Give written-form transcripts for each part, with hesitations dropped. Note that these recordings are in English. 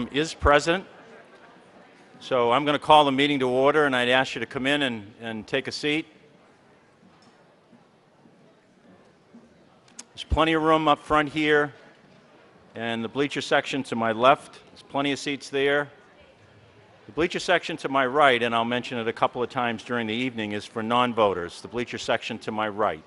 Is present. So I'm going to call the meeting to order, and I'd ask you to come in and take a seat. There's plenty of room up front here, and the bleacher section to my left, there's plenty of seats there. The bleacher section to my right, and I'll mention it a couple of times during the evening, is for non-voters. The bleacher section to my right.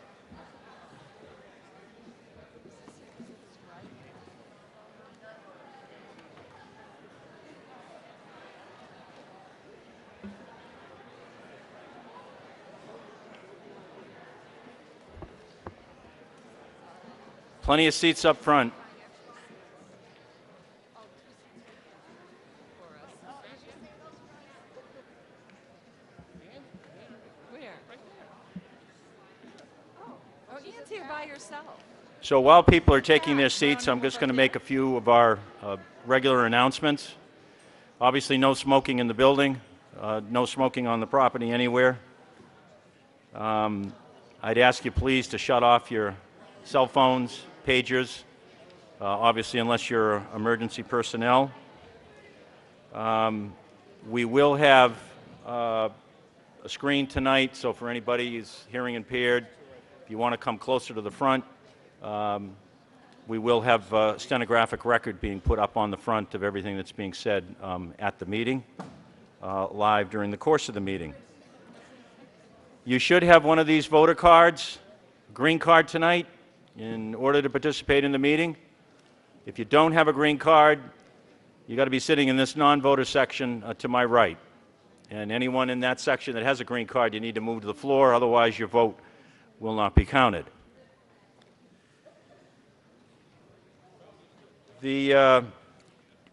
Plenty of seats up front. Where? Oh, Ian's here by yourself. So while people are taking their seats, I'm just going to make a few of our regular announcements. Obviously, no smoking in the building, no smoking on the property anywhere. I'd ask you please to shut off your cell phones, pagers, obviously unless you're emergency personnel. We will have a screen tonight, so for anybody who's hearing impaired, if you want to come closer to the front, we will have a stenographic record being put up on the front of everything that's being said at the meeting, live during the course of the meeting. You should have one of these voter cards, green card tonight, in order to participate in the meeting. If you don't have a green card, you got to be sitting in this non-voter section to my right. And anyone in that section that has a green card, you need to move to the floor, otherwise your vote will not be counted. The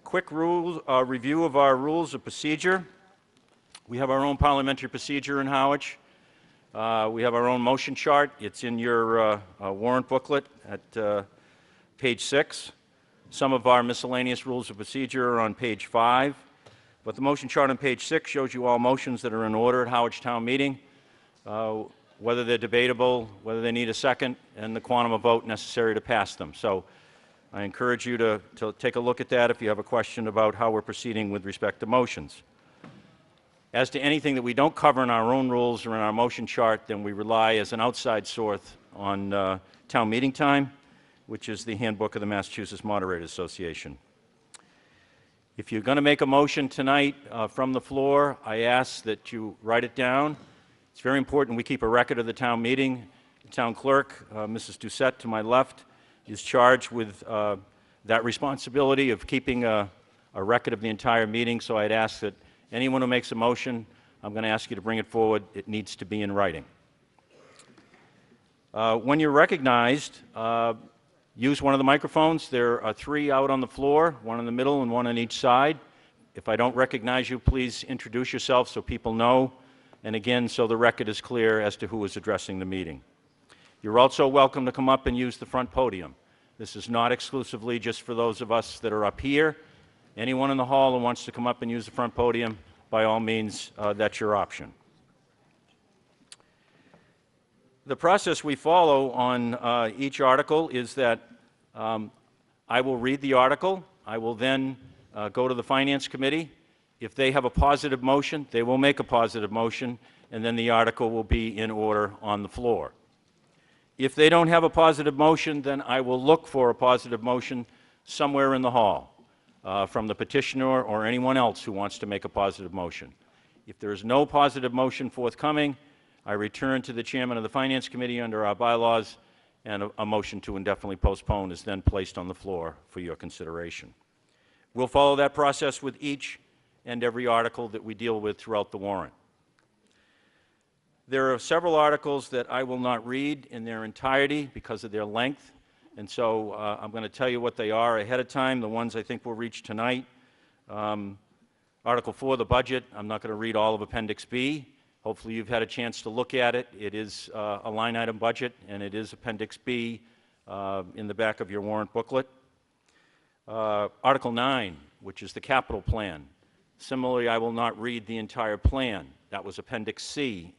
quick review of our rules of procedure. We have our own parliamentary procedure in Harwich. We have our own motion chart. It's in your warrant booklet at page 6. Some of our miscellaneous rules of procedure are on page 5. But the motion chart on page 6 shows you all motions that are in order at Harwich Town Meeting, whether they're debatable, whether they need a second, and the quantum of vote necessary to pass them. So I encourage you to take a look at that if you have a question about how we're proceeding with respect to motions. As to anything that we don't cover in our own rules or in our motion chart, then we rely as an outside source on town meeting time, which is the handbook of the Massachusetts Moderators Association. If you're going to make a motion tonight from the floor, I ask that you write it down. It's very important we keep a record of the town meeting. The town clerk, Mrs. Doucette to my left, is charged with that responsibility of keeping a record of the entire meeting, so I'd ask that anyone who makes a motion, I'm going to ask you to bring it forward. It needs to be in writing. When you're recognized, use one of the microphones. There are 3 out on the floor, one in the middle and one on each side. If I don't recognize you, please introduce yourself so people know, and again, so the record is clear as to who is addressing the meeting. You're also welcome to come up and use the front podium. This is not exclusively just for those of us that are up here. Anyone in the hall who wants to come up and use the front podium, by all means, that's your option. The process we follow on each article is that I will read the article. I will then go to the Finance Committee. If they have a positive motion, they will make a positive motion, and then the article will be in order on the floor. If they don't have a positive motion, then I will look for a positive motion somewhere in the hall. From the petitioner or anyone else who wants to make a positive motion. If there is no positive motion forthcoming, I return to the chairman of the Finance Committee under our bylaws, and a motion to indefinitely postpone is then placed on the floor for your consideration. We'll follow that process with each and every article that we deal with throughout the warrant. There are several articles that I will not read in their entirety because of their length. And so I'm going to tell you what they are ahead of time, the ones I think we'll reach tonight. Article 4, the budget. I'm not going to read all of Appendix B. Hopefully you've had a chance to look at it. It is a line item budget, and it is Appendix B in the back of your warrant booklet. Article 9, which is the capital plan. Similarly, I will not read the entire plan. That was Appendix C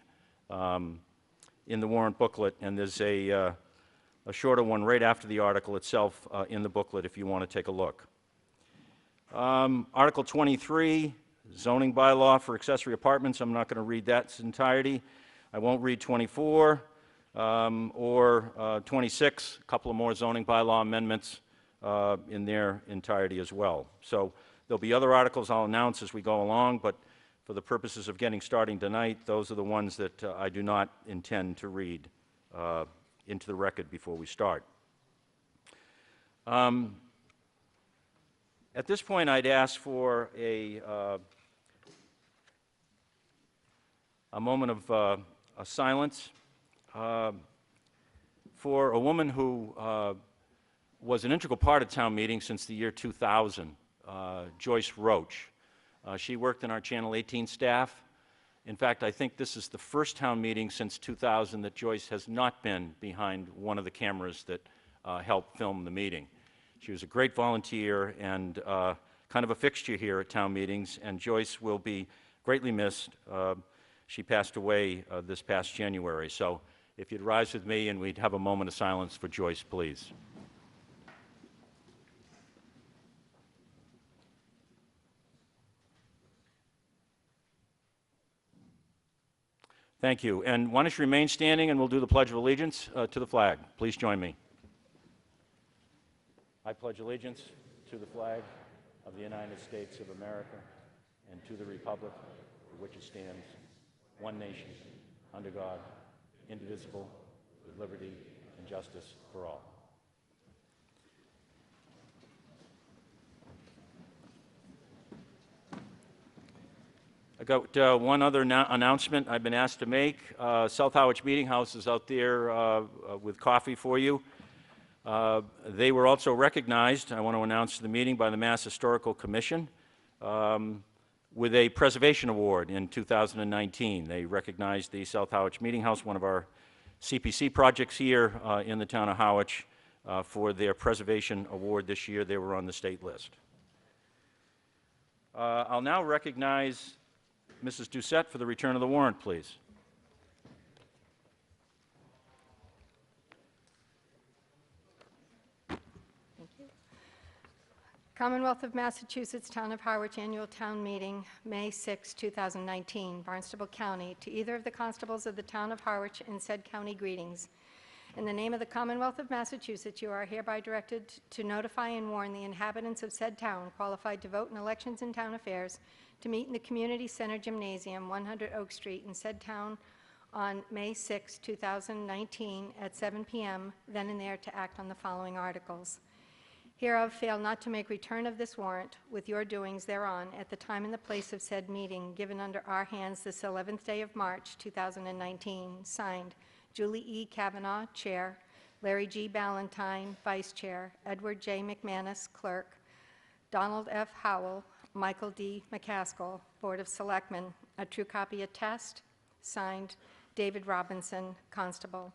in the warrant booklet, and there's a shorter one right after the article itself in the booklet if you want to take a look. Article 23, zoning bylaw for accessory apartments. I'm not going to read that in its entirety. I won't read 24 or 26, a couple of more zoning bylaw amendments in their entirety as well. So there'll be other articles I'll announce as we go along, but for the purposes of getting starting tonight, those are the ones that I do not intend to read into the record before we start. At this point, I'd ask for a moment of silence for a woman who was an integral part of town meeting since the year 2000, Joyce Roach. She worked in our Channel 18 staff. In fact, I think this is the first town meeting since 2000 that Joyce has not been behind one of the cameras that helped film the meeting. She was a great volunteer and kind of a fixture here at town meetings, and Joyce will be greatly missed. She passed away this past January. So if you'd rise with me and we'd have a moment of silence for Joyce, please. Thank you. And why don't you remain standing and we'll do the Pledge of Allegiance to the flag. Please join me. I pledge allegiance to the flag of the United States of America and to the republic for which it stands, one nation, under God, indivisible, with liberty and justice for all. I got one other announcement I've been asked to make. South Harwich Meeting House is out there with coffee for you. They were also recognized, I want to announce to the meeting, by the Mass Historical Commission with a Preservation Award in 2019. They recognized the South Harwich Meeting House, one of our CPC projects here in the town of Harwich, for their Preservation Award this year. They were on the state list. I'll now recognize Mrs. Doucette for the return of the warrant, please. Commonwealth of Massachusetts, Town of Harwich Annual Town Meeting, May 6, 2019, Barnstable County. To either of the constables of the Town of Harwich and said county, greetings. In the name of the Commonwealth of Massachusetts, you are hereby directed to notify and warn the inhabitants of said town qualified to vote in elections and town affairs to meet in the Community Center Gymnasium, 100 Oak Street, in said town on May 6, 2019 at 7 p.m., then and there to act on the following articles. Hereof fail not to make return of this warrant with your doings thereon at the time and the place of said meeting given under our hands this 11th day of March 2019. Signed, Julie E. Kavanaugh, Chair, Larry G. Ballantyne, Vice Chair, Edward J. McManus, Clerk, Donald F. Howell, Michael D. McCaskill, Board of Selectmen. A true copy attest. Signed, David Robinson, Constable.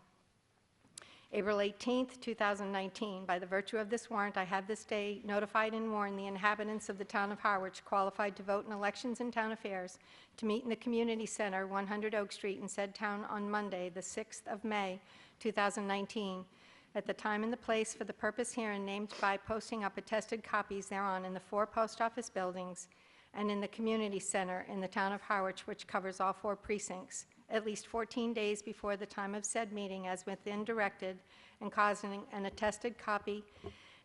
April 18, 2019. By the virtue of this warrant, I have this day notified and warned the inhabitants of the town of Harwich qualified to vote in elections and town affairs to meet in the Community Center, 100 Oak Street, in said town on Monday, the 6th of May, 2019, at the time and the place for the purpose herein named by posting up attested copies thereon in the 4 post office buildings and in the Community Center in the town of Harwich, which covers all 4 precincts, at least 14 days before the time of said meeting as within directed, and causing an attested copy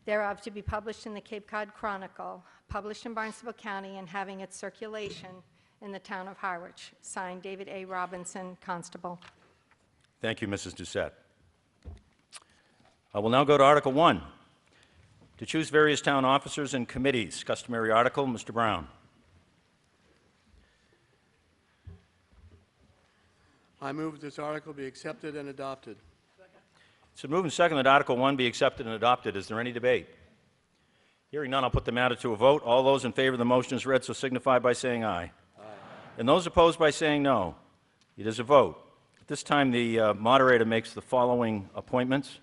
thereof to be published in the Cape Cod Chronicle, published in Barnstable County, and having its circulation in the town of Harwich. Signed, David A. Robinson, Constable. Thank you, Mrs. Doucette. I will now go to Article 1, to choose various town officers and committees. Customary article, Mr. Brown. I move this article be accepted and adopted. It's been moved and seconded that Article 1 be accepted and adopted. Is there any debate? Hearing none, I'll put the matter to a vote. All those in favor of the motion as read so signify by saying aye. Aye. And those opposed by saying no. It is a vote. At this time, the moderator makes the following appointments.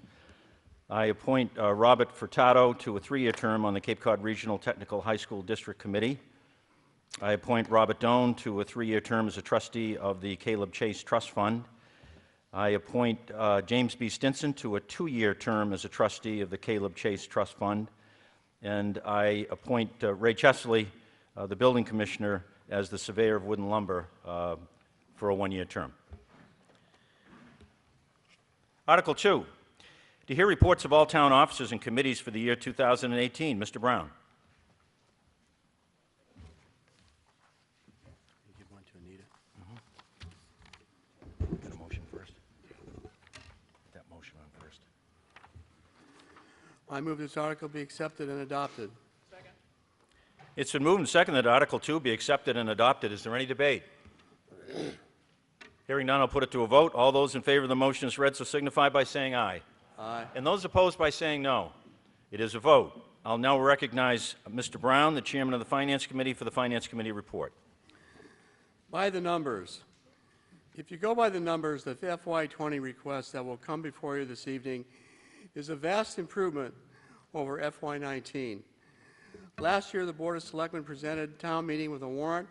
I appoint Robert Furtado to a 3-year term on the Cape Cod Regional Technical High School District Committee. I appoint Robert Doan to a 3-year term as a trustee of the Caleb Chase Trust Fund. I appoint James B. Stinson to a 2-year term as a trustee of the Caleb Chase Trust Fund. and I appoint Ray Chesley, the building commissioner, as the surveyor of wood and lumber for a one-year term. Article 2, to hear reports of all town officers and committees for the year 2018. Mr. Brown. Give one to Anita. Get a motion first. Get that motion on first. I move this article be accepted and adopted. It's been moved and seconded that Article 2 be accepted and adopted. Is there any debate? Hearing none, I'll put it to a vote. All those in favor of the motion as read so signify by saying aye. Aye. And those opposed by saying no. It is a vote. I'll now recognize Mr. Brown, the chairman of the Finance Committee, for the Finance Committee report. By the numbers. If you go by the numbers, the FY20 request that will come before you this evening is a vast improvement over FY19. Last year, the Board of Selectmen presented town meeting with a warrant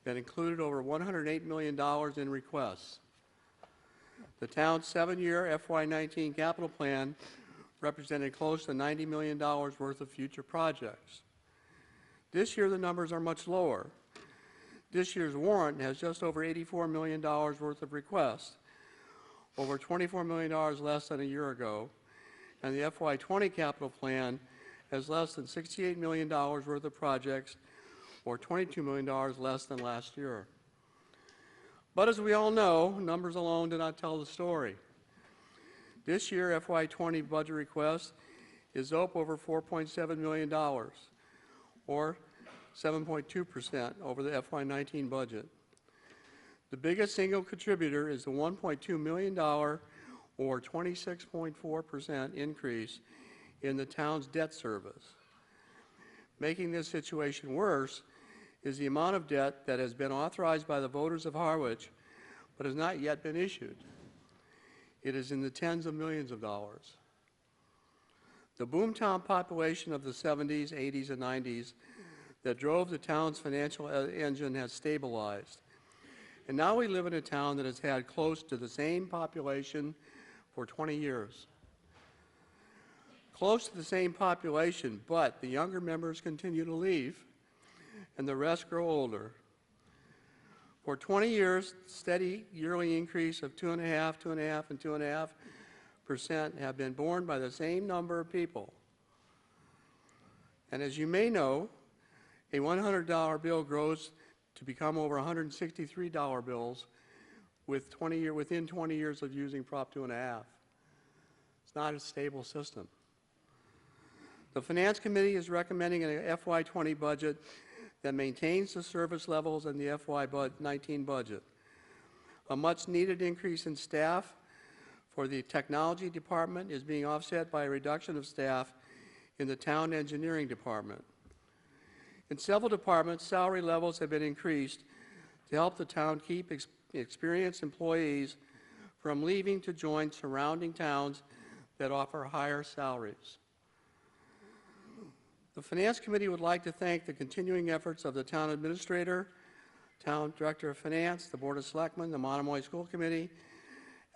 that included over $108 million in requests. The town's 7-year FY19 capital plan represented close to $90 million worth of future projects. This year, the numbers are much lower. This year's warrant has just over $84 million worth of requests, over $24 million less than a year ago, and the FY20 capital plan has less than $68 million worth of projects, or $22 million less than last year. But as we all know, numbers alone do not tell the story. This year, FY20 budget request is up over $4.7 million, or 7.2% over the FY19 budget. The biggest single contributor is the $1.2 million, or 26.4% increase in the town's debt service. Making this situation worse is the amount of debt that has been authorized by the voters of Harwich but has not yet been issued. It is in the tens of millions of dollars. The boomtown population of the 70s, 80s, and 90s that drove the town's financial engine has stabilized. And now we live in a town that has had close to the same population for 20 years. Close to the same population, but the younger members continue to leave, and the rest grow older. For 20 years, steady yearly increase of 2.5%, 2.5%, and 2.5% have been borne by the same number of people. And as you may know, a $100 bill grows to become over $163 bills within 20 years of using Prop 2.5. It's not a stable system. The Finance Committee is recommending an FY20 budget that maintains the service levels in the FY19 budget. A much-needed increase in staff for the technology department is being offset by a reduction of staff in the town engineering department. In several departments, salary levels have been increased to help the town keep experienced employees from leaving to join surrounding towns that offer higher salaries. The Finance Committee would like to thank the continuing efforts of the Town Administrator, Town Director of Finance, the Board of Selectmen, the Monomoy School Committee,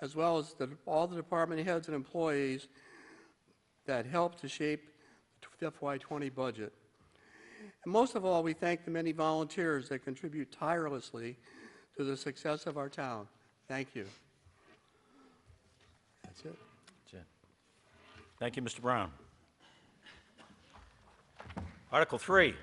as well as all the department heads and employees that helped to shape the FY20 budget. And most of all, we thank the many volunteers that contribute tirelessly to the success of our town. Thank you. That's it. That's it. Thank you, Mr. Brown. Article 3,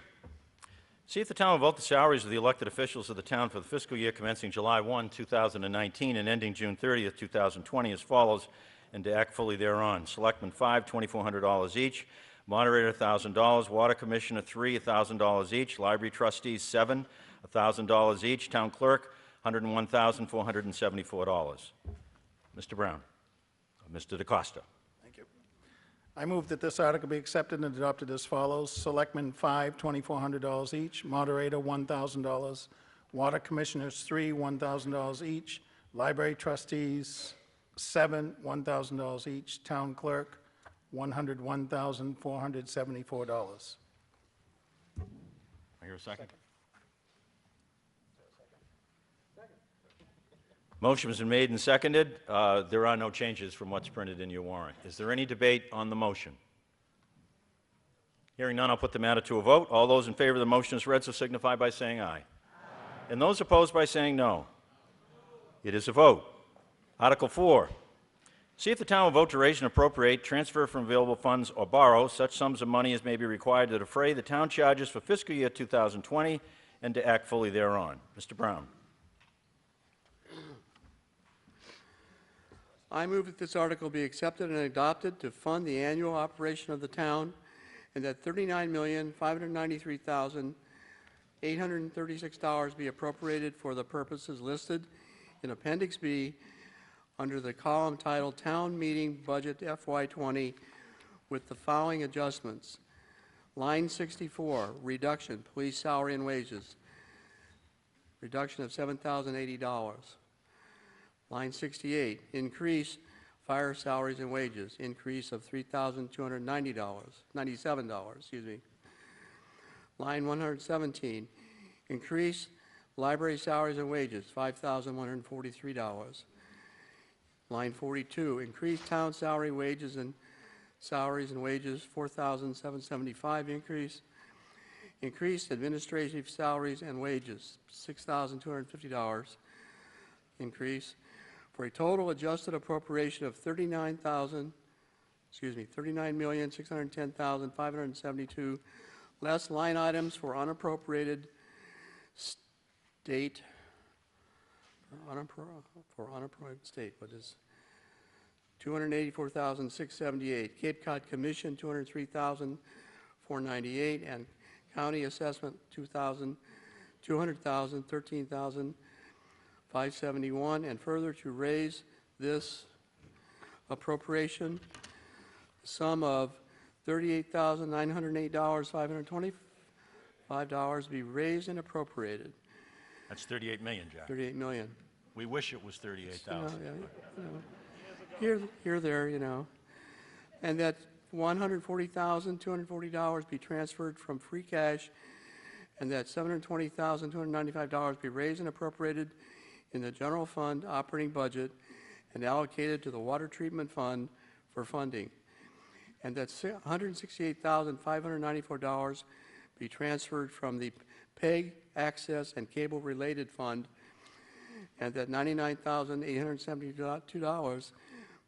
see if the town will vote the salaries of the elected officials of the town for the fiscal year commencing July 1, 2019 and ending June 30th, 2020 as follows, and to act fully thereon. Selectmen 5, $2,400 each. Moderator $1,000. Water Commissioner 3, $1,000 each. Library Trustees 7, $1,000 each. Town Clerk $101,474. Mr. Brown. Mr. DeCosta. I move that this article be accepted and adopted as follows. Selectmen 5, $2,400 each. Moderator $1,000. Water Commissioners 3, $1,000 each. Library Trustees 7, $1,000 each. Town Clerk $101,474. I hear a second? Motion has been made and seconded. There are no changes from what's printed in your warrant. Is there any debate on the motion? Hearing none, I'll put the matter to a vote. All those in favor of the motion as read so signify by saying aye. And those opposed by saying no. It is a vote. Article 4. See if the town will vote to raise and appropriate, transfer from available funds, or borrow such sums of money as may be required to defray the town charges for fiscal year 2020 and to act fully thereon. Mr. Brown. I move that this article be accepted and adopted to fund the annual operation of the town, and that $39,593,836 be appropriated for the purposes listed in Appendix B under the column titled Town Meeting Budget FY20 with the following adjustments. Line 64, reduction, police salary and wages, reduction of $7,080. Line 68, increase fire salaries and wages, increase of $3,297, excuse me. Line 117, increase library salaries and wages, $5,143. Line 42, increase town salary wages and salaries and wages, $4,775 increase. Increase administrative salaries and wages, $6,250 increase, for a total adjusted appropriation of $39,610,572, less line items for unappropriated state, what is $284,678, Cape Cod Commission $203,498, and county assessment $200,000, $13,571, and further to raise this appropriation sum of $38,908,525 be raised and appropriated. That's $38 million, Jack. $38 million. We wish it was $38,000. Here, there, and that $140,240 be transferred from free cash, and that $720,295 be raised and appropriated in the general fund operating budget and allocated to the water treatment fund for funding, and that $168,594 be transferred from the PEG, access, and cable related fund, and that $99,872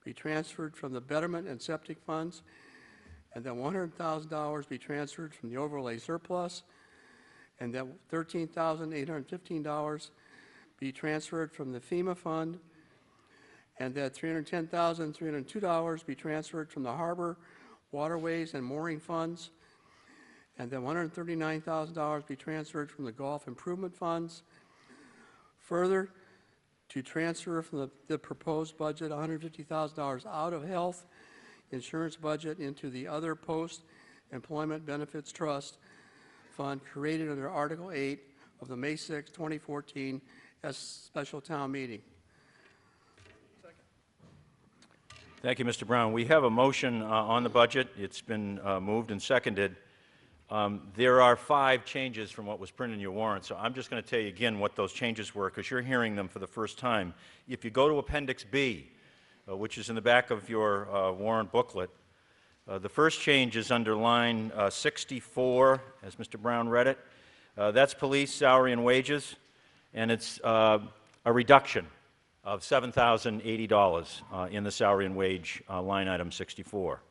be transferred from the betterment and septic funds, and that $100,000 be transferred from the overlay surplus, and that $13,815 be transferred from the FEMA fund, and that $310,302 be transferred from the harbor, waterways, and mooring funds, and that $139,000 be transferred from the golf improvement funds. Further, to transfer from the proposed budget $150,000 out of health insurance budget into the other post-employment benefits trust fund created under Article 8 of the May 6, 2014 special town meeting. Thank you, Mr. Brown. We have a motion on the budget. It's been moved and seconded. There are 5 changes from what was printed in your warrant, so I'm just going to tell you again what those changes were because you're hearing them for the first time. If you go to Appendix B, which is in the back of your warrant booklet, the first change is under line 64, as Mr. Brown read it. That's police salary and wages, and it's a reduction of $7,080 in the salary and wage line item 64.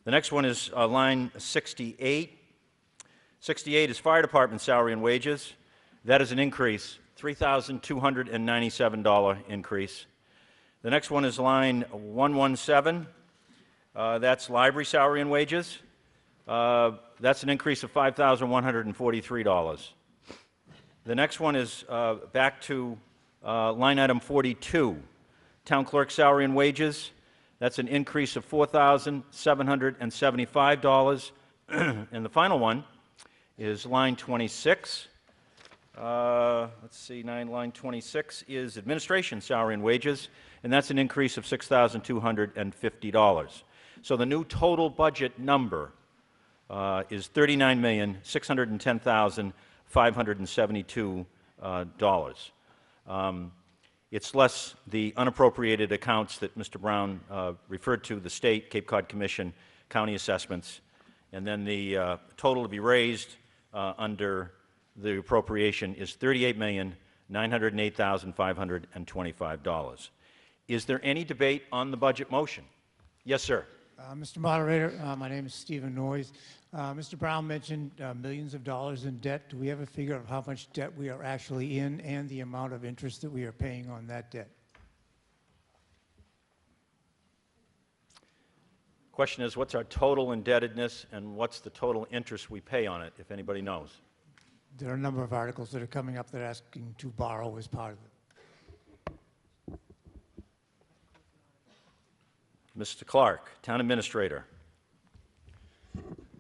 The next one is line 68. 68 is fire department salary and wages. That is an increase, $3,297 increase. The next one is line 117. That's library salary and wages. That's an increase of $5,143. The next one is back to line item 42, town clerk salary and wages. That's an increase of $4,775. And the final one is line 26. Let's see, line 26 is administration salary and wages, and that's an increase of $6,250. So the new total budget number is $39,610,572. It's less the unappropriated accounts that Mr. Brown referred to, the state, Cape Cod Commission, county assessments, And then the total to be raised under the appropriation is $38,908,525. Is there any debate on the budget motion? Yes, sir. Mr. Moderator, my name is Stephen Noyes. Mr. Brown mentioned millions of dollars in debt. Do we have a figure of how much debt we are actually in and the amount of interest that we are paying on that debt? Question is, what's our total indebtedness and what's the total interest we pay on it, if anybody knows? There are a number of articles that are coming up that are asking to borrow as part of it. Mr. Clerk, Town Administrator.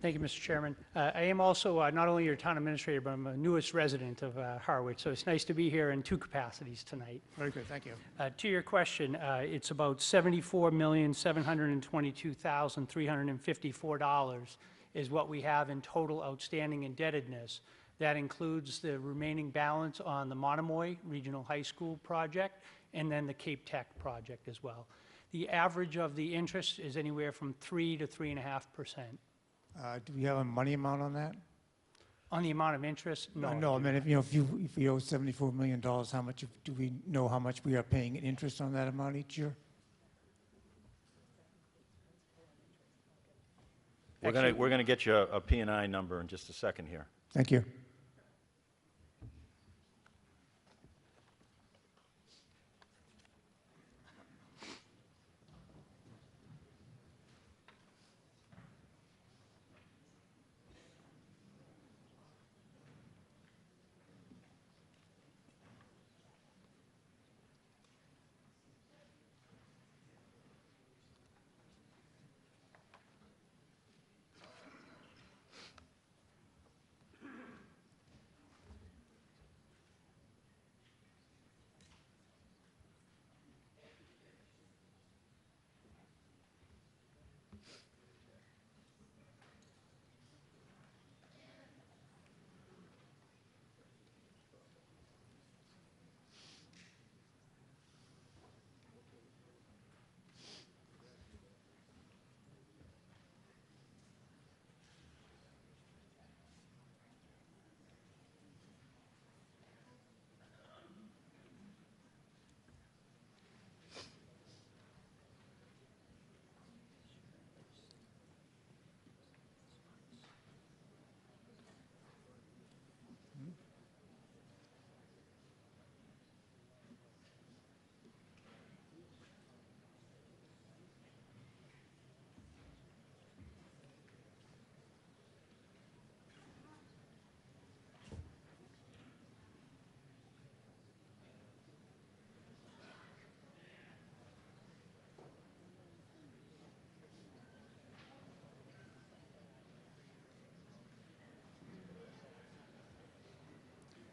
Thank you, Mr. Chairman. I am also not only your town administrator, but I'm a newest resident of Harwich, so it's nice to be here in two capacities tonight. Very good, thank you. To your question, it's about $74,722,354 is what we have in total outstanding indebtedness. That includes the remaining balance on the Monomoy Regional High School project and then the Cape Tech project as well. The average of the interest is anywhere from 3 to 3.5%. Do we have a money amount on that? On the amount of interest, no. No, I mean, if you owe $74 million, how much do we know how much we are paying in interest on that amount each year? We're going to get you a P&I number in just a second here. Thank you.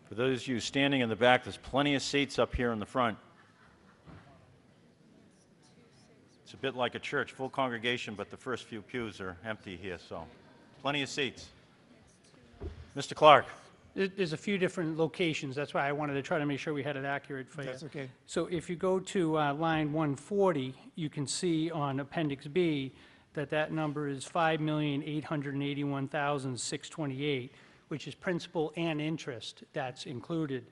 For those of you standing in the back, there's plenty of seats up here in the front. It's a bit like a church, full congregation, but the first few pews are empty here, so plenty of seats. Mr. Clark. There's a few different locations. That's why I wanted to try to make sure we had it accurate for you. That's okay. So if you go to line 140, you can see on Appendix B that that number is $5,881,628, which is principal and interest that's included.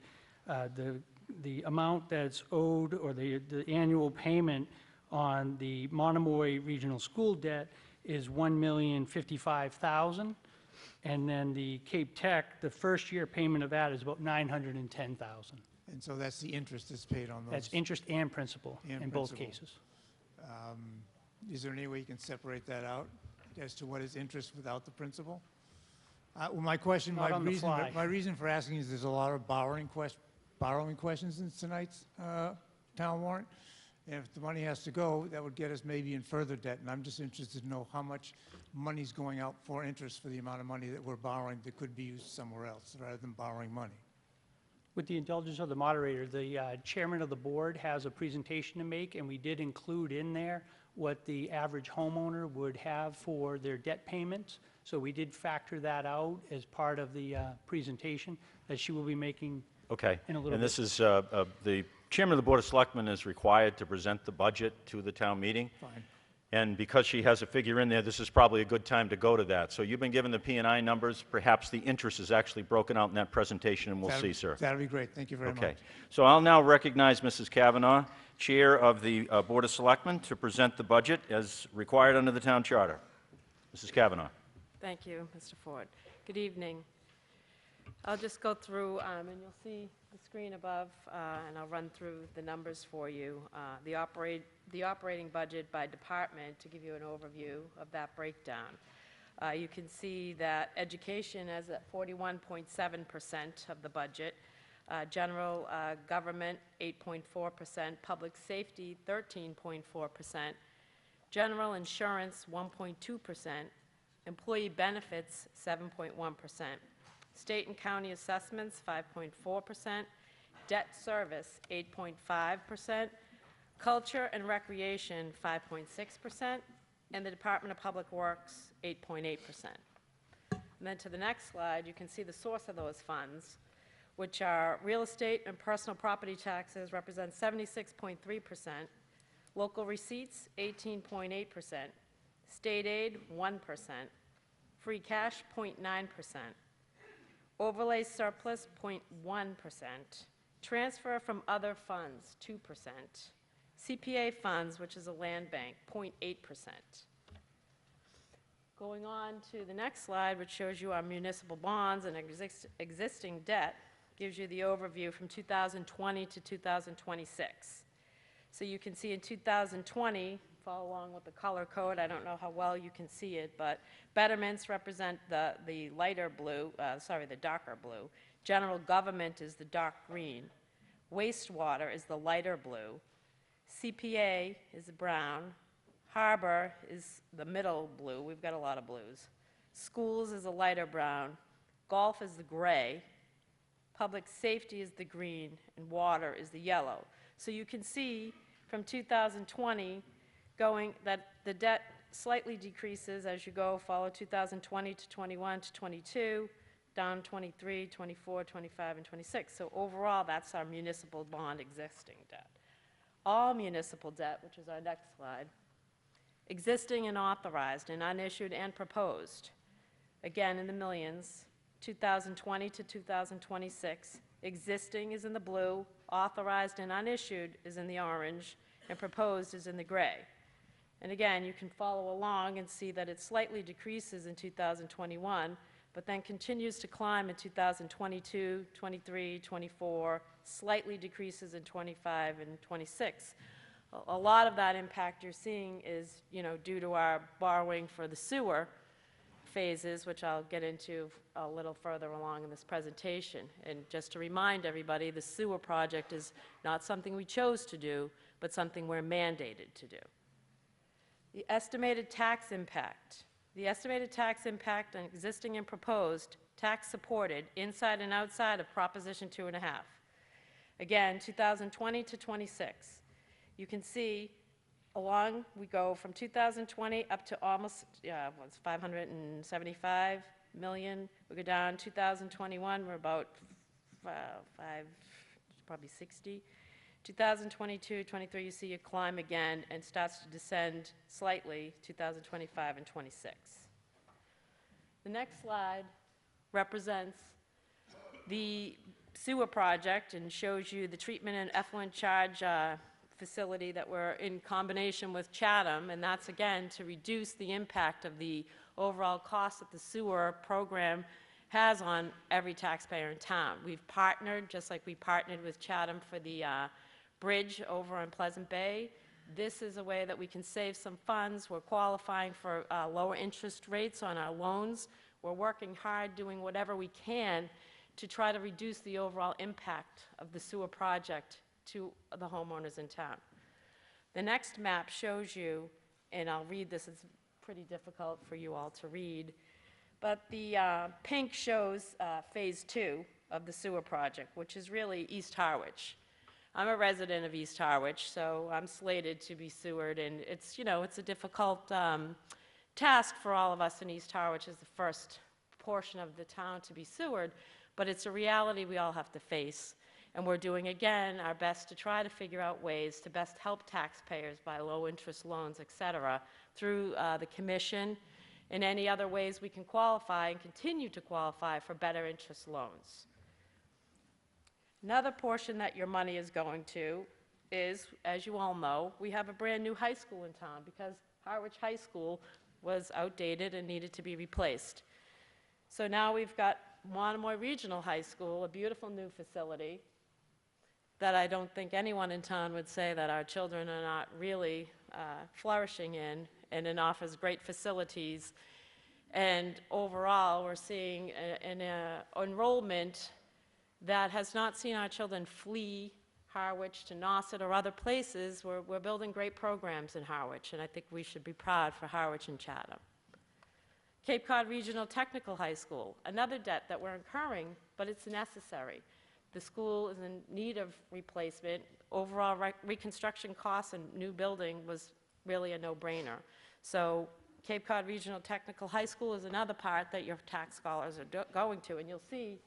The amount that's owed, or the annual payment on the Monomoy Regional School debt is $1,055,000. And then the Cape Tech, the first year payment of that is about $910,000. And so that's the interest that's paid on those? That's interest and principal And in both principal. cases. Is there any way you can separate that out as to what is interest without the principal? Well, my question, Not on the fly. my reason for asking is there's a lot of borrowing questions in tonight's town warrant. And if the money has to go, that would get us maybe in further debt. And I'm just interested to know how much money's going out for interest for the amount of money that we're borrowing that could be used somewhere else rather than borrowing money. With the indulgence of the moderator, the chairman of the board has a presentation to make, and we did include in there what the average homeowner would have for their debt payments. So we did factor that out as part of the presentation that she will be making Okay. in a little And bit. this is, the chairman of the Board of Selectmen is required to present the budget to the town meeting. Fine. And because she has a figure in there, this is probably a good time to go to that. So you've been given the P&I numbers. Perhaps the interest is actually broken out in that presentation, and we'll see, sir. That'll be great. Thank you very much. Okay. So I'll now recognize Mrs. Kavanaugh, Chair of the Board of Selectmen, to present the budget as required under the Town Charter. Mrs. Kavanaugh. Thank you, Mr. Ford. Good evening. I'll just go through, and you'll see the screen above, and I'll run through the numbers for you. The operating budget by department to give you an overview of that breakdown. You can see that education is at 41.7% of the budget, general government 8.4%, public safety 13.4%, general insurance 1.2%, employee benefits 7.1%. State and county assessments, 5.4%. Debt service, 8.5%. Culture and recreation, 5.6%. And the Department of Public Works, 8.8%. And then to the next slide, you can see the source of those funds, which are real estate and personal property taxes represent 76.3%. Local receipts, 18.8%. State aid, 1%. Free cash, 0.9%. Overlay surplus, 0.1%. Transfer from other funds, 2%. CPA funds, which is a land bank, 0.8%. Going on to the next slide, which shows you our municipal bonds and existing debt, gives you the overview from 2020 to 2026. So you can see in 2020, follow along with the color code. I don't know how well you can see it, but betterments represent the lighter blue, the darker blue. General government is the dark green. Wastewater is the lighter blue. CPA is the brown. Harbor is the middle blue. We've got a lot of blues. Schools is a lighter brown. Golf is the gray. Public safety is the green, and water is the yellow. So you can see from 2020 going that the debt slightly decreases as you go, follow 2020 to 21 to 22, down 23, 24, 25, and 26. So overall, that's our municipal bond existing debt. All municipal debt, which is our next slide, existing and authorized and unissued and proposed, again in the millions, 2020 to 2026. Existing is in the blue, authorized and unissued is in the orange, and proposed is in the gray. And again, you can follow along and see that it slightly decreases in 2021, but then continues to climb in 2022, 23, 24, slightly decreases in 25 and 26. A lot of that impact you're seeing is, due to our borrowing for the sewer phases, which I'll get into a little further along in this presentation. And just to remind everybody, the sewer project is not something we chose to do, but something we're mandated to do. The estimated tax impact. The estimated tax impact on existing and proposed tax supported inside and outside of Proposition 2.5. Again, 2020 to 26. You can see along we go from 2020 up to almost 575 million. We go down 2021, we're about probably 60. 2022, 23, you see a climb again and starts to descend slightly, 2025 and 26. The next slide represents the sewer project and shows you the treatment and effluent charge facility that we're in combination with Chatham, and that's again to reduce the impact of the overall cost that the sewer program has on every taxpayer in town. We've partnered, just like we partnered with Chatham for the bridge over in Pleasant Bay. This is a way that we can save some funds. We're qualifying for lower interest rates on our loans. We're working hard, doing whatever we can to try to reduce the overall impact of the sewer project to the homeowners in town. The next map shows you, and I'll read this, it's pretty difficult for you all to read, but the pink shows phase 2 of the sewer project, which is really East Harwich. I'm a resident of East Harwich, so I'm slated to be sewered, and it's, it's a difficult task for all of us in East Harwich as the first portion of the town to be sewered, but it's a reality we all have to face. And we're doing, again, our best to try to figure out ways to best help taxpayers by low-interest loans, et cetera, through the commission and any other ways we can qualify and continue to qualify for better interest loans. Another portion that your money is going to is, as you all know, we have a brand-new high school in town because Harwich High School was outdated and needed to be replaced. So now we've got Monomoy Regional High School, a beautiful new facility that I don't think anyone in town would say that our children are not really flourishing in, and it offers great facilities. And overall, we're seeing an enrollment that has not seen our children flee Harwich to Nauset or other places. We're building great programs in Harwich, and I think we should be proud for Harwich and Chatham. Cape Cod Regional Technical High School, another debt that we're incurring, but it's necessary. The school is in need of replacement. Overall reconstruction costs and new building was really a no-brainer. So Cape Cod Regional Technical High School is another part that your tax dollars are going to, and you'll see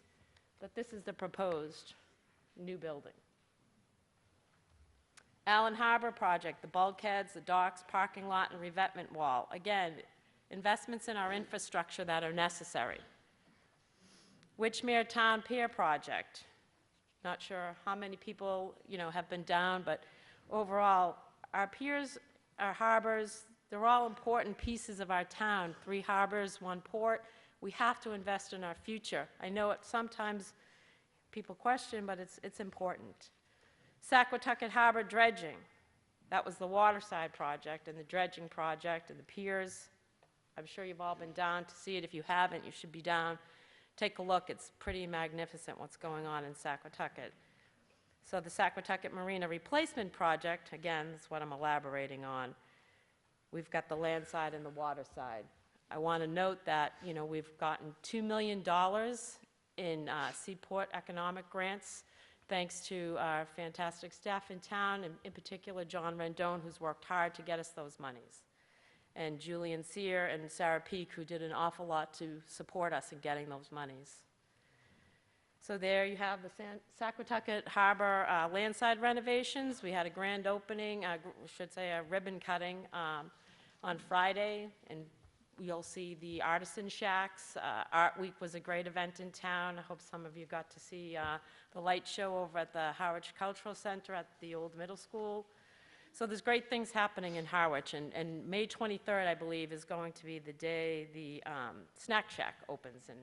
that this is the proposed new building. Allen Harbor project, the bulkheads, the docks, parking lot, and revetment wall. Again, investments in our infrastructure that are necessary. Witchmere Town Pier project. Not sure how many people, have been down, but overall, our piers, our harbors, they're all important pieces of our town. 3 harbors, 1 port. We have to invest in our future. I know it sometimes people question, but it's important. Saquatucket Harbor dredging. That was the waterside project and the dredging project and the piers. I'm sure you've all been down to see it. If you haven't, you should be down. Take a look. It's pretty magnificent what's going on in Saquatucket. So the Saquatucket Marina Replacement Project, again, that's what I'm elaborating on. We've got the land side and the water side. I want to note that, we've gotten $2 million in Seaport economic grants, thanks to our fantastic staff in town, and in particular John Rendon, who's worked hard to get us those monies, and Julian Sear and Sarah Peak, who did an awful lot to support us in getting those monies. So there you have the Saquatucket Harbor landside renovations. We had a grand opening, I should say a ribbon cutting on Friday, and you'll see the artisan shacks. Art Week was a great event in town. I hope some of you got to see the light show over at the Harwich Cultural Center at the old middle school. So there's great things happening in Harwich, and May 23rd, I believe, is going to be the day the Snack Shack opens, and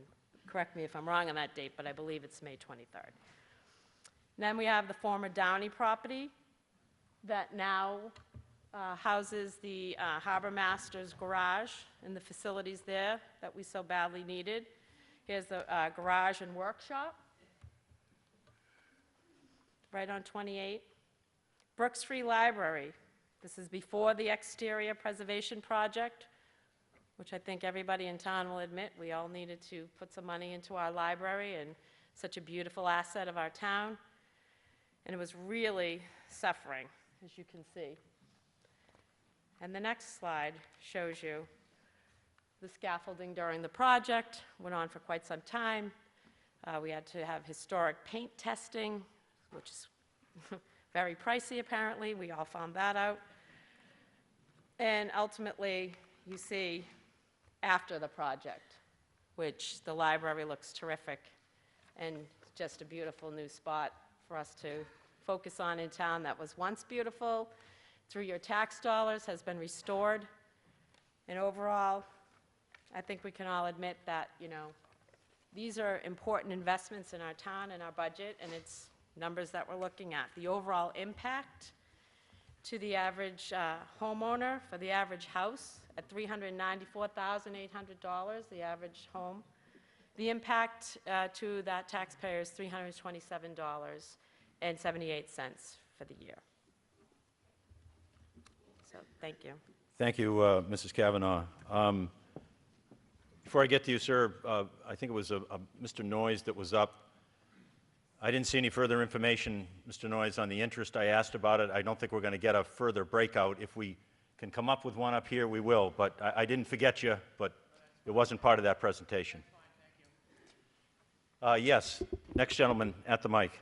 correct me if I'm wrong on that date, but I believe it's May 23rd. Then we have the former Downey property that now houses the Harbor Master's garage and the facilities there that we so badly needed. Here's the garage and workshop, right on 28. Brooks Free Library. This is before the exterior preservation project, which I think everybody in town will admit we all needed to put some money into our library, and such a beautiful asset of our town. And it was really suffering, as you can see. And the next slide shows you the scaffolding during the project. Went on for quite some time. We had to have historic paint testing, which is very pricey apparently. We all found that out. And ultimately, you see after the project, which the library looks terrific and just a beautiful new spot for us to focus on in town that was once beautiful, through your tax dollars has been restored. And overall, I think we can all admit that, these are important investments in our town and our budget, and it's numbers that we're looking at. The overall impact to the average homeowner for the average house at $394,800, the average home. The impact to that taxpayer is $327.78 for the year. So, thank you. Thank you, Mrs. Kavanaugh. Before I get to you, sir, I think it was Mr. Noyes that was up. I didn't see any further information, Mr. Noyes, on the interest. I asked about it. I don't think we're going to get a further breakout. If we can come up with one up here, we will. But I didn't forget you, but it wasn't part of that presentation. Yes, next gentleman at the mic.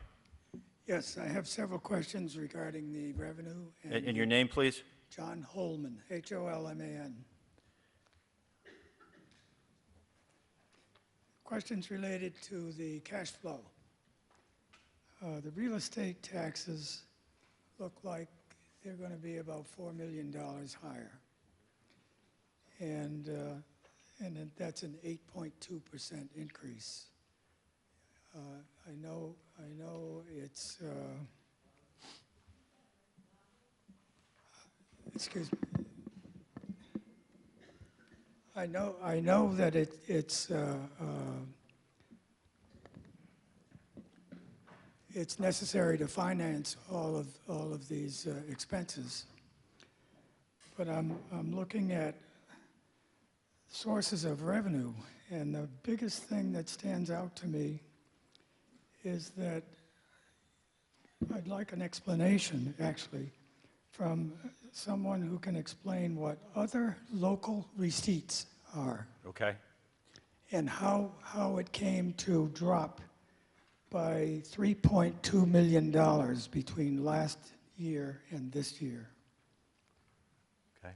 Yes, I have several questions regarding the revenue. And your name, please? John Holman, Holman. Questions related to the cash flow. The real estate taxes look like they're going to be about $4 million higher. And that's an 8.2% increase. I know it's, excuse me. I know that it's necessary to finance all of these expenses, but I'm looking at sources of revenue, and the biggest thing that stands out to me is that I'd like an explanation, actually, from someone who can explain what other local receipts are Okay. and how it came to drop by $3.2 million between last year and this year. Okay.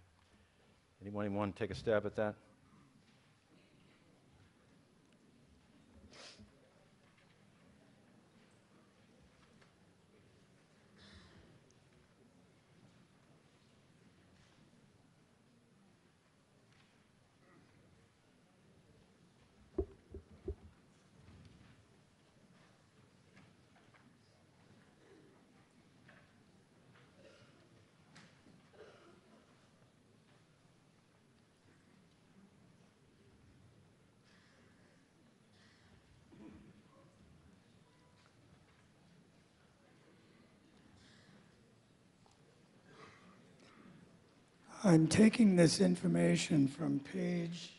Anyone want to take a stab at that? I'm taking this information from page,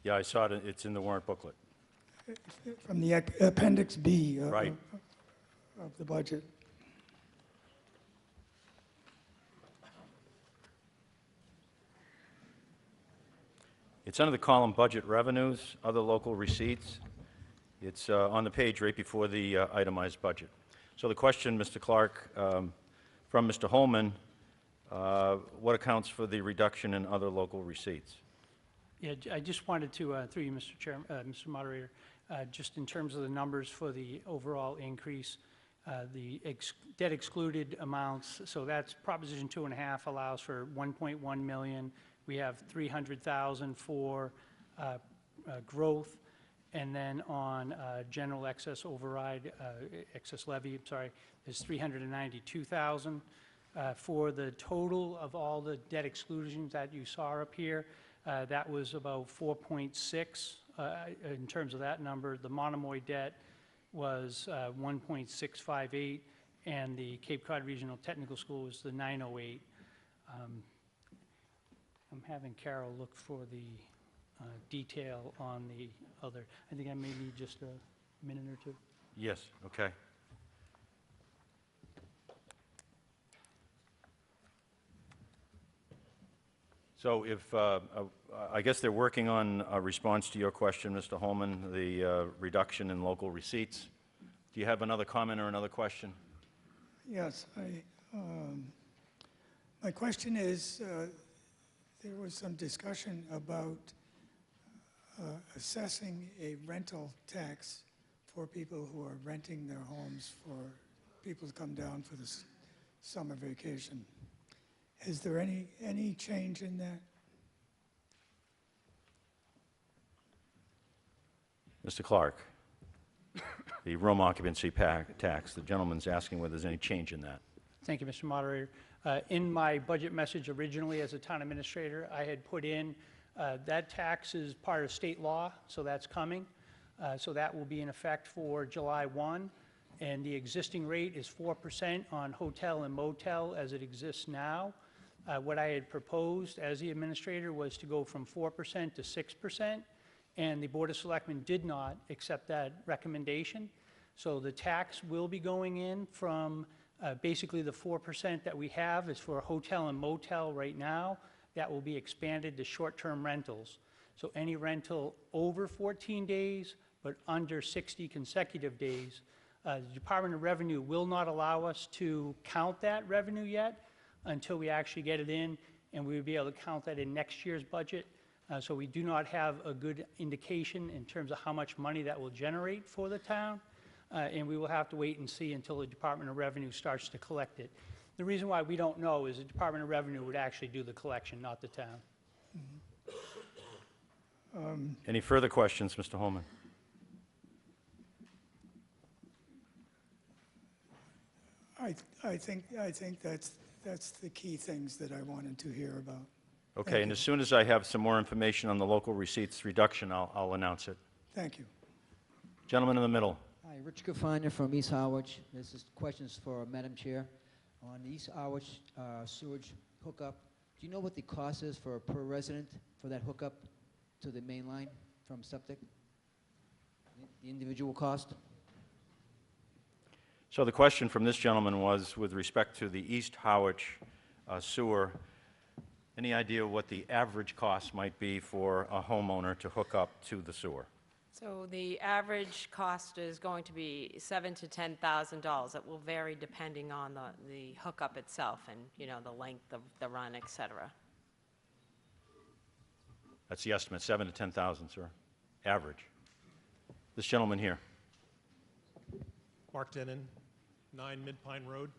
Yeah, I saw it. It's in the warrant booklet. from the Appendix B Right. of the budget. It's under the column Budget Revenues, Other Local Receipts. It's on the page right before the itemized budget. So the question, Mr. Clerk, from Mr. Holman, what accounts for the reduction in other local receipts? Yeah, I just wanted to, through you, Mr. Chair, Mr. Moderator, just in terms of the numbers for the overall increase, the debt excluded amounts, so that's Proposition 2.5 allows for 1.1 million. We have 300,000 for growth, and then on general excess override, excess levy, there's 392,000. For the total of all the debt exclusions that you saw up here, that was about 4.6 in terms of that number. The Monomoy debt was 1.658, and the Cape Cod Regional Technical School was the 908. I'm having Carol look for the detail on the other. I think I may need just a minute or two. Yes, okay. So if, I guess they're working on a response to your question, Mr. Holman, the reduction in local receipts. Do you have another comment or another question? Yes, my question is, there was some discussion about assessing a rental tax for people who are renting their homes for people to come down for the summer vacation. Is there any change in that? Mr. Clark, the room occupancy tax, the gentleman's asking whether there's any change in that. Thank you, Mr. Moderator. In my budget message originally as a town administrator, I had put in that tax is part of state law, so that's coming. So that will be in effect for July 1. And the existing rate is 4% on hotel and motel as it exists now. What I had proposed as the administrator was to go from 4% to 6%, and the Board of Selectmen did not accept that recommendation. So the tax will be going in from basically the 4% that we have is for hotel and motel right now. That will be expanded to short-term rentals. So any rental over 14 days but under 60 consecutive days The Department of Revenue will not allow us to count that revenue yet until we actually get it in, and we will be able to count that in next year's budget. So we do not have a good indication in terms of how much money that will generate for the town, and we will have to wait and see until the Department of Revenue starts to collect it. The reason why we don't know is the Department of Revenue would actually do the collection, not the town. Any further questions, Mr. Holman? I think that's the key things that I wanted to hear about. Okay, and as soon as I have some more information on the local receipts reduction, I'll announce it. Thank you. Gentleman in the middle. Hi, Rich Cafagna from East Harwich. This is questions for Madam Chair. On the East Harwich sewage hookup, do you know what the cost is per resident for that hookup to the main line from septic? The individual cost? So the question from this gentleman was with respect to the East Harwich sewer, any idea what the average cost might be for a homeowner to hook up to the sewer? So the average cost is going to be $7,000 to $10,000. It will vary depending on the hookup itself and, you know, the length of the run, et cetera. That's the estimate, 7,000 to 10,000, sir, average. This gentleman here. Mark Denon, 9 Mid-Pine Road.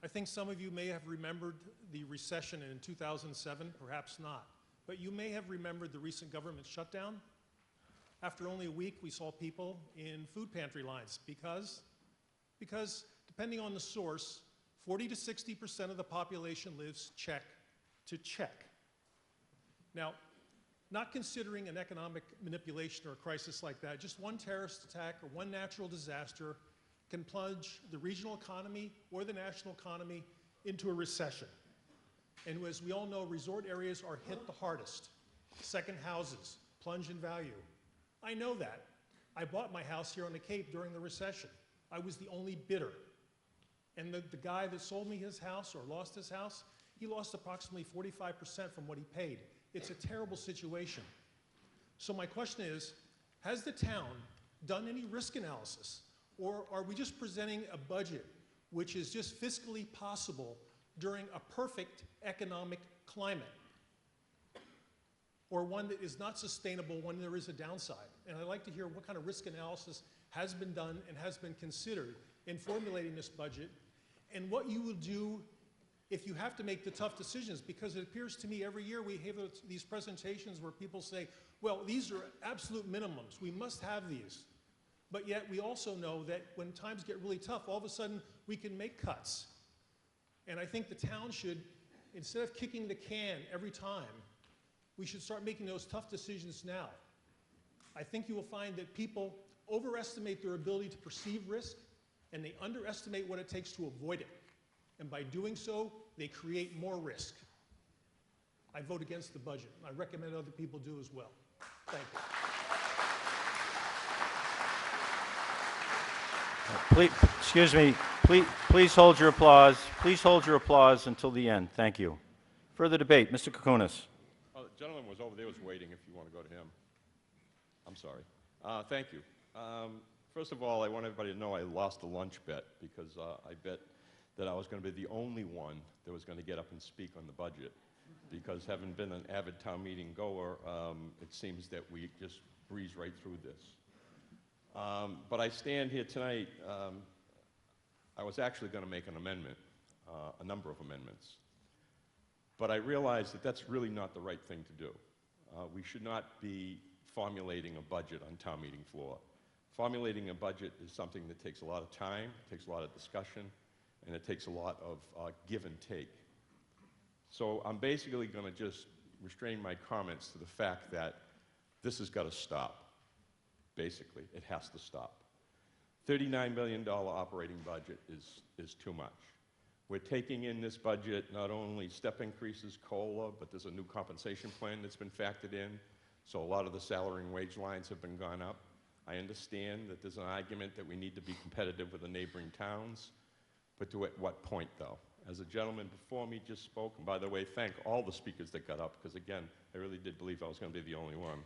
I think some of you may have remembered the recession in 2007, perhaps not. But you may have remembered the recent government shutdown. After only a week, we saw people in food pantry lines because depending on the source, 40 to 60% of the population lives check to check. Now, not considering an economic manipulation or a crisis like that, just one terrorist attack or one natural disaster can plunge the regional economy or the national economy into a recession. And as we all know, resort areas are hit the hardest. Second houses plunge in value. I know that. I bought my house here on the Cape during the recession. I was the only bidder. And the guy that sold me his house or lost his house, he lost approximately 45% from what he paid. It's a terrible situation. So my question is, has the town done any risk analysis? Or are we just presenting a budget which is just fiscally possible during a perfect economic climate? Or one that is not sustainable when there is a downside? And I'd like to hear what kind of risk analysis has been done and has been considered in formulating this budget, and what you will do if you have to make the tough decisions, because it appears to me every year we have these presentations where people say, well, these are absolute minimums, we must have these. But yet we also know that when times get really tough, all of a sudden we can make cuts. And I think the town should, instead of kicking the can every time, we should start making those tough decisions now. I think you will find that people overestimate their ability to perceive risk, and they underestimate what it takes to avoid it. And by doing so, they create more risk. I vote against the budget. I recommend other people do as well. Thank you. Please, excuse me, please hold your applause. Please hold your applause until the end. Thank you. Further debate, Mr. Koukounis. Oh, the gentleman was over there was waiting if you want to go to him. I'm sorry. Thank you. First of all, I want everybody to know I lost a lunch bet because I bet that I was going to be the only one that was going to get up and speak on the budget, because having been an avid town meeting goer, it seems that we just breeze right through this. But I stand here tonight, I was actually going to make an amendment, a number of amendments. But I realized that that's really not the right thing to do. We should not be formulating a budget on town meeting floor. Formulating a budget is something that takes a lot of time, takes a lot of discussion, and it takes a lot of give and take. So I'm basically going to just restrain my comments to the fact that this has got to stop. Basically, it has to stop. $39 million operating budget is too much. We're taking in this budget not only step increases, COLA, but there's a new compensation plan that's been factored in. So a lot of the salary and wage lines have been gone up. I understand that there's an argument that we need to be competitive with the neighboring towns, but to at what point, though? As the gentleman before me just spoke, and by the way, thank all the speakers that got up, because again, I really did believe I was going to be the only one.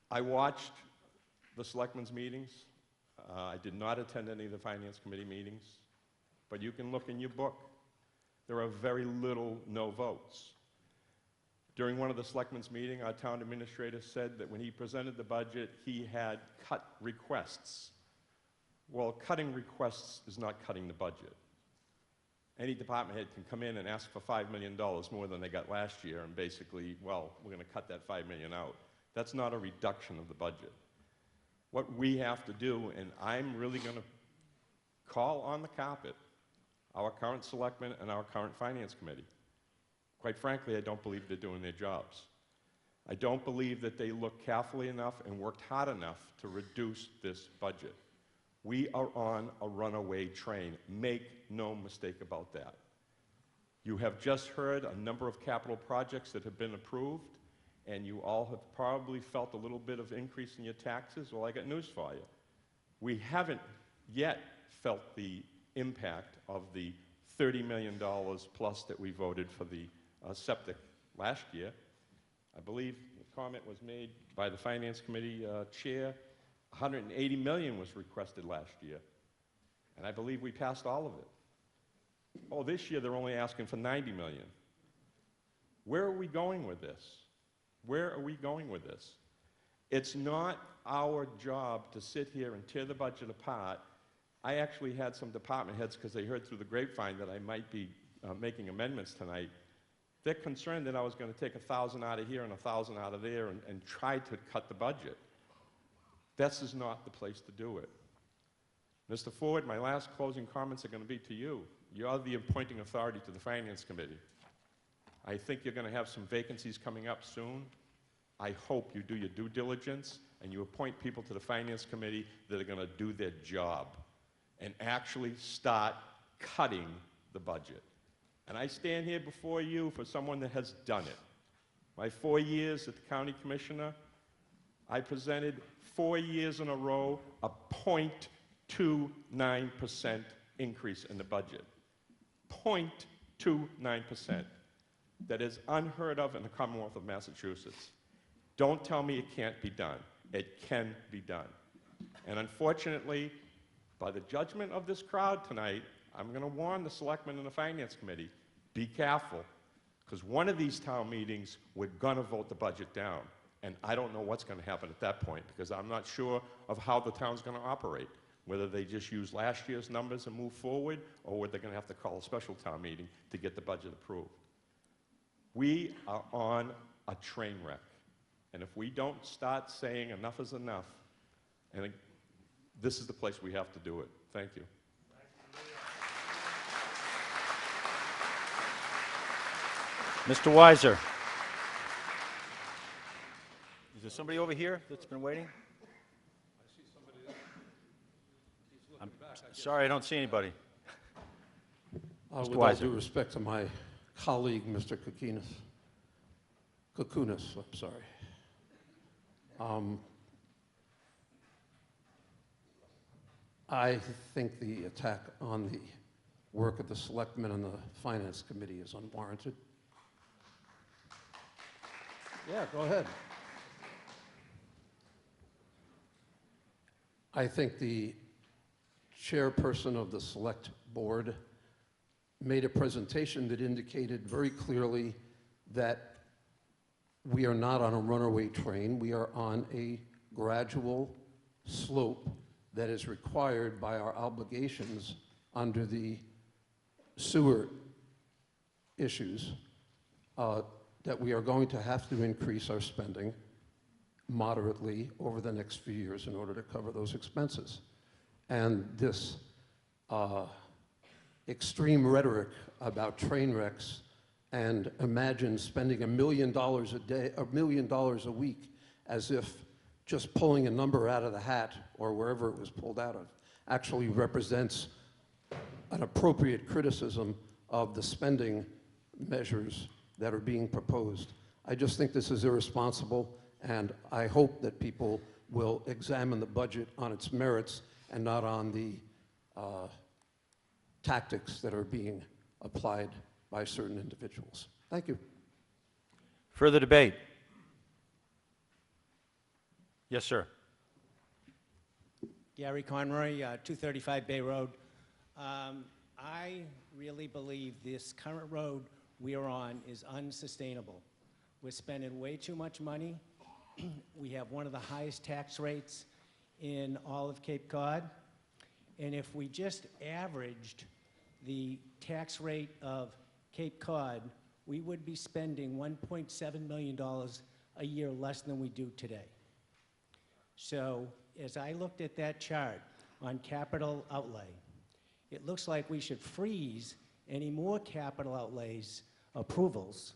I watched the selectmen's meetings. I did not attend any of the Finance Committee meetings, but you can look in your book. There are very no votes. During one of the Selectmen's meeting, our town administrator said that when he presented the budget, he had cut requests. Well, cutting requests is not cutting the budget. Any department head can come in and ask for $5 million more than they got last year, and basically, well, we're going to cut that $5 million out. That's not a reduction of the budget. What we have to do, and I'm really going to call on the carpet our current selectmen and our current finance committee. Quite frankly, I don't believe they're doing their jobs. I don't believe that they looked carefully enough and worked hard enough to reduce this budget. We are on a runaway train. Make no mistake about that. You have just heard a number of capital projects that have been approved, and you all have probably felt a little bit of increase in your taxes. Well, I got news for you. We haven't yet felt the impact of the $30 million plus that we voted for the septic last year. I believe the comment was made by the Finance Committee chair. $180 million was requested last year, and I believe we passed all of it. Oh, this year they're only asking for $90 million. Where are we going with this? Where are we going with this? It's not our job to sit here and tear the budget apart. I actually had some department heads, because they heard through the grapevine that I might be making amendments tonight. They're concerned that I was going to take 1,000 out of here and 1,000 out of there and try to cut the budget. This is not the place to do it. Mr. Ford, my last closing comments are going to be to you. You're the appointing authority to the Finance Committee. I think you're going to have some vacancies coming up soon. I hope you do your due diligence and you appoint people to the Finance Committee that are going to do their job and actually start cutting the budget. And I stand here before you for someone that has done it. My 4 years at the county commissioner, I presented 4 years in a row a 0.29% increase in the budget. 0.29%. That is unheard of in the Commonwealth of Massachusetts. Don't tell me it can't be done. It can be done. And unfortunately, by the judgment of this crowd tonight, I'm going to warn the selectmen and the Finance Committee, be careful, because one of these town meetings, we're going to vote the budget down. And I don't know what's going to happen at that point, because I'm not sure of how the town's going to operate, whether they just use last year's numbers and move forward, or whether they're going to have to call a special town meeting to get the budget approved. We are on a train wreck. And if we don't start saying enough is enough, and this is the place we have to do it. Thank you. Mr. Weiser. Is there somebody over here that's been waiting? I see somebody there. He's looking back. Sorry, I don't see anybody. With all due respect to my colleague, Mr. Kukunis, I'm sorry. I think the attack on the work of the Selectmen and the Finance Committee is unwarranted. Yeah, go ahead. I think the chairperson of the Select Board made a presentation that indicated very clearly that we are not on a runaway train. We are on a gradual slope that is required by our obligations under the sewer issues, that we are going to have to increase our spending moderately over the next few years in order to cover those expenses. And this extreme rhetoric about train wrecks and imagine spending $1 million a day, $1 million a week, as if just pulling a number out of the hat or wherever it was pulled out of actually represents an appropriate criticism of the spending measures that are being proposed. I just think this is irresponsible, and I hope that people will examine the budget on its merits and not on the tactics that are being applied by certain individuals. Thank you. Further debate? Yes, sir. Gary Conroy, 235 Bay Road. I really believe this current road we are on is unsustainable. We're spending way too much money. We have one of the highest tax rates in all of Cape Cod. And if we just averaged the tax rate of Cape Cod, we would be spending $1.7 million a year less than we do today. So as I looked at that chart on capital outlay, it looks like we should freeze any more capital outlays approvals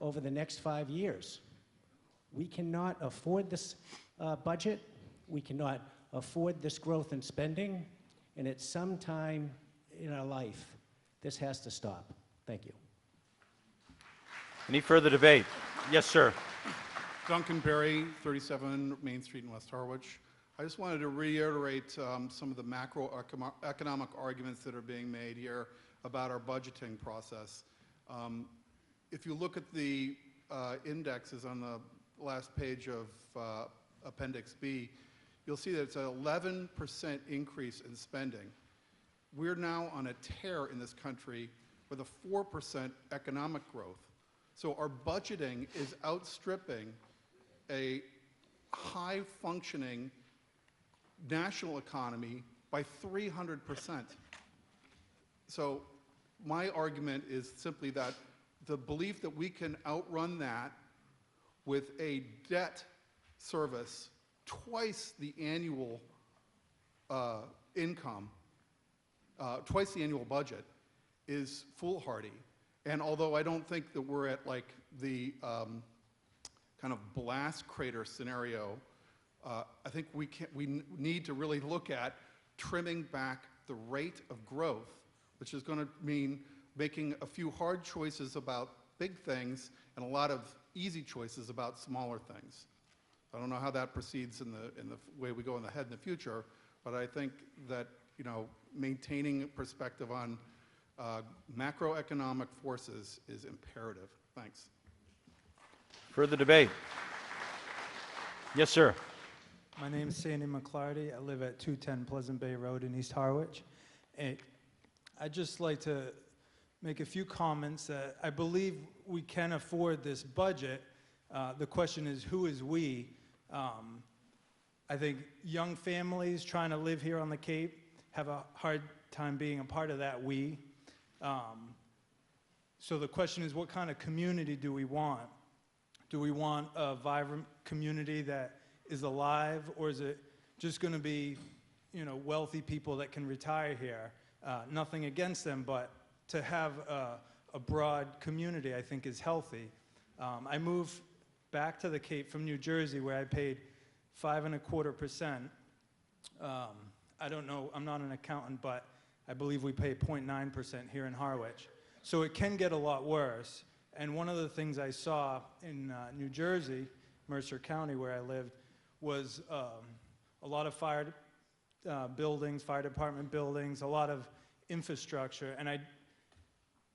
over the next 5 years. We cannot afford this budget. We cannot afford this growth in spending. And at some time in our life, this has to stop. Thank you. Any further debate? Yes, sir. Duncan Berry, 37 Main Street in West Harwich. I just wanted to reiterate some of the macroeconomic arguments that are being made here about our budgeting process. If you look at the indexes on the last page of Appendix B, you'll see that it's an 11% increase in spending. We're now on a tear in this country with a 4% economic growth. So our budgeting is outstripping a high-functioning national economy by 300%. So my argument is simply that the belief that we can outrun that with a debt service twice the annual income, twice the annual budget, is foolhardy. And although I don't think that we're at like the kind of blast crater scenario, I think we need to really look at trimming back the rate of growth, which is going to mean making a few hard choices about big things and a lot of easy choices about smaller things. I don't know how that proceeds in the way we go ahead in the future, but I think that, you know, maintaining perspective on macroeconomic forces is imperative. Thanks. Further debate? Yes, sir. My name is Sandy McClarty. I live at 210 Pleasant Bay Road in East Harwich. And I'd just like to make a few comments that I believe we can afford this budget. The question is, who is we? I think young families trying to live here on the Cape have a hard time being a part of that we. So the question is, what kind of community do we want? Do we want a vibrant community that is alive, or is it just going to be, you know, wealthy people that can retire here? Nothing against them, but to have a broad community, I think, is healthy. I moved back to the Cape from New Jersey, where I paid 5.25%. I don't know, I'm not an accountant, but I believe we pay 0.9% here in Harwich. So it can get a lot worse. And one of the things I saw in New Jersey, Mercer County, where I lived, was a lot of fire buildings, fire department buildings, a lot of infrastructure. And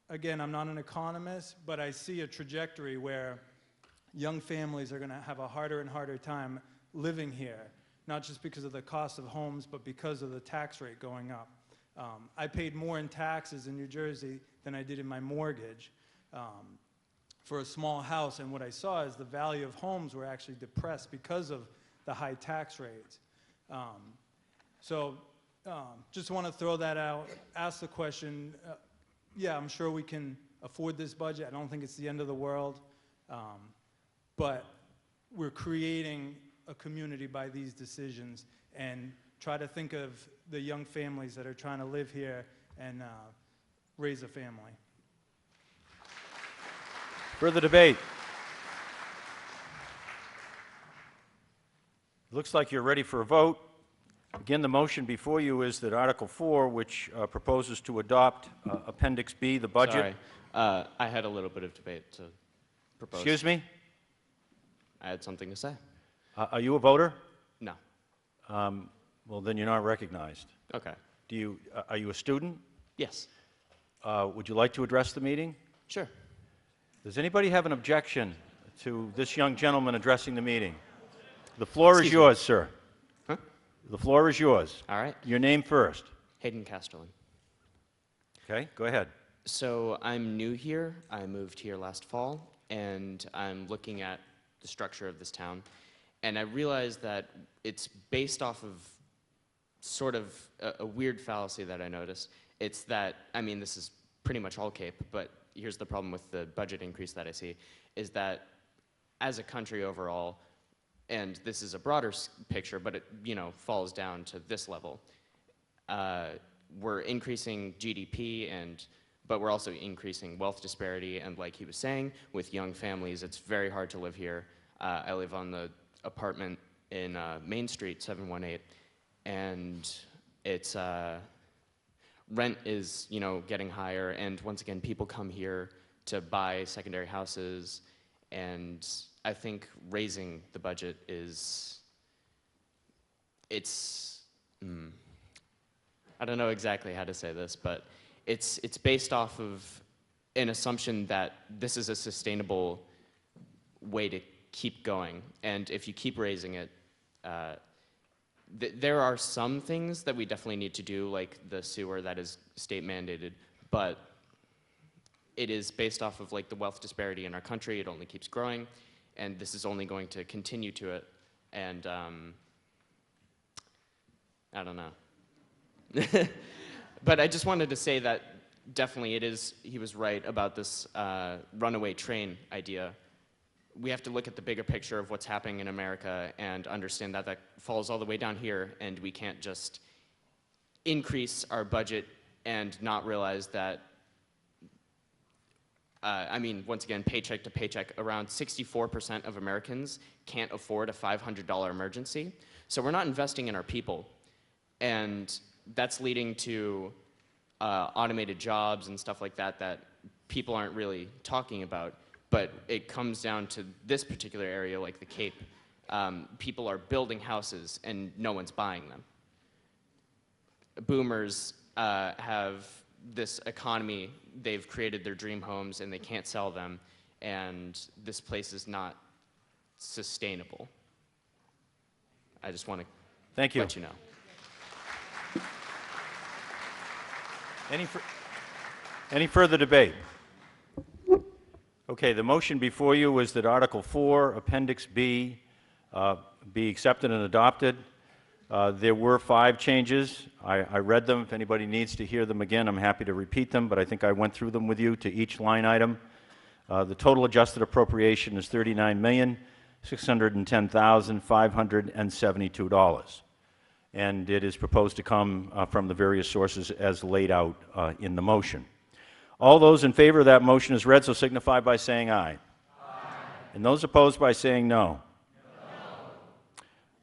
again, I'm not an economist, but I see a trajectory where young families are going to have a harder and harder time living here, not just because of the cost of homes, but because of the tax rate going up. I paid more in taxes in New Jersey than I did in my mortgage for a small house, and what I saw is the value of homes were actually depressed because of the high tax rates. Just want to throw that out, ask the question, yeah, I'm sure we can afford this budget. I don't think it's the end of the world, but we're creating a community by these decisions, and try to think of the young families that are trying to live here and raise a family. Further debate? Looks like you're ready for a vote. Again, the motion before you is that Article 4, which proposes to adopt Appendix B, the budget. Sorry, I had a little bit of debate to propose. Excuse me? I had something to say. Are you a voter? No. Well, then you're not recognized. Okay. Are you a student? Yes. Would you like to address the meeting? Sure. Does anybody have an objection to this young gentleman addressing the meeting? The floor is yours, sir. Huh? The floor is yours. All right. Your name first. Hayden Casterlin. Okay, go ahead. So I'm new here. I moved here last fall, and I'm looking at the structure of this town, and I realized that it's based off of sort of a weird fallacy that I noticed. It's that, I mean, this is pretty much all Cape, but here's the problem with the budget increase that I see, is that as a country overall, and this is a broader picture, but it, you know, falls down to this level. We're increasing GDP, but we're also increasing wealth disparity, and like he was saying, with young families, it's very hard to live here. I live on the apartment in Main Street, 718, and it's, rent is, you know, getting higher, and once again, people come here to buy secondary houses, and I think raising the budget is, I don't know exactly how to say this, but it's based off of an assumption that this is a sustainable way to keep going, and if you keep raising it, there are some things that we definitely need to do, like the sewer that is state mandated, but it is based off of like the wealth disparity in our country. It only keeps growing, and this is only going to continue to it, and I don't know. But I just wanted to say that definitely it is, he was right about this runaway train idea. We have to look at the bigger picture of what's happening in America and understand that that falls all the way down here, and we can't just increase our budget and not realize that, I mean, once again, paycheck to paycheck, around 64% of Americans can't afford a $500 emergency. So we're not investing in our people, and that's leading to automated jobs and stuff like that that people aren't really talking about. But it comes down to this particular area, like the Cape. People are building houses and no one's buying them. Boomers have this economy, they've created their dream homes and they can't sell them, and this place is not sustainable. I just want to let you know. Any further debate? Okay, the motion before you was that Article 4, Appendix B, be accepted and adopted. There were 5 changes. I read them. If anybody needs to hear them again, I'm happy to repeat them, but I think I went through them with you to each line item. The total adjusted appropriation is $39,610,572. And it is proposed to come from the various sources as laid out in the motion. All those in favor of that motion as read, so signify by saying aye. And those opposed by saying no.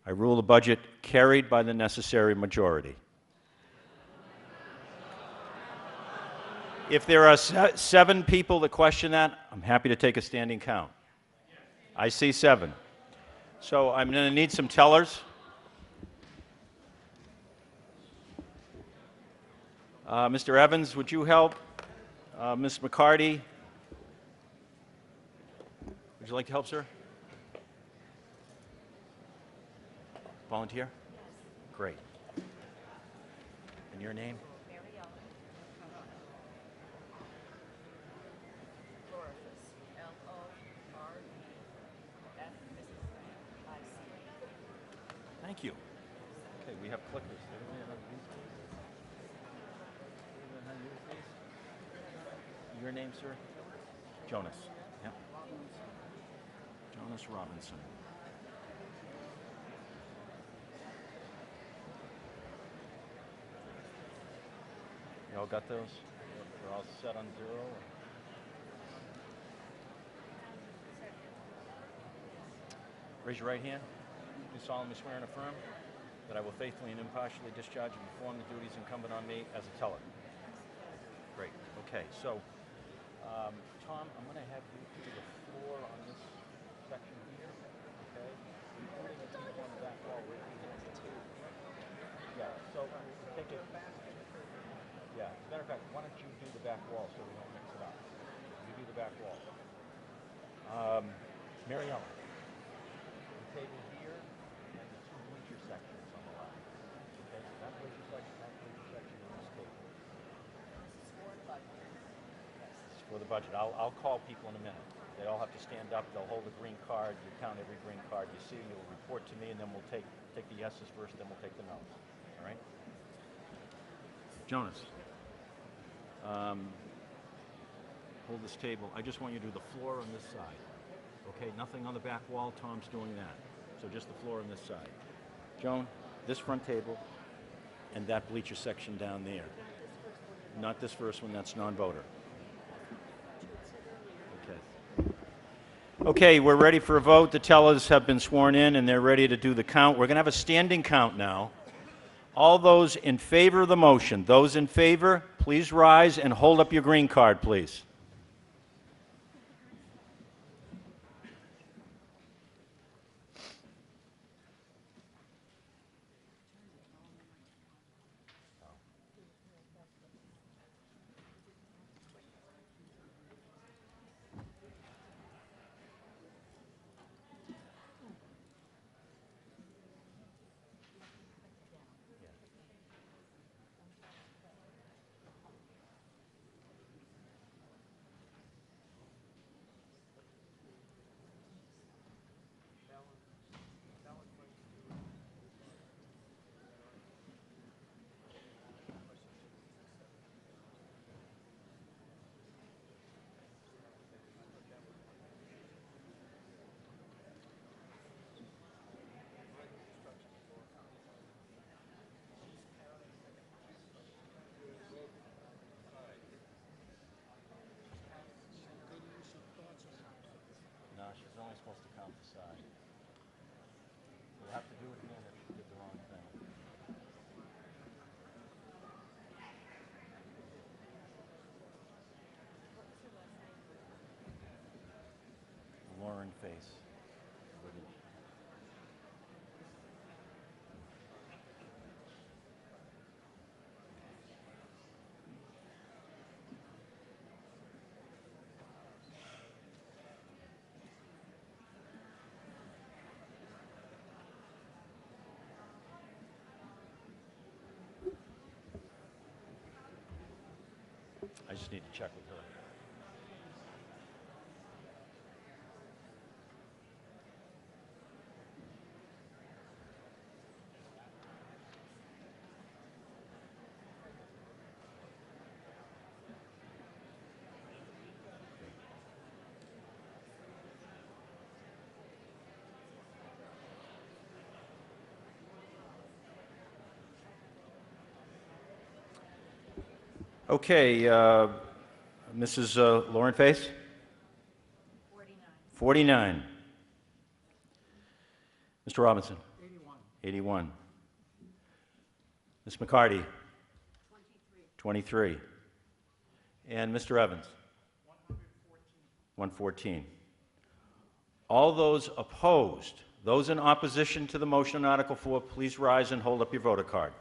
I rule the budget carried by the necessary majority. If there are 7 people that question that, I'm happy to take a standing count. I see 7. So I'm going to need some tellers. Mr. Evans, would you help? Ms. McCarty, would you like to help, sir? Volunteer? Great. And your name? Thank you. Okay, we have clickers. Your name, sir? Jonas. Yep. Jonas Robinson. You all got those? They're all set on 0? Raise your right hand. Do solemnly swear and affirm that I will faithfully and impartially discharge and perform the duties incumbent on me as a teller. Great. Okay, so Tom, I'm going to have you do the floor on this section here, okay? Including the people on the back wall. Yeah, so take it. Yeah, as a matter of fact, why don't you do the back wall so we don't mix it up? You do the back wall. Mary Ellen, the table here and the 2 bleacher sections on the left. for the budget. I'll call people in a minute. They all have to stand up, they'll hold a green card, you count every green card you see, you'll report to me, and then we'll take the yeses first, then we'll take the noes. All right? Jonas, hold this table. I just want you to do the floor on this side. Okay, nothing on the back wall, Tom's doing that. So just the floor on this side. Joan, this front table, and that bleacher section down there. Not this first one, that's non-voter. Okay. Okay, we're ready for a vote. The tellers have been sworn in and they're ready to do the count. We're going to have a standing count now. All those in favor of the motion, those in favor, please rise and hold up your green card, please. No, she's only supposed to count the side. We'll have to do it again if she did the wrong thing. Lauren Face. I just need to check with her. Okay, Mrs. Lauren Face? 49. Mr. Robinson? 81. Ms. McCarty? 23. And Mr. Evans? 114. All those opposed, those in opposition to the motion on Article 4, please rise and hold up your voter card.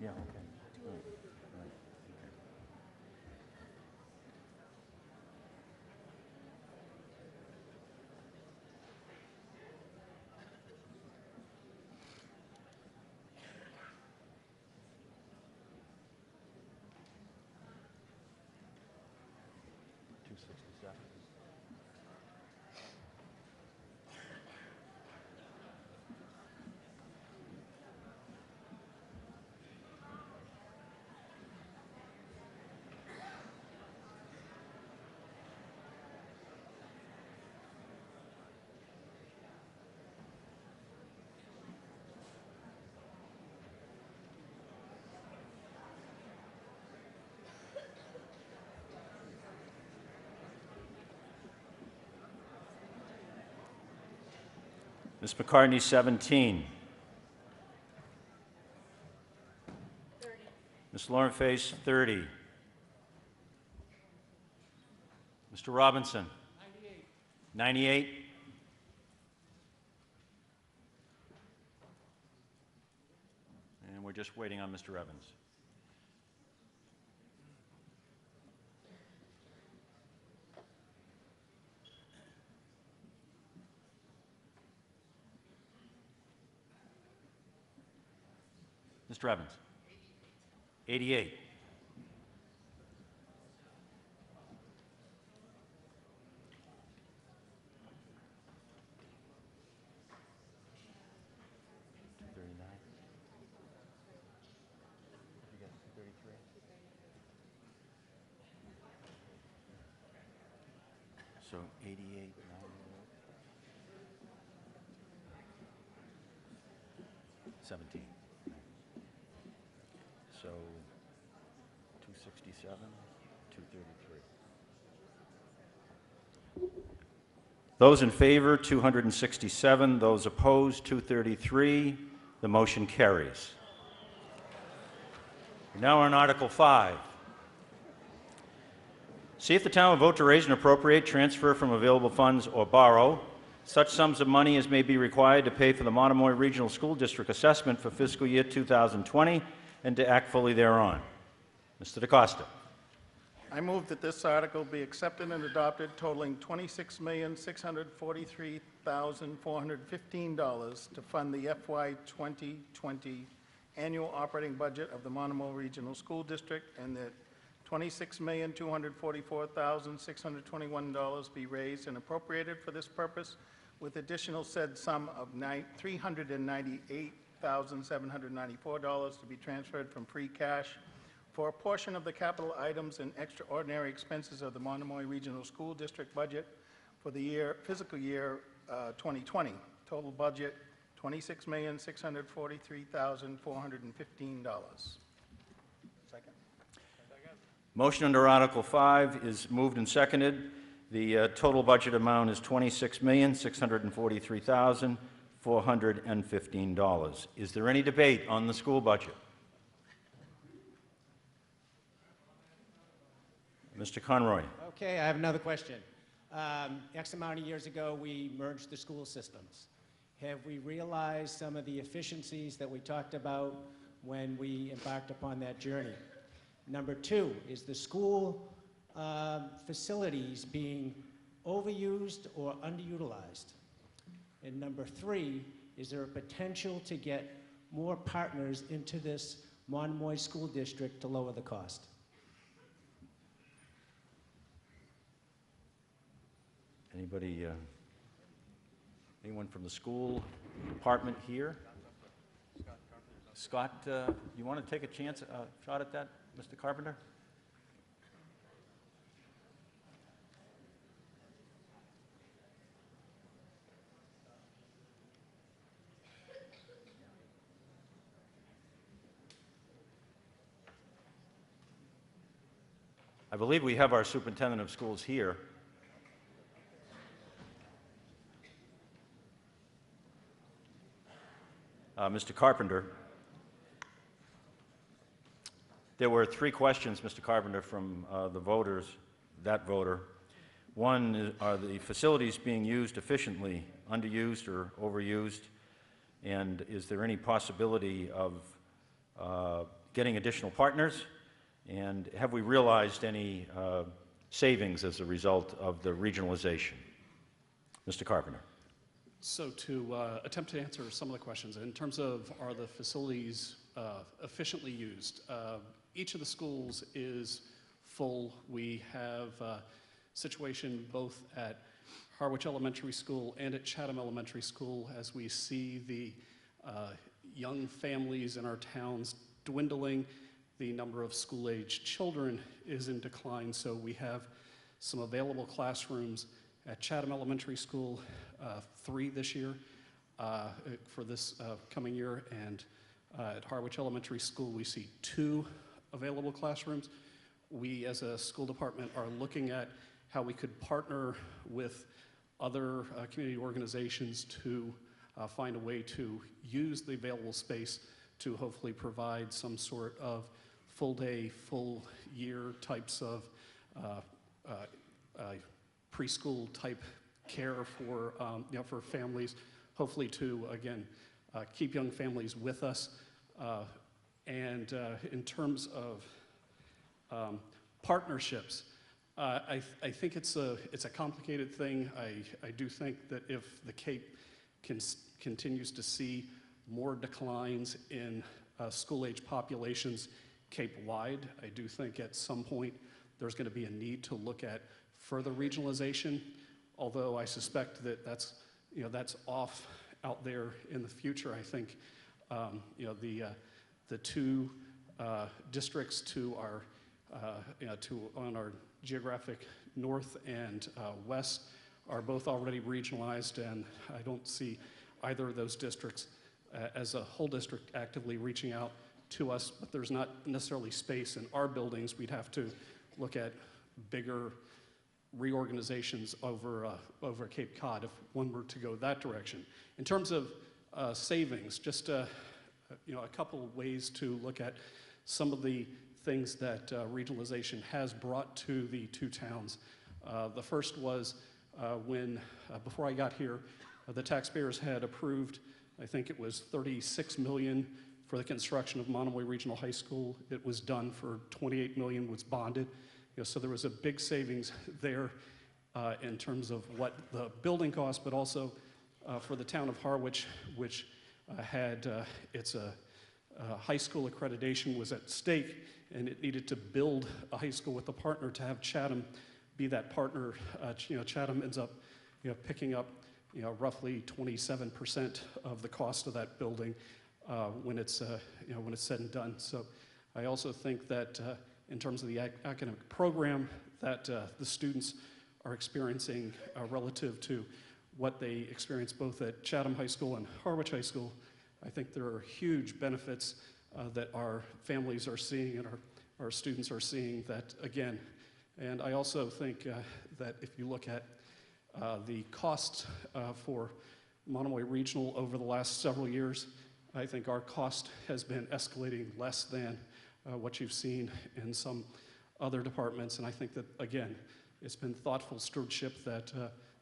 Yeah, okay. All right. All right. Okay. Ms. McCartney, 17. 30. Ms. Lauren Face, 30. Mr. Robinson? 98. 98? And we're just waiting on Mr. Evans. Mr. Evans? 88. So 88, 17. So 267, 233. Those in favor, 267. Those opposed, 233. The motion carries. We're now on Article 5. See if the town will vote to raise and appropriate, transfer from available funds, or borrow such sums of money as may be required to pay for the Monomoy Regional School District assessment for fiscal year 2020 and to act fully thereon. Mr. Costa. I move that this article be accepted and adopted totaling $26,643,415 to fund the FY 2020 annual operating budget of the Monomoy Regional School District, and that $26,244,621 be raised and appropriated for this purpose, with additional said sum of $398,794 to be transferred from free cash for a portion of the capital items and extraordinary expenses of the Monomoy Regional School District budget for the fiscal year 2020. Total budget, $26,643,415. Second. Motion under Article 5 is moved and seconded. The total budget amount is $26,643,415. Is there any debate on the school budget? Mr. Conroy. Okay, I have another question. X amount of years ago, we merged the school systems. Have we realized some of the efficiencies that we talked about when we embarked upon that journey? Number two, is the school facilities being overused or underutilized? And number three, is there a potential to get more partners into this Monomoy School District to lower the cost? Anybody, anyone from the school department here? Scott, you want to take a shot at that, Mr. Carpenter? I believe we have our superintendent of schools here. Mr. Carpenter, there were three questions, Mr. Carpenter, from the voters, that voter. One, are the facilities being used efficiently, underused or overused? And is there any possibility of getting additional partners? And have we realized any savings as a result of the regionalization? Mr. Carpenter. So to attempt to answer some of the questions, in terms of are the facilities efficiently used, each of the schools is full. We have a situation both at Harwich Elementary School and at Chatham Elementary School as we see the young families in our towns dwindling. The number of school-aged children is in decline, so we have some available classrooms at Chatham Elementary School, 3 this year for this coming year, and at Harwich Elementary School we see 2 available classrooms. We as a school department are looking at how we could partner with other community organizations to find a way to use the available space to hopefully provide some sort of full day, full year types of preschool type care for, for families, hopefully to, again, keep young families with us. And in terms of partnerships, I think it's a complicated thing. I do think that if the Cape continues to see more declines in school-age populations Cape-wide. I do think at some point there's going to be a need to look at further regionalization, although I suspect that that's off out there in the future. I think the two districts to our on our geographic north and west are both already regionalized, and I don't see either of those districts as a whole district actively reaching out to us, but there's not necessarily space in our buildings. We'd have to look at bigger reorganizations over Cape Cod if one were to go that direction. In terms of savings, just a couple of ways to look at some of the things that regionalization has brought to the two towns. The first was when, before I got here, the taxpayers had approved, I think it was $36 million for the construction of Monomoy Regional High School. It was done for $28 million, was bonded. So there was a big savings there in terms of what the building cost, but also for the town of Harwich, which had its high school accreditation was at stake, and it needed to build a high school with a partner to have Chatham be that partner. Chatham ends up picking up roughly 27% of the cost of that building when it's said and done. So I also think that in terms of the academic program that the students are experiencing relative to what they experience both at Chatham High School and Harwich High School, I think there are huge benefits that our families are seeing and our students are seeing that again. And I also think that if you look at the costs for Monomoy Regional over the last several years, I think our cost has been escalating less than what you've seen in some other departments. And I think that, again, it's been thoughtful stewardship that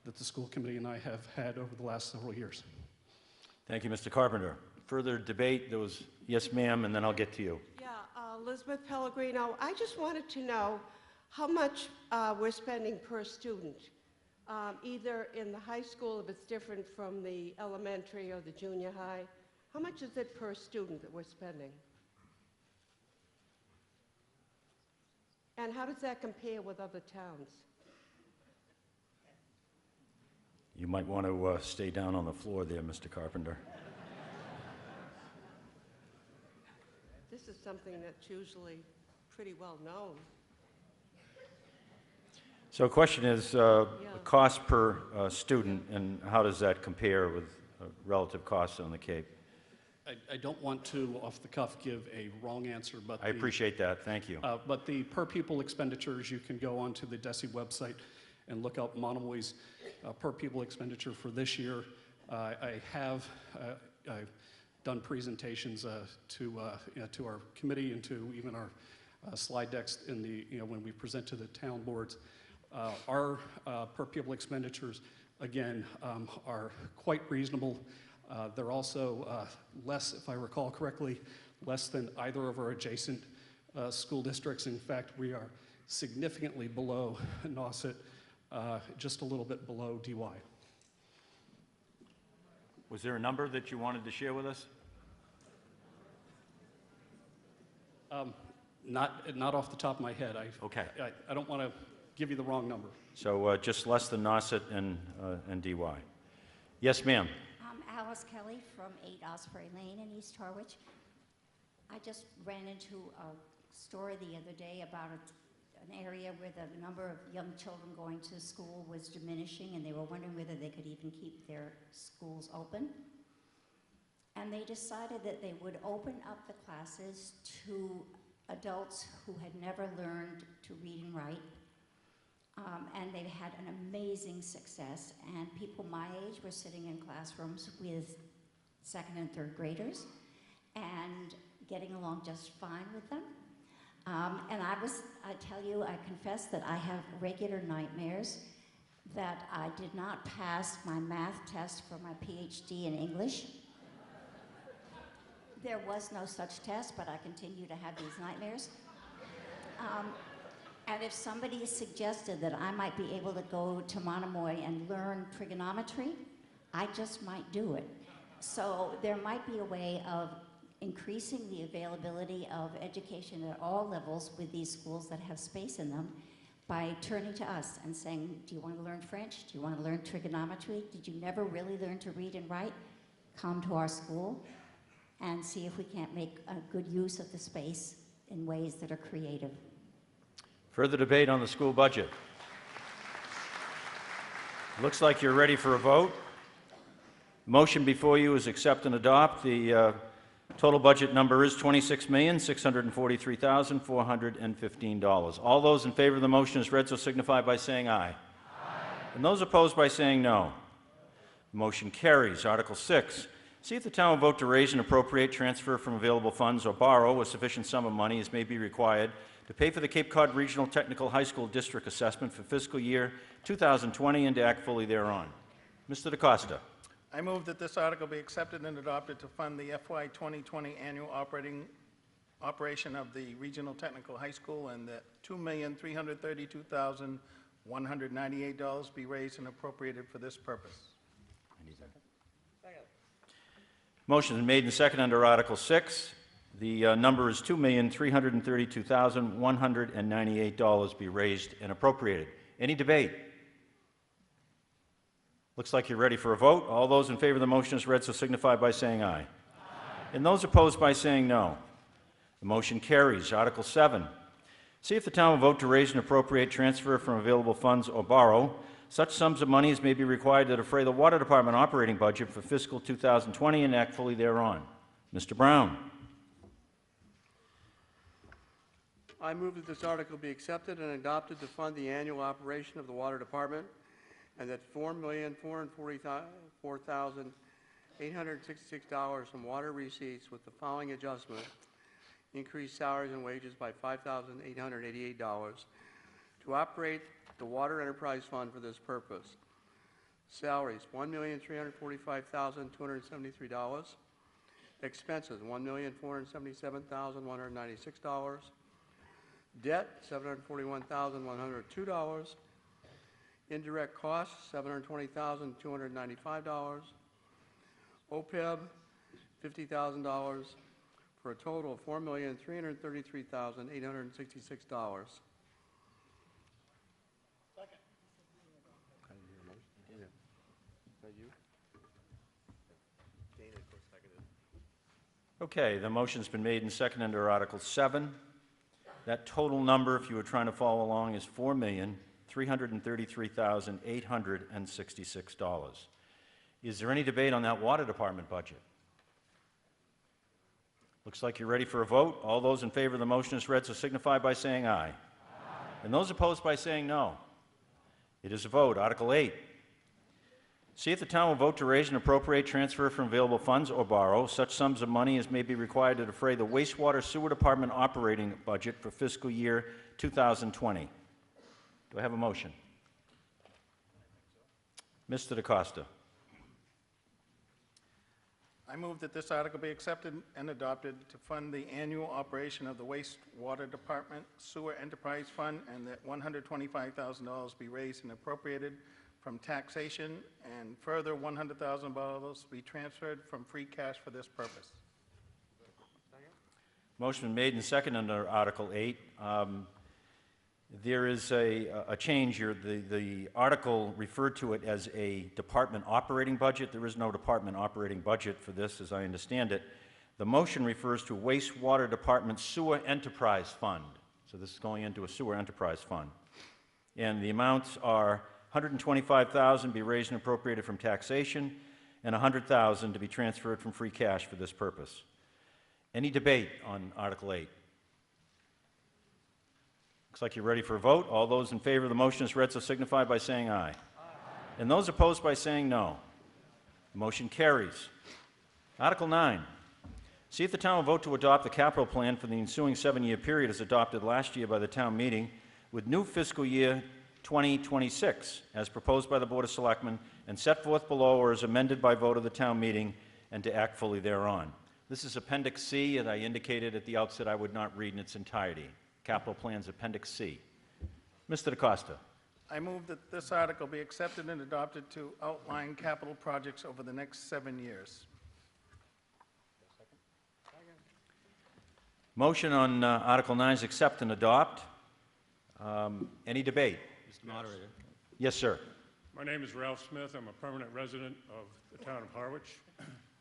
the school committee and I have had over the last several years. Thank you, Mr. Carpenter. Further debate? There was, yes, ma'am, and then I'll get to you. Yeah, Elizabeth Pellegrino, I just wanted to know how much we're spending per student, either in the high school, if it's different from the elementary or the junior high. How much is it per student that we're spending? And how does that compare with other towns? You might want to stay down on the floor there, Mr. Carpenter. This is something that's usually pretty well known. So the question is the cost per student, and how does that compare with relative costs on the Cape? I don't want to, off the cuff, give a wrong answer, but I appreciate that. Thank you. But the per pupil expenditures, you can go onto the DESE website and look up Monomoy's per pupil expenditure for this year. I've done presentations to our committee and to even our slide decks in the when we present to the town boards. Our per pupil expenditures, again, are quite reasonable. They're also less, if I recall correctly, less than either of our adjacent school districts. In fact, we are significantly below Nauset, just a little bit below DY. Was there a number that you wanted to share with us? Not off the top of my head. Okay. I don't want to give you the wrong number. So just less than Nauset and DY. Yes, ma'am. Alice Kelly from 8 Osprey Lane in East Harwich. I just ran into a story the other day about an area where the number of young children going to school was diminishing, and they were wondering whether they could even keep their schools open. And they decided that they would open up the classes to adults who had never learned to read and write. And they've had an amazing success. And people my age were sitting in classrooms with second and third graders and getting along just fine with them. And I tell you, I confess that I have regular nightmares that I did not pass my math test for my PhD in English. There was no such test, but I continue to have these nightmares. And if somebody suggested that I might be able to go to Monomoy and learn trigonometry, I just might do it. So there might be a way of increasing the availability of education at all levels with these schools that have space in them by turning to us and saying, do you want to learn French? Do you want to learn trigonometry? Did you never really learn to read and write? Come to our school and see if we can't make a good use of the space in ways that are creative. Further debate on the school budget. Looks like you're ready for a vote. Motion before you is accept and adopt. The total budget number is $26,643,415. All those in favor of the motion as read so signify by saying aye. Aye. And those opposed by saying no. The motion carries. Article 6. See if the town will vote to raise and appropriate, transfer from available funds, or borrow a sufficient sum of money as may be required to pay for the Cape Cod Regional Technical High School District Assessment for fiscal year 2020 and to act fully thereon. Mr. DeCosta. I move that this article be accepted and adopted to fund the FY 2020 annual operation of the Regional Technical High School, and that $2,332,198 be raised and appropriated for this purpose. Motion is made and seconded under Article 6. The number is $2,332,198 be raised and appropriated. Any debate? Looks like you're ready for a vote. All those in favor of the motion as read so signify by saying aye. Aye. And those opposed by saying no. The motion carries. Article 7. See if the town will vote to raise and appropriate, transfer from available funds, or borrow such sums of money as may be required to defray the Water Department operating budget for fiscal 2020 and act fully thereon. Mr. Brown. I move that this article be accepted and adopted to fund the annual operation of the Water Department, and that $4,444,866 from water receipts with the following adjustment: increase salaries and wages by $5,888 to operate the Water Enterprise Fund for this purpose. Salaries, $1,345,273. Expenses, $1,477,196. Debt, $741,102. Indirect costs, $720,295. OPEB, $50,000, for a total of $4,333,866. Okay, the motion's been made and seconded under Article 7. That total number, if you were trying to follow along, is $4,333,866. Is there any debate on that Water Department budget? Looks like you're ready for a vote. All those in favor of the motion as read so signify by saying aye. Aye. And those opposed by saying no. It is a vote. Article 8. See if the town will vote to raise and appropriate, transfer from available funds, or borrow such sums of money as may be required to defray the Wastewater Sewer Department operating budget for fiscal year 2020. Do I have a motion? Mr. DeCosta. I move that this article be accepted and adopted to fund the annual operation of the Wastewater Department Sewer Enterprise Fund, and that $125,000 be raised and appropriated from taxation, and further $100,000 be transferred from free cash for this purpose. Motion made and seconded under Article 8. There is a change here. The article referred to it as a department operating budget. There is no department operating budget for this, as I understand it. The motion refers to Wastewater Department Sewer Enterprise Fund. So this is going into a sewer enterprise fund. And the amounts are $125,000 be raised and appropriated from taxation, and $100,000 to be transferred from free cash for this purpose. Any debate on Article 8? Looks like you're ready for a vote. All those in favor of the motion as read so signify by saying aye. Aye. And those opposed by saying no. The motion carries. Article 9. See if the town will vote to adopt the capital plan for the ensuing 7-year period as adopted last year by the town meeting, with new fiscal year 2026 as proposed by the Board of Selectmen and set forth below or as amended by vote of the town meeting, and to act fully thereon. This is Appendix C, and I indicated at the outset I would not read in its entirety. Capital Plan's Appendix C. Mr. DeCosta. I move that this article be accepted and adopted to outline capital projects over the next 7 years. Motion on Article 9 is accept and adopt. Any debate? Mr. Moderator. Yes, sir. My name is Ralph Smith. I'm a permanent resident of the town of Harwich.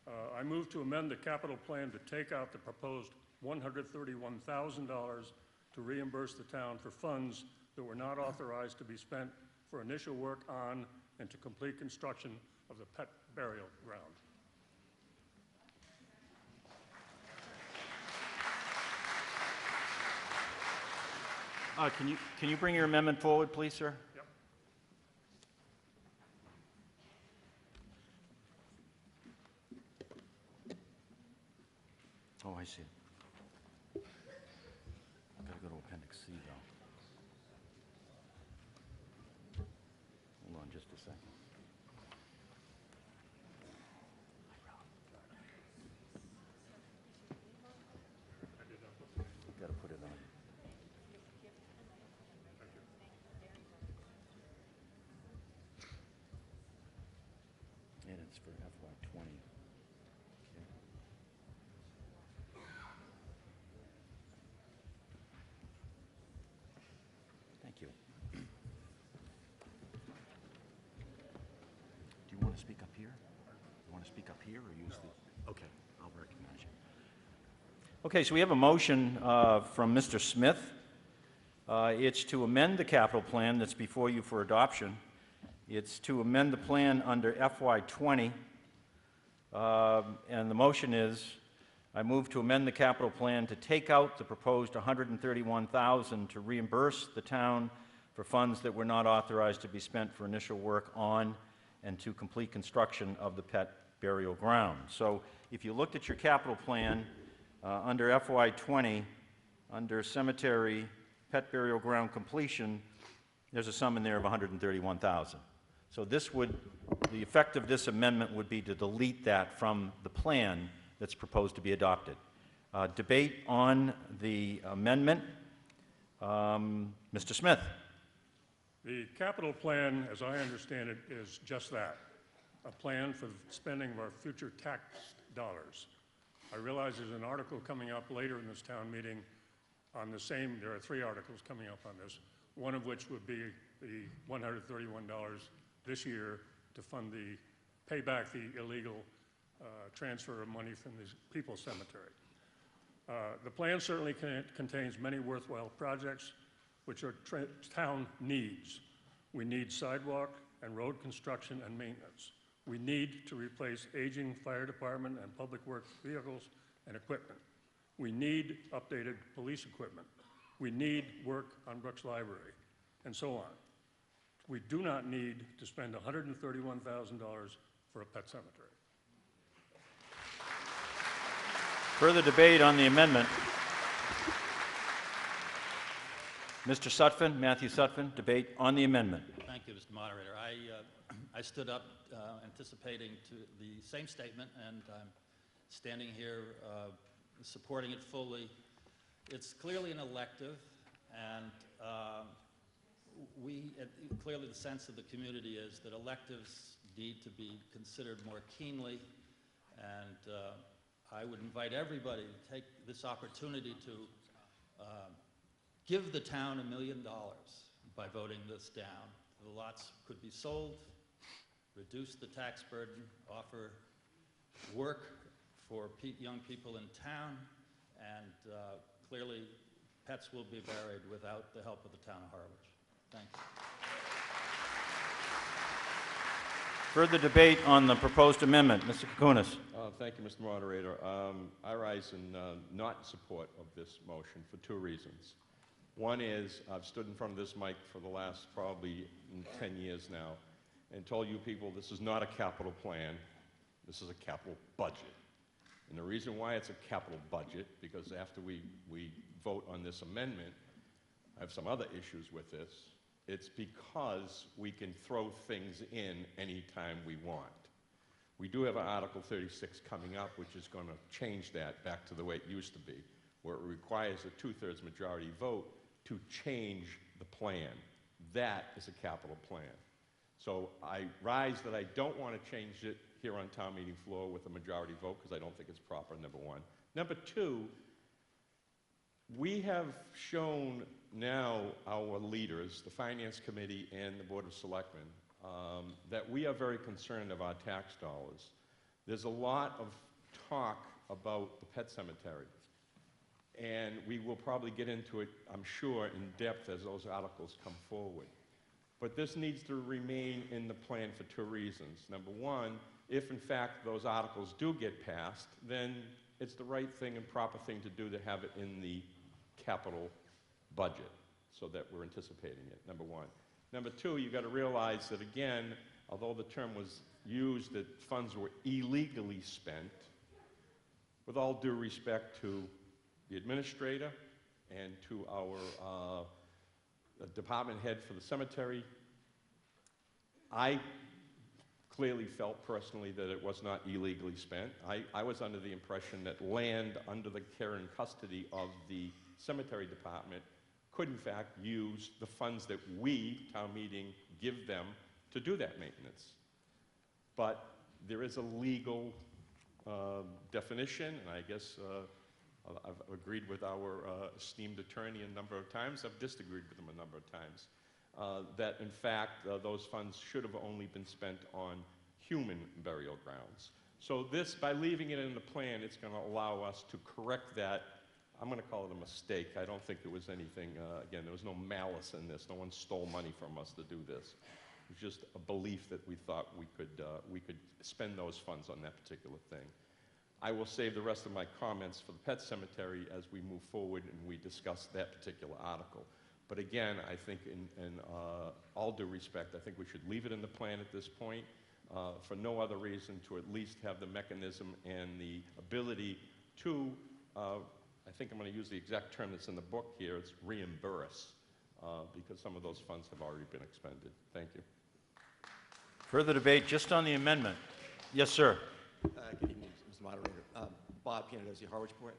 I move to amend the capital plan to take out the proposed $131,000 to reimburse the town for funds that were not authorized to be spent for initial work on and to complete construction of the pet burial ground. Can you bring your amendment forward, please, sir? Yep. Oh, I see. I've got to go to Appendix C, though. Hold on just a second. Got to put it on. And it's for FY20. Okay. Thank you. Do you want to speak up here? You want to speak up here or use the... Okay, I'll recognize you. Okay, so we have a motion from Mr. Smith. It's to amend the capital plan that's before you for adoption. It's to amend the plan under FY20. And the motion is, I move to amend the capital plan to take out the proposed $131,000 to reimburse the town for funds that were not authorized to be spent for initial work on and to complete construction of the pet burial ground. So if you looked at your capital plan under FY20, under cemetery pet burial ground completion, there's a sum in there of $131,000. So this would, the effect of this amendment would be to delete that from the plan that's proposed to be adopted. Debate on the amendment. Mr. Smith. The capital plan, as I understand it, is just that, a plan for the spending of our future tax dollars. I realize there's an article coming up later in this town meeting on the same, there are 3 articles coming up on this, one of which would be the $131 this year to fund the, pay back the illegal transfer of money from the People's Cemetery. The plan certainly contains many worthwhile projects which are town needs. We need sidewalk and road construction and maintenance. We need to replace aging fire department and public works vehicles and equipment. We need updated police equipment. We need work on Brooks Library, and so on. We do not need to spend $131,000 for a pet cemetery. Further debate on the amendment. Mr. Sutphin, Matthew Sutphin, debate on the amendment. Thank you, Mr. Moderator. I stood up anticipating to the same statement, and I'm standing here supporting it fully. It's clearly an elective, and clearly the sense of the community is that electives need to be considered more keenly, and I would invite everybody to take this opportunity to give the town $1 million by voting this down. The lots could be sold, reduce the tax burden, offer work for young people in town, and clearly pets will be buried without the help of the town of Harwich. Thank you. Further debate on the proposed amendment. Mr. Kukunis. Thank you, Mr. Moderator. I rise in not support of this motion for 2 reasons. One is I've stood in front of this mic for the last probably 10 years now and told you people this is not a capital plan, this is a capital budget. And the reason why it's a capital budget, because after we vote on this amendment, I have some other issues with this. It's because we can throw things in anytime we want. We do have an Article 36 coming up, which is going to change that back to the way it used to be, where it requires a 2/3 majority vote to change the plan. That is a capital plan. So I rise that I don't want to change it here on town meeting floor with a majority vote, because I don't think it's proper, number one. Number two, We have shown now our leaders, the Finance Committee and the Board of Selectmen, that we are very concerned of our tax dollars. There's a lot of talk about the pet cemetery, and we will probably get into it, I'm sure, in depth as those articles come forward. But this needs to remain in the plan for two reasons. Number one, if in fact those articles do get passed, then it's the right thing and proper thing to do to have it in the capital budget so that we're anticipating it, number one. Number two, you've got to realize that, again, although the term was used that funds were illegally spent, with all due respect to the administrator and to our department head for the cemetery, I clearly felt personally that it was not illegally spent. I was under the impression that land under the care and custody of the cemetery department could in fact use the funds that we, town meeting, give them to do that maintenance. But there is a legal definition, and I guess I've agreed with our esteemed attorney a number of times, I've disagreed with him a number of times, that in fact those funds should have only been spent on human burial grounds. So this, by leaving it in the plan, it's going to allow us to correct that. I'm going to call it a mistake. I don't think there was anything, again, there was no malice in this. No one stole money from us to do this. It was just a belief that we thought we could spend those funds on that particular thing. I will save the rest of my comments for the pet cemetery as we move forward and we discuss that particular article. But again, I think in all due respect, I think we should leave it in the plan at this point for no other reason to at least have the mechanism and the ability to, I think I'm going to use the exact term that's in the book here, it's reimburse, because some of those funds have already been expended. Thank you. Further debate just on the amendment. Yes, sir. Good evening, Mr. Moderator. Bob Piantadosi, Harwichport.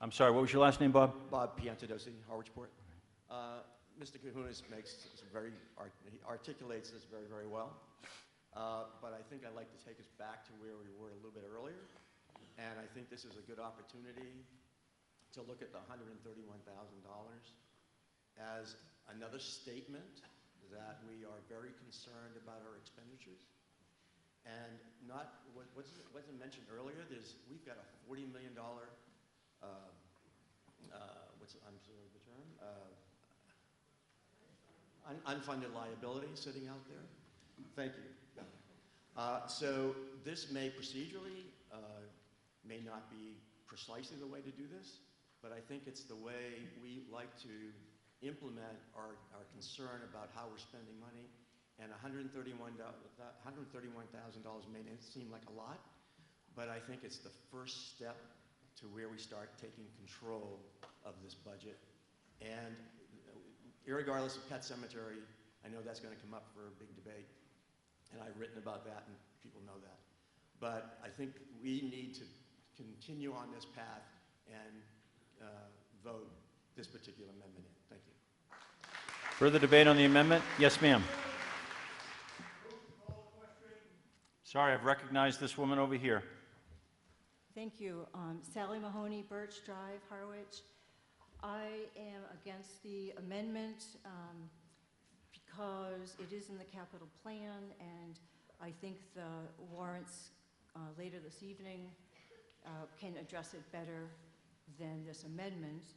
I'm sorry, what was your last name, Bob? Bob Piantadosi, Harwichport. Mr. Kahunas he articulates this very, very well. But I think I'd like to take us back to where we were a little bit earlier. And I think this is a good opportunity to look at the $131,000 as another statement that we are very concerned about our expenditures. And not, wasn't mentioned earlier, we've got a $40 million, I'm sorry, the term? Unfunded liability sitting out there. Thank you. So this may procedurally, may not be precisely the way to do this, but I think it's the way we like to implement our concern about how we're spending money. And $131,000 may seem like a lot, but I think it's the first step to where we start taking control of this budget. And irregardless of pet cemetery, I know that's going to come up for a big debate, and I've written about that, and people know that. But I think we need to continue on this path and vote this particular amendment in. Thank you. Further debate on the amendment? Yes, ma'am. Sorry, I've recognized this woman over here. Thank you. Sally Mahoney, Birch Drive, Harwich. I am against the amendment because it is in the capital plan, and I think the warrants later this evening can address it better than this amendment.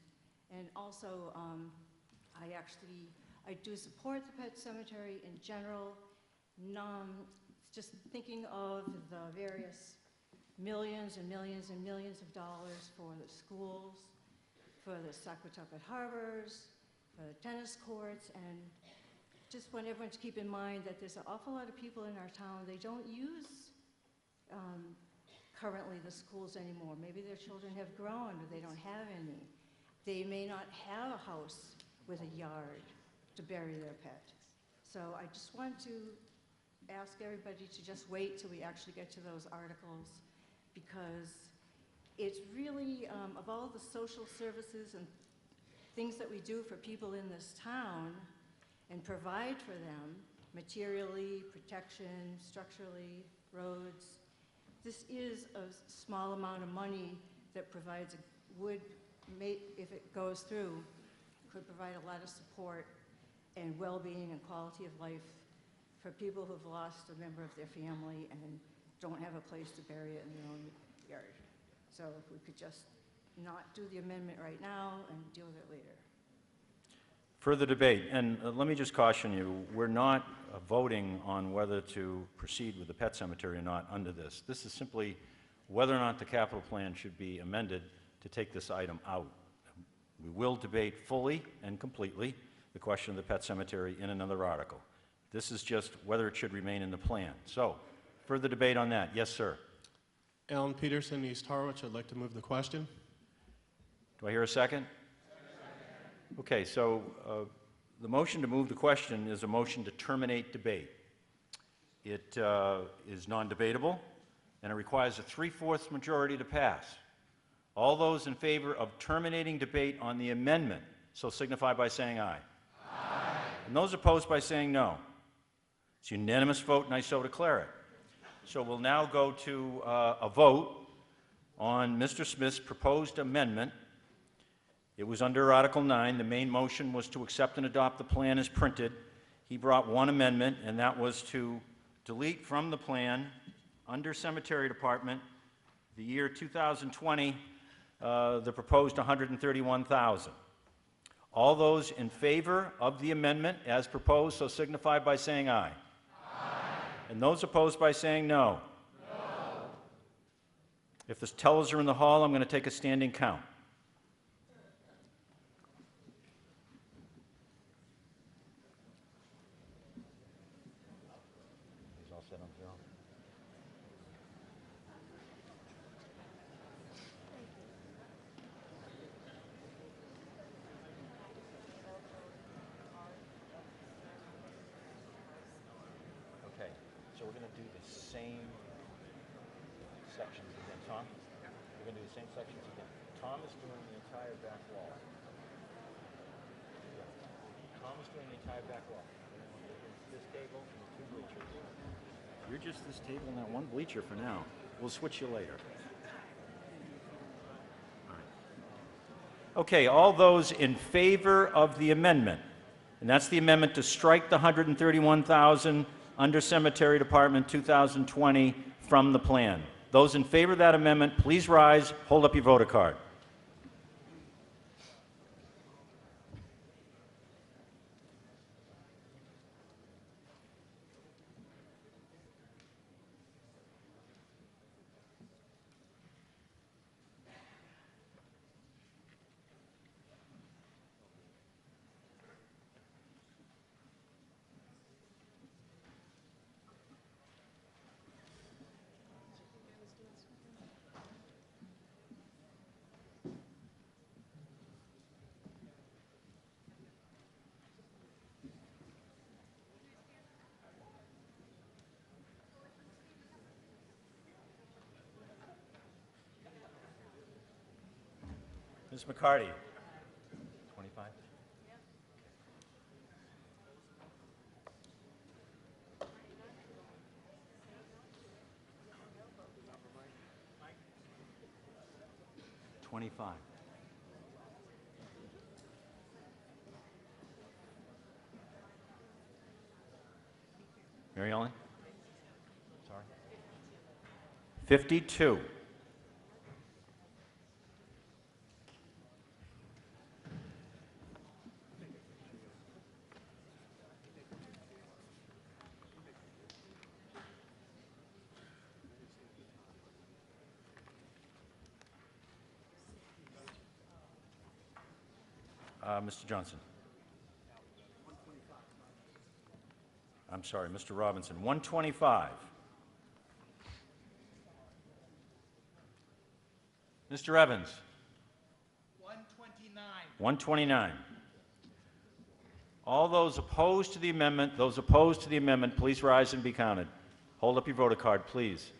And also, I do support the pet cemetery in general. Just thinking of the various millions and millions and millions of dollars for the schools, for the Saquatucket harbors, for the tennis courts, and just want everyone to keep in mind that there's an awful lot of people in our town, they don't use currently the schools anymore. Maybe their children have grown or they don't have any. They may not have a house with a yard to bury their pet. So I just want to ask everybody to just wait till we actually get to those articles, because it's really, of all the social services and things that we do for people in this town and provide for them, materially, protection, structurally, roads, this is a small amount of money that provides would if it goes through, could provide a lot of support and well-being and quality of life for people who've lost a member of their family and don't have a place to bury it in their own yard. So if we could just not do the amendment right now and deal with it later. Further debate, and let me just caution you, we're not voting on whether to proceed with the pet cemetery or not under this. This is simply whether or not the capital plan should be amended to take this item out. We will debate fully and completely the question of the pet cemetery in another article. This is just whether it should remain in the plan. So, further debate on that. Yes, sir. Alan Peterson, East Harwich. I'd like to move the question. Do I hear a second? Okay, so the motion to move the question is a motion to terminate debate. It is non-debatable, and it requires a 3/4 majority to pass. All those in favor of terminating debate on the amendment, so signify by saying aye. Aye. And those opposed by saying no. It's a unanimous vote, and I so declare it. So we'll now go to a vote on Mr. Smith's proposed amendment. It was under Article 9. The main motion was to accept and adopt the plan as printed. He brought one amendment, and that was to delete from the plan, under Cemetery Department, the year 2020, the proposed $131,000. All those in favor of the amendment as proposed, so signify by saying aye. Aye. And those opposed by saying no. No. If the tellers are in the hall, I'm going to take a standing count. So we're going to do the same sections again. Tom? We're going to do the same sections again. Tom is doing the entire back wall. Tom is doing the entire back wall. This table and the 2 bleachers. You're just this table and that 1 bleacher for now. We'll switch you later. All right. Okay, all those in favor of the amendment, and that's the amendment to strike the $131,000 under Cemetery Department 2020 from the plan. Those in favor of that amendment, please rise, hold up your voter card. Ms. McCarty. 25? $25. Mary Ellen? Sorry. 52. Mr. Johnson. I'm sorry, Mr. Robinson. 125. Mr. Evans. 129. 129. All those opposed to the amendment, please rise and be counted. Hold up your voter card, please.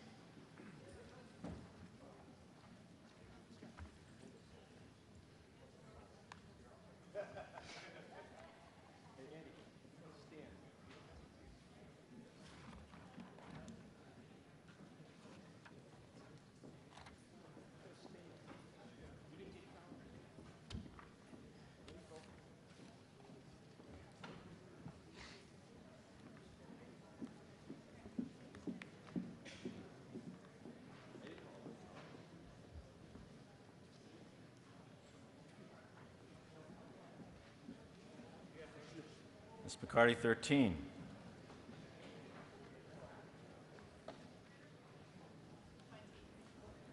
Ms. McCarty, 13.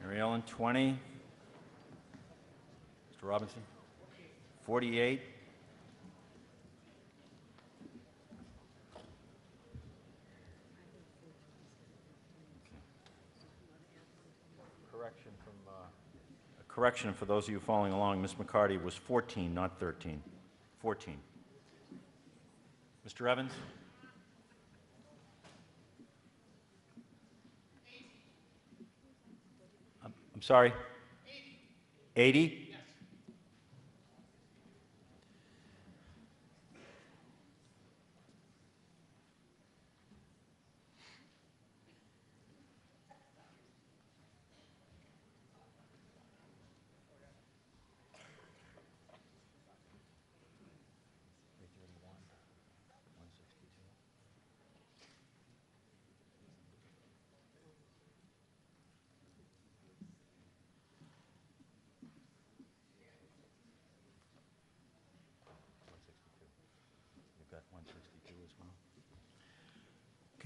Mary Ellen, 20. Mr. Robinson? 48. Correction for those of you following along, Ms. McCarty was 14, not 13. 14. Mr. Evans? I'm sorry? 80?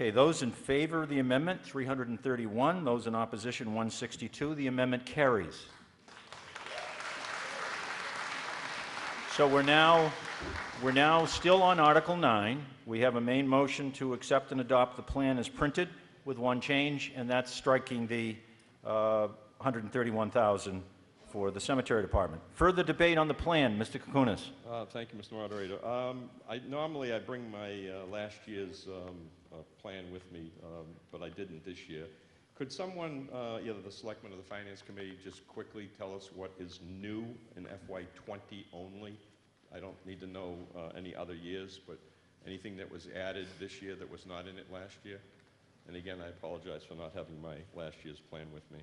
Okay, those in favor of the amendment, 331. Those in opposition, 162. The amendment carries. So we're now still on Article 9. We have a main motion to accept and adopt the plan as printed with one change, and that's striking the $131,000 for the cemetery department. Further debate on the plan, Mr. Kukunis. Thank you, Mr. Moderator. Normally I bring my last year's plan with me, but I didn't this year. Could someone, either the Selectmen or the Finance Committee, just quickly tell us what is new in FY20 only? I don't need to know any other years, but anything that was added this year that was not in it last year? And again, I apologize for not having my last year's plan with me.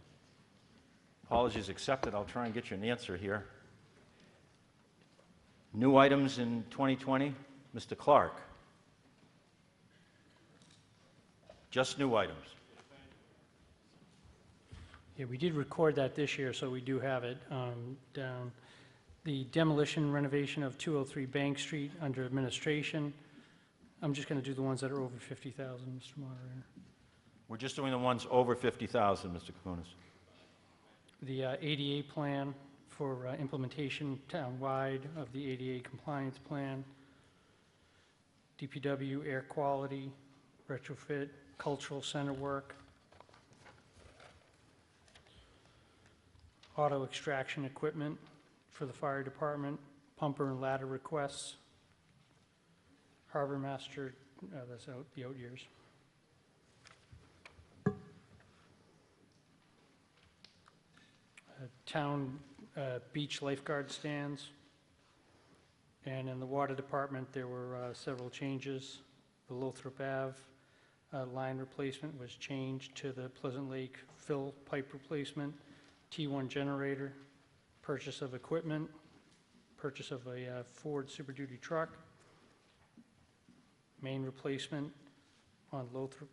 Apologies accepted. I'll try and get you an answer here. New items in 2020, Mr. Clerk. Just new items. Yeah, we did record that this year, so we do have it down. The demolition renovation of 203 Bank Street under administration. I'm just going to do the ones that are over 50,000, Mr. Moderator. We're just doing the ones over 50,000, Mr. Kukunis. The ADA plan for implementation town-wide of the ADA compliance plan. DPW air quality, retrofit, cultural center work. Auto extraction equipment for the fire department, pumper and ladder requests. Harbor master, that's out the out years. Town beach lifeguard stands. And in the water department, there were several changes. The Lothrop Ave line replacement was changed to the Pleasant Lake fill pipe replacement, T1 generator, purchase of equipment, purchase of a Ford Super Duty truck, main replacement on Lothrop,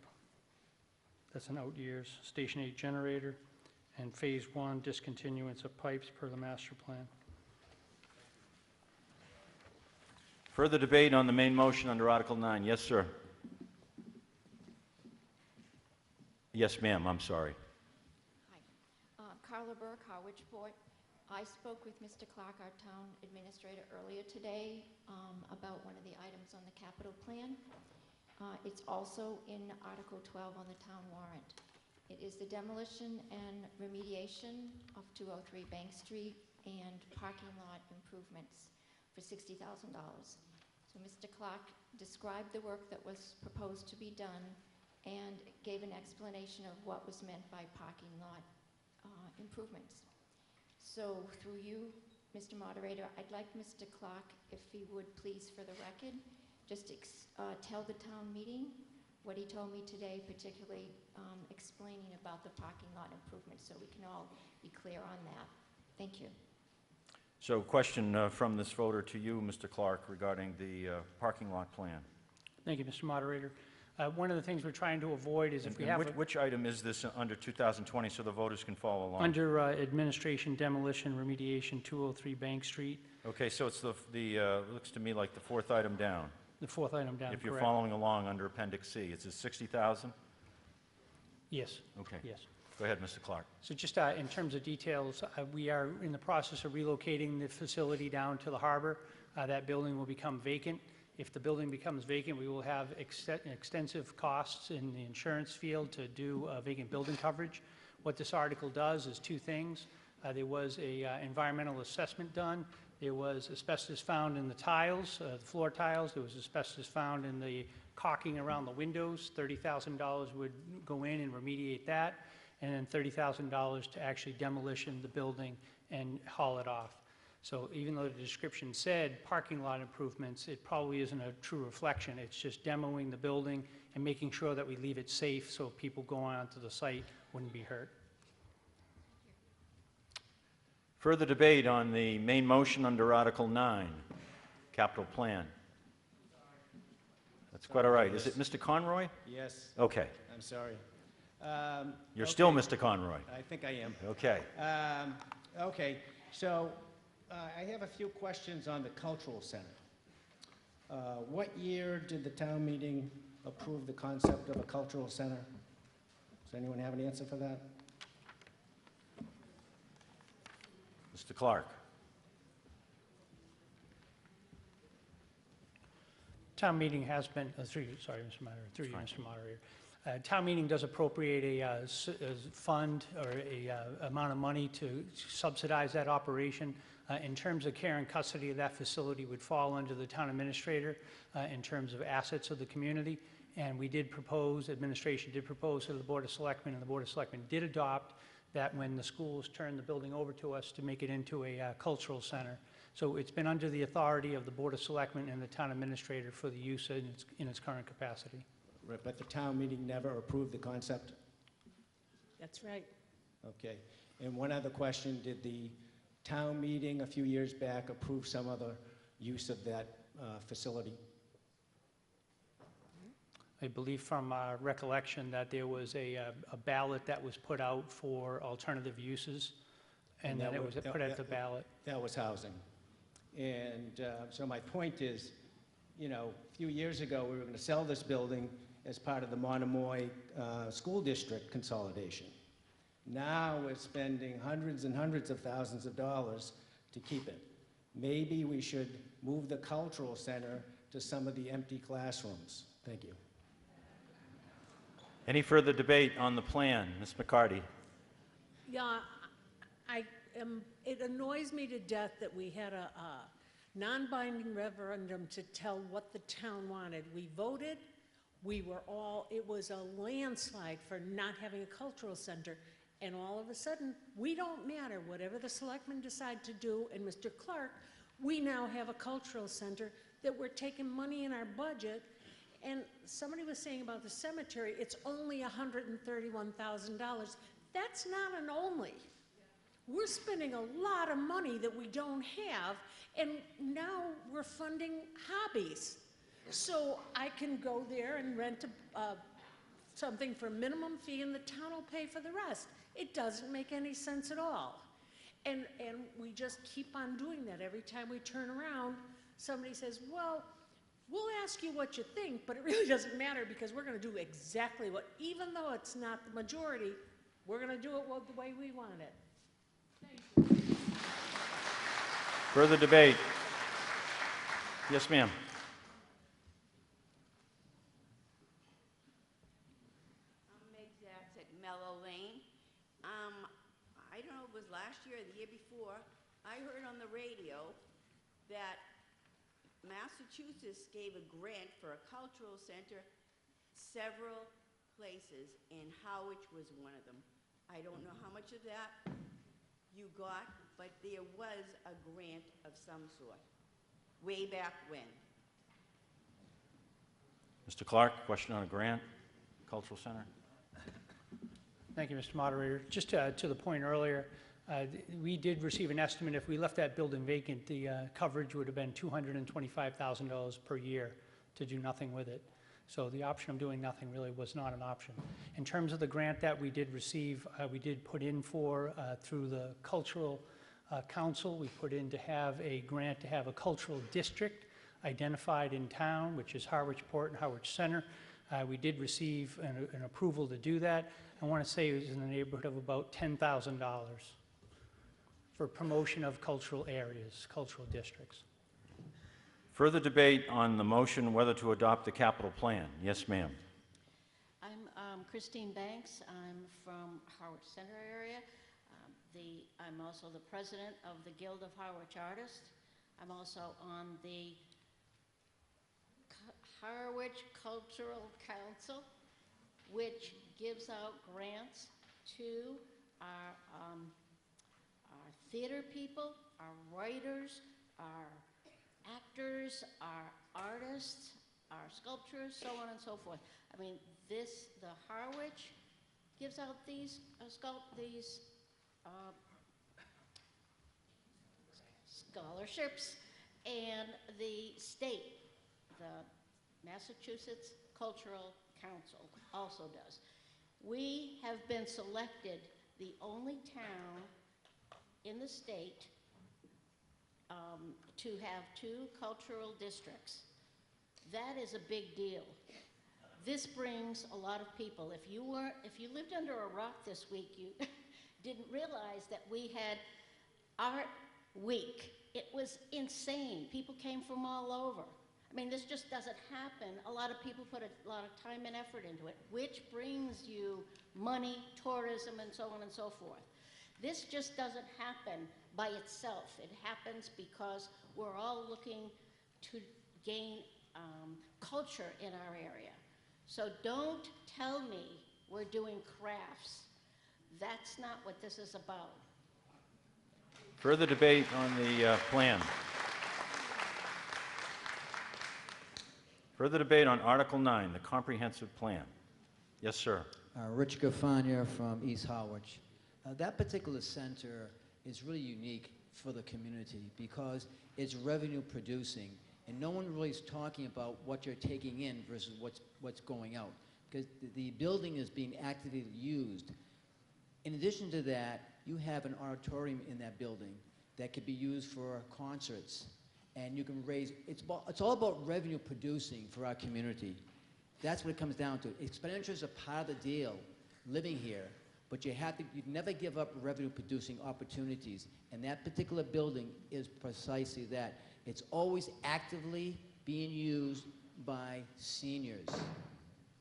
that's an out years, Station 8 generator, and Phase 1 discontinuance of pipes per the master plan. Further debate on the main motion under Article 9. Yes, sir. Yes, ma'am. I'm sorry. Hi. Carla Burke, Harwich Board. I spoke with Mr. Clark, our town administrator, earlier today about one of the items on the capital plan. It's also in Article 12 on the town warrant. It is the demolition and remediation of 203 Bank Street and parking lot improvements for $60,000. So Mr. Clark described the work that was proposed to be done and gave an explanation of what was meant by parking lot improvements. So through you, Mr. Moderator, I'd like Mr. Clark, if he would please, for the record, just tell the town meeting what he told me today, particularly explaining about the parking lot improvements, so we can all be clear on that. Thank you. So question from this voter to you, Mr. Clark, regarding the parking lot plan. Thank you, Mr. Moderator. One of the things we're trying to avoid is if we have which item is this under 2020 so the voters can follow along? under administration demolition remediation 203 Bank Street. Okay, so it's the looks to me like the fourth item down. The fourth item down, If you're correct. following along under Appendix C, it's 60,000? Yes. Okay. Yes. Go ahead, Mr. Clark. So just in terms of details, we are in the process of relocating the facility down to the harbor. That building will become vacant. If the building becomes vacant, we will have extensive costs in the insurance field to do vacant building coverage. What this article does is two things. There was a environmental assessment done. There was asbestos found in the tiles, the floor tiles. There was asbestos found in the caulking around the windows. $30,000 would go in and remediate that, and then $30,000 to actually demolition the building and haul it off. So even though the description said parking lot improvements, it probably isn't a true reflection. It's just demoing the building and making sure that we leave it safe so people going onto the site wouldn't be hurt. Further debate on the main motion under Article 9, capital plan. That's quite all right. Is it Mr. Conroy? Yes. Okay. I'm sorry. You're still Mr. Conroy. I think I am. Okay. Okay, so I have a few questions on the cultural center. What year did the town meeting approve the concept of a cultural center? Does anyone have an answer for that? Mr. Clark. Town meeting has been, through you, sorry, Mr. Moderator, through you, Mr. Moderator. Town meeting does appropriate a fund or a amount of money to subsidize that operation. In terms of care and custody of that facility would fall under the town administrator in terms of assets of the community. And we did propose, administration did propose to the Board of Selectmen, and the Board of Selectmen did adopt that when the schools turned the building over to us to make it into a cultural center. So it's been under the authority of the Board of Selectmen and the town administrator for the use in its current capacity. Right, but the town meeting never approved the concept? That's right. Okay. And one other question, did the town meeting a few years back approve some other use of that facility? I believe from recollection that there was a ballot that was put out for alternative uses, and then it was put at the ballot. That was housing. And so my point is, you know, a few years ago, we were going to sell this building as part of the Monomoy School District consolidation. Now we're spending hundreds and hundreds of thousands of dollars to keep it. Maybe we should move the cultural center to some of the empty classrooms. Thank you. Any further debate on the plan? Ms. McCarty. Yeah, it annoys me to death that we had a non-binding referendum to tell what the town wanted. We voted, it was a landslide for not having a cultural center, and all of a sudden, we don't matter. Whatever the selectmen decide to do, and Mr. Clerk, we now have a cultural center that we're taking money in our budget. And somebody was saying about the cemetery, it's only $131,000. That's not an only. We're spending a lot of money that we don't have, and now we're funding hobbies. So I can go there and rent something for a minimum fee, and the town will pay for the rest. It doesn't make any sense at all. And we just keep on doing that. Every time we turn around, somebody says, well, we'll ask you what you think, but it really doesn't matter because we're going to do exactly what, even though it's not the majority, we're going to do it the way we want it. Thank you. Further debate? Yes, ma'am. I'm Meg Zacks at Mellow Lane. I don't know if it was last year or the year before, I heard on the radio that Massachusetts gave a grant for a cultural center several places, and Harwich was one of them. I don't know how much of that you got, but there was a grant of some sort, way back when. Mr. Clark, question on a grant, cultural center. Thank you, Mr. Moderator. Just to the point earlier, we did receive an estimate. If we left that building vacant, the coverage would have been $225,000 per year to do nothing with it. So the option of doing nothing really was not an option. In terms of the grant that we did receive, we did put in for, through the Cultural Council, we put in to have a grant to have a cultural district identified in town, which is Harwich Port and Harwich Center. We did receive an approval to do that. I want to say it was in the neighborhood of about $10,000 for promotion of cultural areas, cultural districts. Further debate on the motion whether to adopt the capital plan. Yes, ma'am. I'm Christine Banks. I'm from Harwich Center area. I'm also the president of the Guild of Harwich Artists. I'm also on the Harwich Cultural Council, which gives out grants to our theater people, our writers, our actors, our artists, our sculptors, so on and so forth. I mean, the Harwich gives out these scholarships, and the state, the Massachusetts Cultural Council, also does. We have been selected the only town in the state to have 2 cultural districts. That is a big deal. This brings a lot of people. If you lived under a rock this week, you didn't realize that we had Art Week. It was insane. People came from all over. I mean, this just doesn't happen. A lot of people put a lot of time and effort into it, which brings you money, tourism, and so on and so forth. This just doesn't happen by itself. It happens because we're all looking to gain culture in our area. So don't tell me we're doing crafts. That's not what this is about. Further debate on the plan. Further debate on Article 9, the comprehensive plan. Yes, sir. Rich Gafania from East Harwich. That particular center is really unique for the community because it's revenue producing, and no one really is talking about what you're taking in versus what's going out, because the building is being actively used. In addition to that, you have an auditorium in that building that could be used for concerts, and you can raise, it's all about revenue producing for our community. That's what it comes down to. Expenditures are part of the deal, living here, but you never give up revenue producing opportunities, and that particular building is precisely that. It's always actively being used by seniors,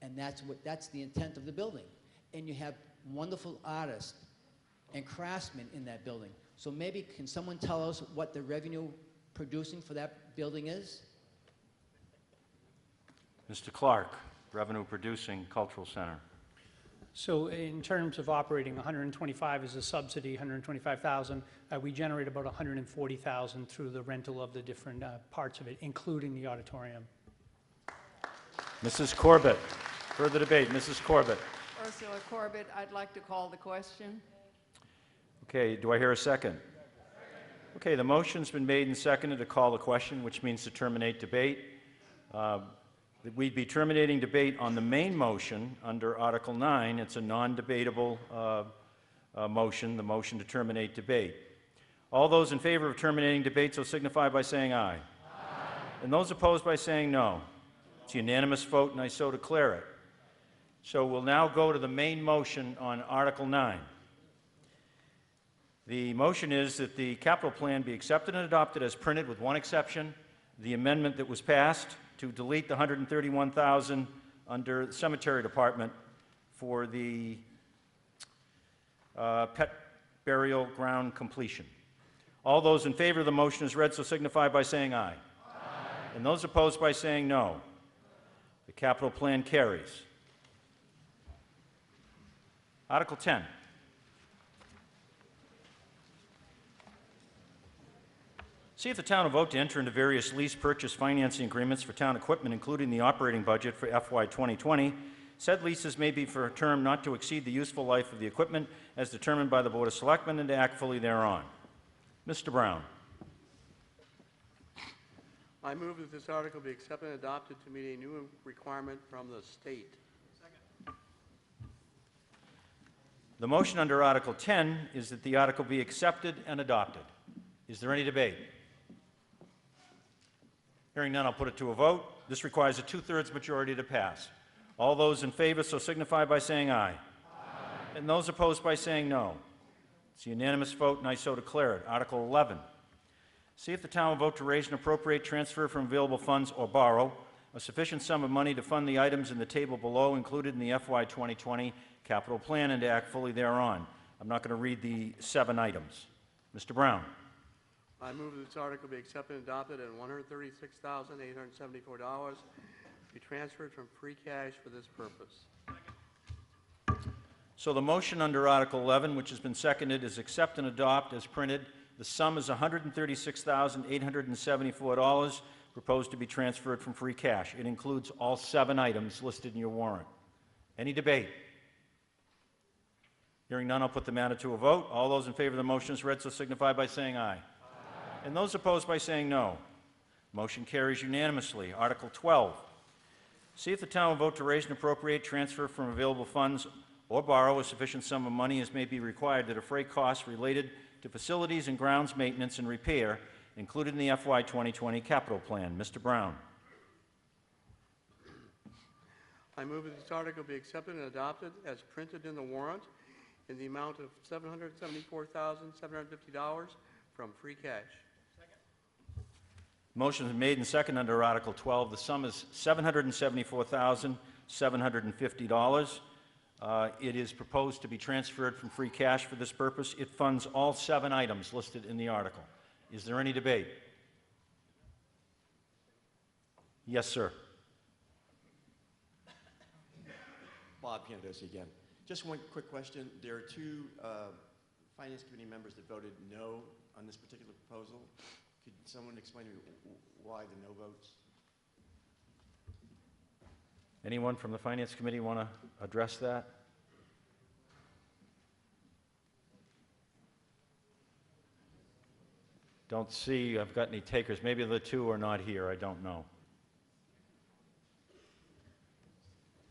and that's the intent of the building. And you have wonderful artists and craftsmen in that building. So maybe can someone tell us what the revenue producing for that building is? Mr. Clark, Revenue Producing Cultural Center. So in terms of operating, 125 is a subsidy, 125,000. We generate about 140,000 through the rental of the different parts of it, including the auditorium. Mrs. Corbett. Further debate. Mrs. Corbett. Ursula Corbett, I'd like to call the question. Okay, do I hear a second? Okay, the motion's been made and seconded to call the question, which means to terminate debate. We'd be terminating debate on the main motion under Article 9. It's a non-debatable motion, the motion to terminate debate. All those in favor of terminating debate so signify by saying aye. Aye. And those opposed by saying no. It's a unanimous vote, and I so declare it. So we'll now go to the main motion on Article 9. The motion is that the capital plan be accepted and adopted as printed with one exception, the amendment that was passed to delete the $131,000 under the cemetery department for the pet burial ground completion. All those in favor of the motion as read so signify by saying aye. Aye. And those opposed by saying no. The capital plan carries. Article 10. See if the town will vote to enter into various lease purchase financing agreements for town equipment, including the operating budget for FY 2020. Said leases may be for a term not to exceed the useful life of the equipment as determined by the Board of Selectmen and to act fully thereon. Mr. Brown. I move that this article be accepted and adopted to meet a new requirement from the state. Second. The motion under Article 10 is that the article be accepted and adopted. Is there any debate? Hearing none, I'll put it to a vote. This requires a 2/3 majority to pass. All those in favor so signify by saying aye. Aye. And those opposed by saying no. It's a unanimous vote, and I so declare it. Article 11. See if the town will vote to raise and appropriate, transfer from available funds, or borrow a sufficient sum of money to fund the items in the table below included in the FY 2020 capital plan and to act fully thereon. I'm not going to read the 7 items. Mr. Brown. I move that this article be accepted and adopted and $136,874 be transferred from free cash for this purpose. So the motion under Article 11, which has been seconded, is accept and adopt as printed. The sum is $136,874 proposed to be transferred from free cash. It includes all 7 items listed in your warrant. Any debate? Hearing none, I'll put the matter to a vote. All those in favor of the motion as read so signify by saying aye. Aye. And those opposed by saying no. Motion carries unanimously. Article 12. See if the town will vote to raise and appropriate, transfer from available funds, or borrow a sufficient sum of money as may be required to defray costs related to facilities and grounds maintenance and repair included in the FY 2020 capital plan. Mr. Brown. I move that this article be accepted and adopted as printed in the warrant in the amount of $774,750 from free cash. Motion is made and seconded under Article 12. The sum is $774,750. It is proposed to be transferred from free cash for this purpose. It funds all 7 items listed in the article. Is there any debate? Yes, sir. Bob Candace again. Just one quick question. There are 2 Finance Committee members that voted no on this particular proposal. Could someone explain to me why the no votes? Anyone from the Finance Committee want to address that? Don't see I've got any takers. Maybe the 2 are not here. I don't know.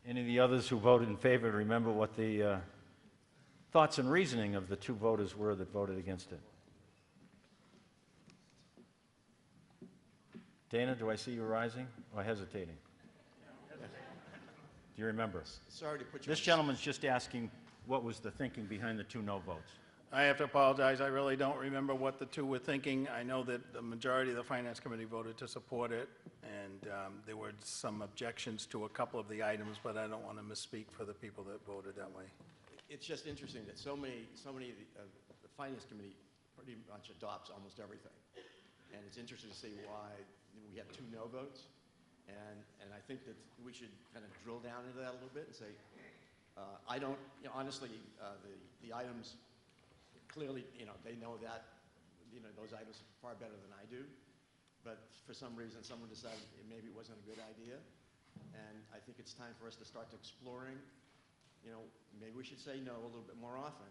Any of the others who voted in favor, remember what the thoughts and reasoning of the 2 voters were that voted against it? Dana, do I see you rising or hesitating? Do you remember? Sorry to put you This gentleman's just asking what was the thinking behind the 2 no votes. I have to apologize. I really don't remember what the 2 were thinking. I know that the majority of the Finance Committee voted to support it, and there were some objections to a couple of the items, but I don't want to misspeak for the people that voted that way. It's just interesting that so many of the Finance Committee pretty much adopts almost everything. And it's interesting to see why we have 2 no votes. And I think that we should kind of drill down into that a little bit and say, I don't, honestly, the items, clearly, they know that, those items far better than I do. But for some reason, someone decided maybe it wasn't a good idea. And I think it's time for us to start exploring, maybe we should say no a little bit more often.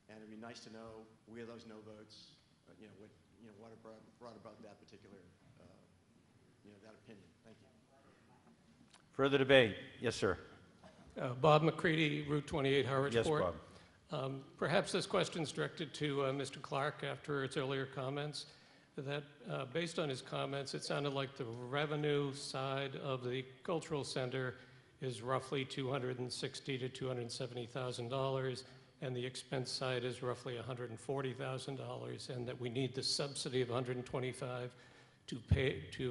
And it'd be nice to know where those no votes, what brought about that particular, that opinion. Thank you. Further debate? Yes, sir. Bob McCready, Route 28, Harwich. Yes, Bob. Perhaps this question is directed to Mr. Clark after its earlier comments, that based on his comments, it sounded like the revenue side of the cultural center is roughly $260,000 to $270,000, and the expense side is roughly $140,000, and that we need the subsidy of $125,000 to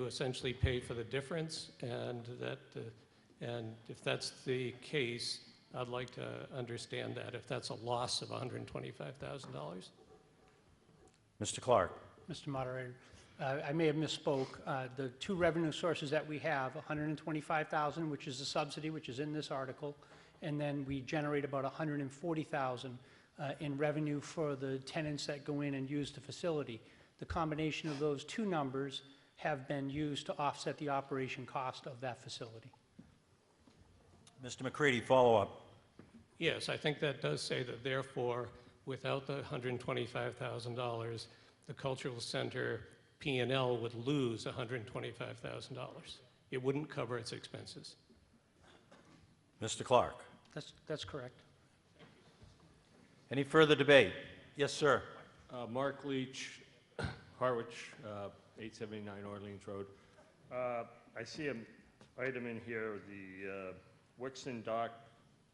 essentially pay for the difference, and that and if that's the case, I'd like to understand that, if that's a loss of $125,000. Mr. Clark. Mr. Moderator, I may have misspoke. The 2 revenue sources that we have, $125,000, which is the subsidy, which is in this article, and then we generate about $140,000 in revenue for the tenants that go in and use the facility. The combination of those 2 numbers have been used to offset the operation cost of that facility. Mr. McCready, follow up. Yes, I think that does say that, therefore, without the $125,000, the cultural center P&L would lose $125,000. It wouldn't cover its expenses. Mr. Clark. That's correct. Any further debate? Yes, sir. Mark Leach, Harwich, 879 Orleans Road. I see an item in here, the Wixon Dock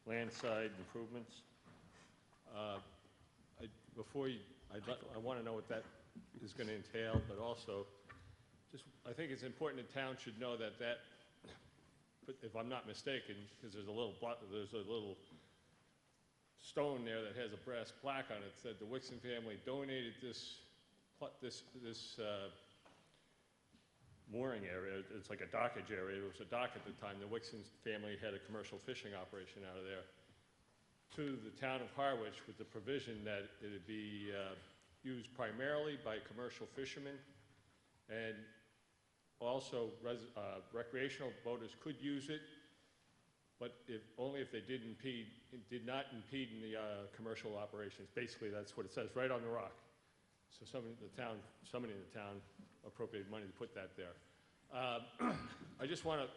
landside improvements. I want to know what that is going to entail, but also, I think it's important the town should know that, if I'm not mistaken, because there's a little stone there that has a brass plaque on it, said the Wixon family donated this mooring area. It's like a dockage area. It was a dock at the time. The Wixon family had a commercial fishing operation out of there, to the town of Harwich, with the provision that it would be used primarily by commercial fishermen, and also recreational boaters could use it, but only if they did not impede in the commercial operations. Basically, that's what it says right on the rock. So somebody in the town appropriated money to put that there. I just want to,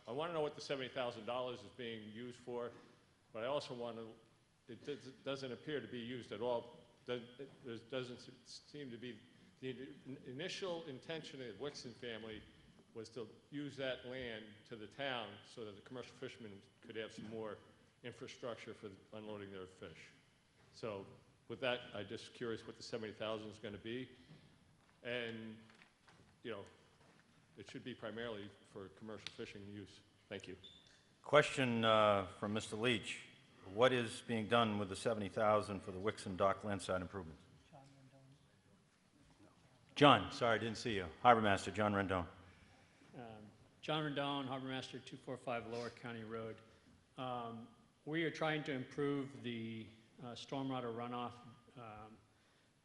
I want to know what the $70,000 is being used for, but I also want to, it doesn't appear to be used at all. There doesn't seem to be, the initial intention of the Wixon family was to use that land to the town so that the commercial fishermen could have some more infrastructure for unloading their fish. So with that, I'm just curious what the $70,000 is going to be. And, you know, it should be primarily for commercial fishing use. Thank you. Question from Mr. Leach. What is being done with the $70,000 for the Wixon Dock landside improvements? John, sorry, I didn't see you. Harbor Master, John Rendon. John Rendon, Harbor Master, 245 Lower County Road. We are trying to improve the stormwater runoff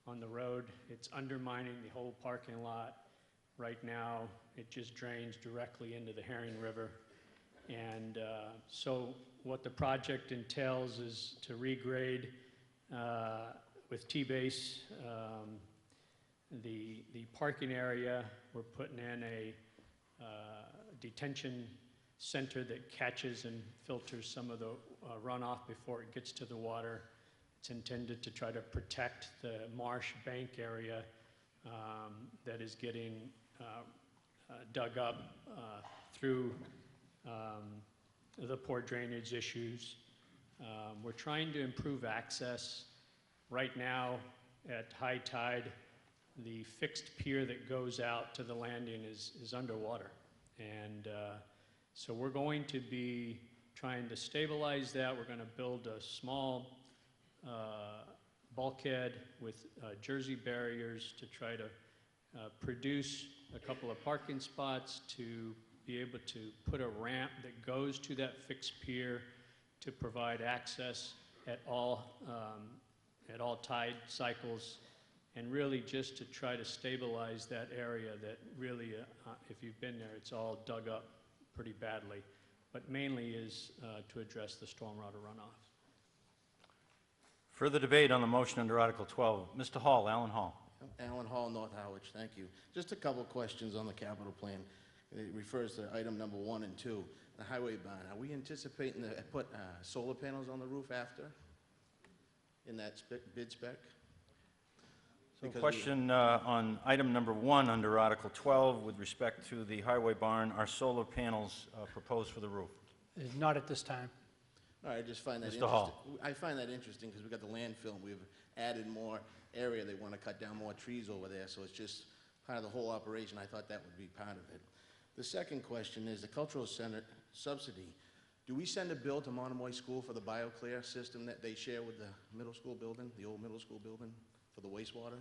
on the road. It's undermining the whole parking lot. Right now, it just drains directly into the Herring River. And so what the project entails is to regrade with T-base the parking area. We're putting in a detention center that catches and filters some of the runoff before it gets to the water. It's intended to try to protect the marsh bank area that is getting dug up through the poor drainage issues. We're trying to improve access. Right now, at high tide, the fixed pier that goes out to the landing is underwater. And so we're going to be trying to stabilize that. We're going to build a small bulkhead with jersey barriers to try to produce a couple of parking spots, to be able to put a ramp that goes to that fixed pier to provide access at all tide cycles, and really just to try to stabilize that area that really, if you've been there, it's all dug up pretty badly, but mainly is to address the stormwater runoff. Further debate on the motion under Article 12. Mr. Hall, Alan Hall. Alan Hall, North Harwich, thank you. Just a couple of questions on the capital plan. It refers to item number 1 and 2, the highway barn. Are we anticipating to put solar panels on the roof after, in that bid spec? So question on item number 1 under Article 12 with respect to the highway barn. Are solar panels proposed for the roof? Not at this time. All right, I just find that Mr. interesting. Hall. I find that interesting because we've got the landfill and we've added more area. They want to cut down more trees over there, so it's just part of the whole operation. I thought that would be part of it. The second question is the cultural center subsidy. Do we send a bill to Monomoy School for the BioClear system that they share with the middle school building, the old middle school building, for the wastewater?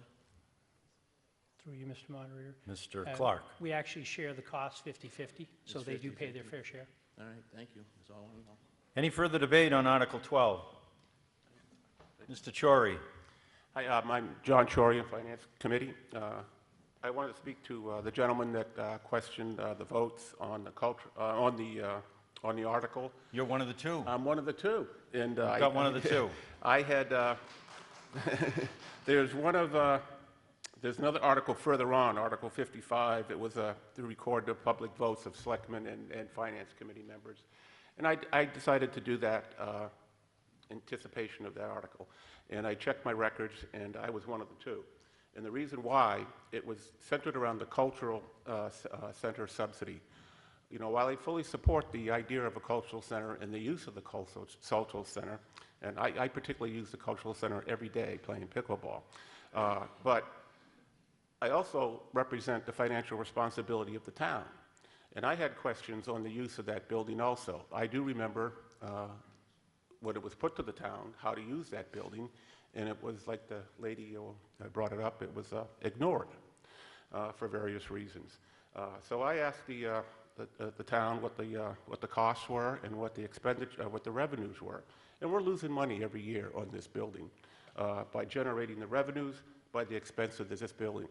Through you, Mr. Moderator. Mr. Clark. We actually share the cost 50-50, so they do pay their fair share. All right, thank you. That's all I want to know. Any further debate on Article 12? Mr. Chori. Hi, I'm John Chori of Finance Committee. I wanted to speak to the gentleman that questioned the votes on the on the article. You're one of the two. I'm one of the two, and I got one of the two. I had there's another article further on, Article 55. It was to record the public votes of selectmen and Finance Committee members, and I decided to do that in anticipation of that article. And I checked my records, and I was one of the two. And the reason why, it was centered around the cultural center subsidy. You know, while I fully support the idea of a cultural center and the use of the cultural center, and I particularly use the cultural center every day playing pickleball, but I also represent the financial responsibility of the town. And I had questions on the use of that building also. I do remember when it was put to the town, how to use that building, and it was like the lady who brought it up, it was ignored for various reasons. So I asked the town what the costs were and what the expenditure, what the revenues were. And we're losing money every year on this building by generating the revenues, by the expense of this building.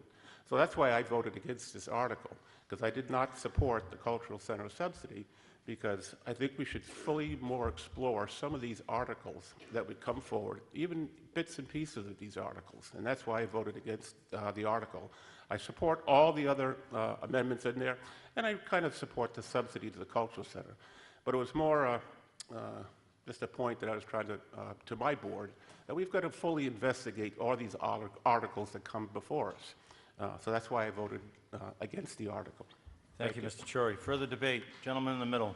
So that's why I voted against this article, because I did not support the cultural center subsidy, because I think we should fully more explore some of these articles that would come forward, even bits and pieces of these articles, and that's why I voted against the article. I support all the other amendments in there, and I kind of support the subsidy to the cultural center. But it was more just a point that I was trying to my board, that we've got to fully investigate all these articles that come before us. So that's why I voted against the article. Thank you, Mr. Chori. Further debate? Gentleman in the middle.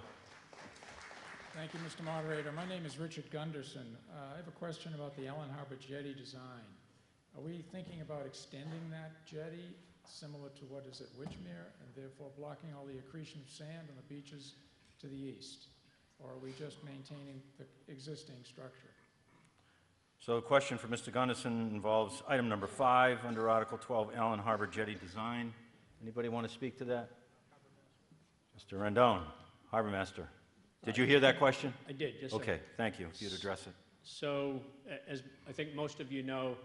Thank you, Mr. Moderator. My name is Richard Gunderson. I have a question about the Allen Harbor jetty design. Are we thinking about extending that jetty similar to what is at Witchmere and therefore blocking all the accretion of sand on the beaches to the east? Or are we just maintaining the existing structure? So the question for Mr. Gunderson involves item number 5 under Article 12, Allen Harbor Jetty Design. Anybody want to speak to that? Mr. Rendon, Harbor Master. Did you hear that question? I did, yes, sir. Okay, thank you. If you'd address it. So, as I think most of you know,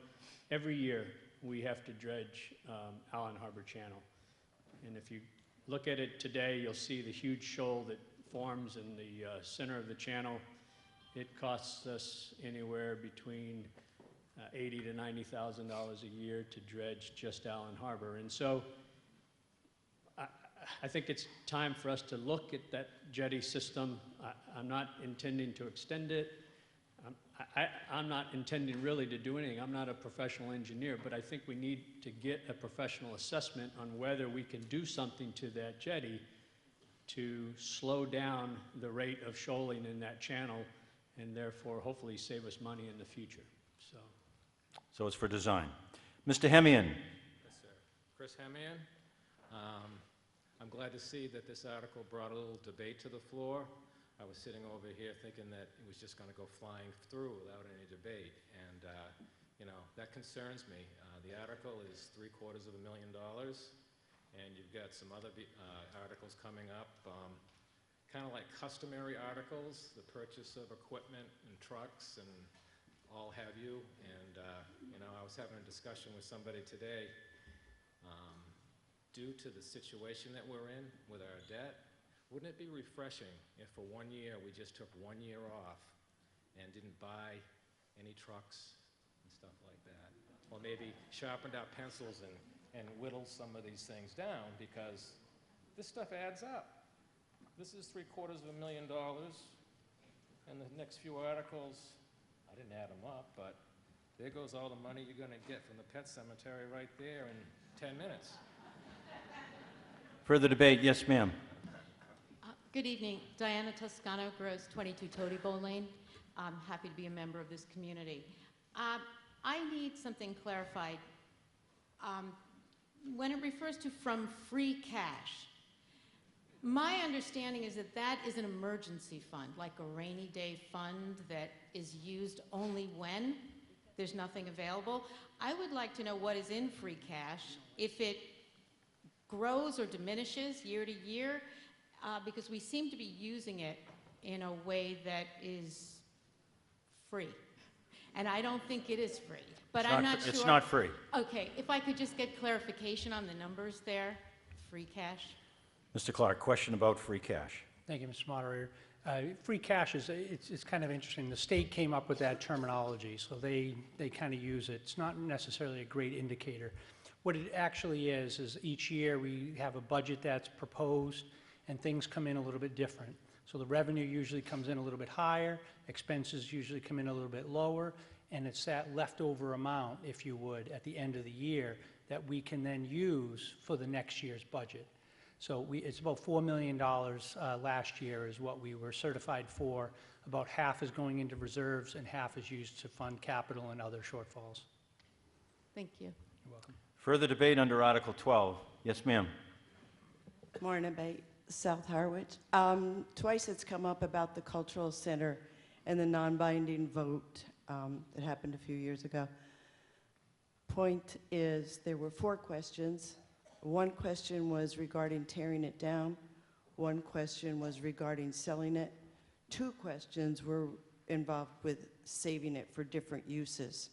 every year we have to dredge Allen Harbor Channel. And if you look at it today, you'll see the huge shoal that forms in the center of the channel. It costs us anywhere between $80,000 to $90,000 a year to dredge just Allen Harbor. And so I think it's time for us to look at that jetty system. I'm not intending to extend it. I'm not intending really to do anything. I'm not a professional engineer, but I think we need to get a professional assessment on whether we can do something to that jetty to slow down the rate of shoaling in that channel and therefore hopefully save us money in the future. So it's for design. Mr. Hemian. Yes, sir. Chris Hemian. I'm glad to see that this article brought a little debate to the floor. I was sitting over here thinking that it was just going to go flying through without any debate, and you know, that concerns me. The article is $750,000, and you've got some other articles coming up, kind of like customary articles, the purchase of equipment and trucks and all have you. And you know, I was having a discussion with somebody today. Due to the situation that we're in with our debt, wouldn't it be refreshing if for 1 year we just took 1 year off and didn't buy any trucks and stuff like that? Or maybe sharpened our pencils and whittled some of these things down, because this stuff adds up. This is $750,000, and the next few articles, I didn't add them up, but there goes all the money you're going to get from the pet cemetery right there in 10 minutes. Further debate? Yes, ma'am. Good evening. Diana Toscano, Gross, 22 Toady Bow Lane. I'm happy to be a member of this community. I need something clarified. When it refers to from free cash, my understanding is that that is an emergency fund, like a rainy day fund that is used only when there's nothing available. I would like to know what is in free cash, if it grows or diminishes year to year, because we seem to be using it in a way that is free. And I don't think it is free, but I'm not sure. It's not free. Okay, if I could just get clarification on the numbers there, free cash. Mr. Clark, question about free cash. Thank you, Mr. Moderator. Free cash is, it's kind of interesting. The state came up with that terminology, so they kind of use it. It's not necessarily a great indicator. What it actually is each year we have a budget that's proposed and things come in a little bit different. So the revenue usually comes in a little bit higher, expenses usually come in a little bit lower, and it's that leftover amount, if you would, at the end of the year that we can then use for the next year's budget. So it's about $4 million last year is what we were certified for. About half is going into reserves and half is used to fund capital and other shortfalls. Thank you. You're welcome. Further debate under Article 12. Yes, ma'am. Morning, Bay, South Harwich. Twice it's come up about the cultural center and the non-binding vote that happened a few years ago. Point is, there were 4 questions. One question was regarding tearing it down. One question was regarding selling it. 2 questions were involved with saving it for different uses.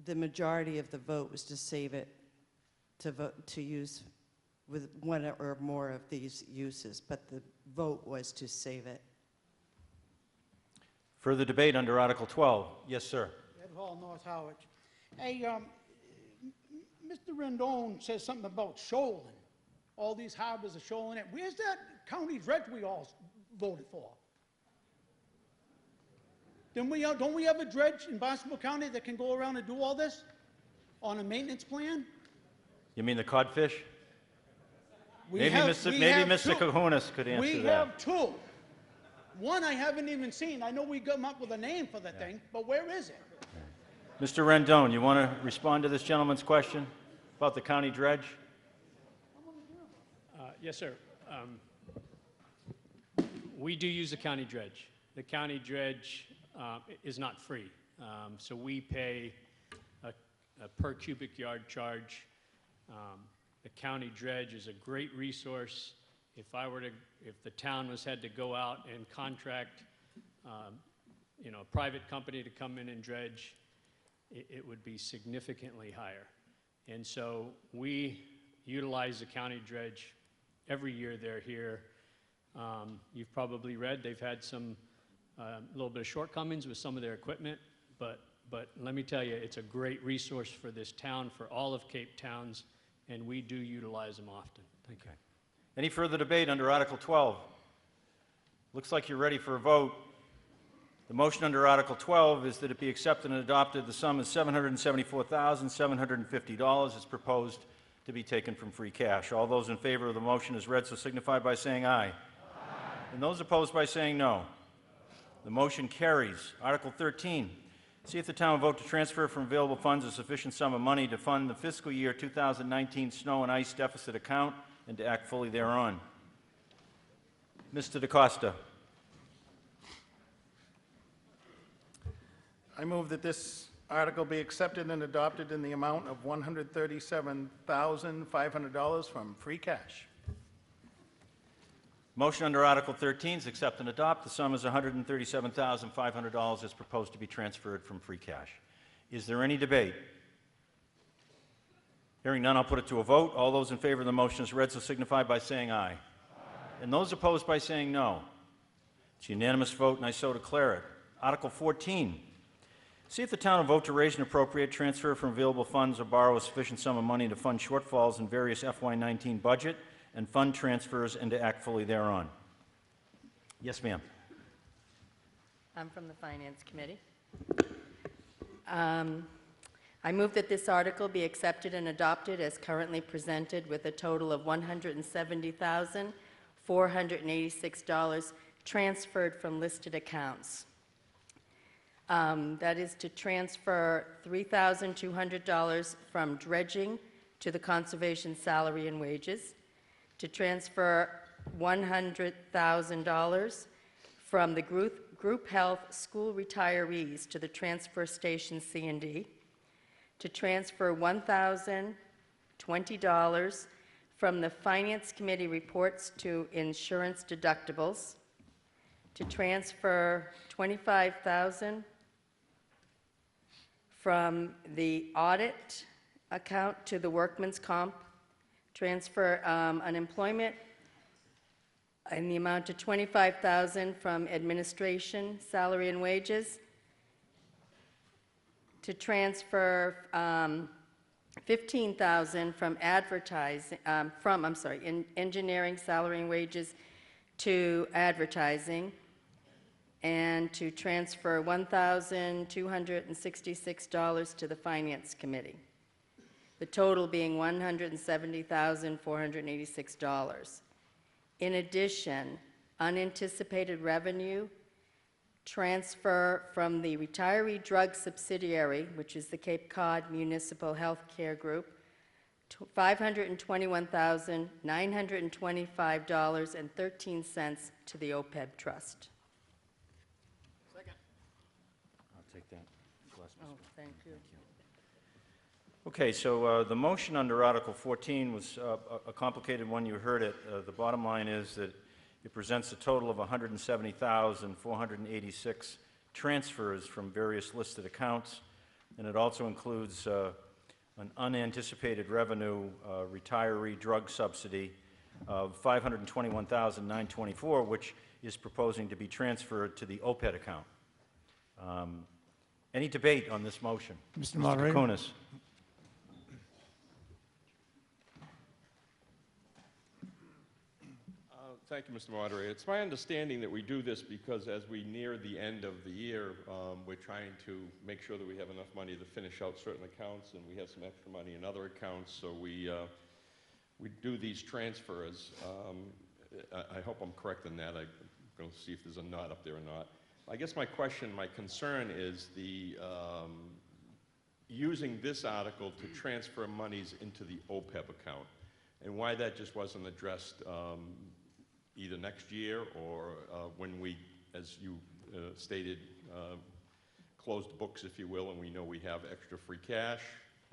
The majority of the vote was to save it, to use with one or more of these uses, but the vote was to save it. Further debate under Article 12. Yes, sir. Ed Hall, North Harwich. Hey, Mr. Rendon says something about shoaling. All these harbors are shoaling it. Where's that county dredge we all voted for? Don't we have a dredge in Barnstable County that can go around and do all this on a maintenance plan? You mean the codfish? Maybe Mr. Cahunas could answer that. We have 2. One I haven't even seen. I know we come up with a name for the thing, but where is it? Mr. Rendon, you want to respond to this gentleman's question about the county dredge? Yes, sir. We do use the county dredge. The county dredge is not free. So we pay a per cubic yard charge. The county dredge is a great resource. If the town had to go out and contract, a private company to come in and dredge, it would be significantly higher. And so we utilize the county dredge every year they're here. You've probably read they've had some little bit of shortcomings with some of their equipment, but let me tell you, it's a great resource for this town, for all of Cape Towns, and we do utilize them often. Thank you. Any further debate under Article 12? Looks like you're ready for a vote. The motion under Article 12 is that it be accepted and adopted. The sum is $774,750 is proposed to be taken from free cash. All those in favor of the motion as read, so signify by saying aye. Aye. And those opposed by saying no. The motion carries. Article 13, see if the town will vote to transfer from available funds a sufficient sum of money to fund the fiscal year 2019 snow and ice deficit account and to act fully thereon. Mr. Costa. I move that this article be accepted and adopted in the amount of $137,500 from free cash. Motion under Article 13 is accept and adopt. The sum is $137,500 as proposed to be transferred from free cash. Is there any debate? Hearing none, I'll put it to a vote. All those in favor of the motion as read, so signify by saying aye. Aye. And those opposed by saying no. It's a unanimous vote, and I so declare it. Article 14. See if the town will vote to raise and appropriate, transfer from available funds, or borrow a sufficient sum of money to fund shortfalls in various FY19 budget and fund transfers and to act fully thereon. Yes, ma'am. I'm from the Finance Committee. I move that this article be accepted and adopted as currently presented with a total of $170,486 transferred from listed accounts. That is to transfer $3,200 from dredging to the conservation salary and wages, to transfer $100,000 from the group health school retirees to the transfer station C&D, to transfer $1,020 from the Finance Committee reports to insurance deductibles, to transfer $25,000 from the audit account to the workman's comp, transfer unemployment in the amount of $25,000 from administration, salary and wages, to transfer $15,000 from advertising, engineering, salary and wages to advertising, and to transfer $1,266 to the Finance Committee. The total being $170,486. In addition, unanticipated revenue transfer from the retiree drug subsidiary, which is the Cape Cod Municipal Healthcare Group, $521,925.13 to the OPEB Trust. I'll take that. Bless Oh, thank you. Okay, so the motion under Article 14 was a complicated one. You heard it. The bottom line is that it presents a total of 170,486 transfers from various listed accounts, and it also includes an unanticipated revenue retiree drug subsidy of $521,924, which is proposing to be transferred to the OPED account. Any debate on this motion? Mr. Moderator. Kunis. Thank you, Mr. Moderator. It's my understanding that we do this because as we near the end of the year, we're trying to make sure that we have enough money to finish out certain accounts, and we have some extra money in other accounts, so we do these transfers. I hope I'm correct in that. I'm going to see if there's a nod up there or not. I guess my concern is the using this article to transfer monies into the OPEB account, and why that just wasn't addressed either next year or when we, as you stated, close the books, if you will, and we know we have extra free cash.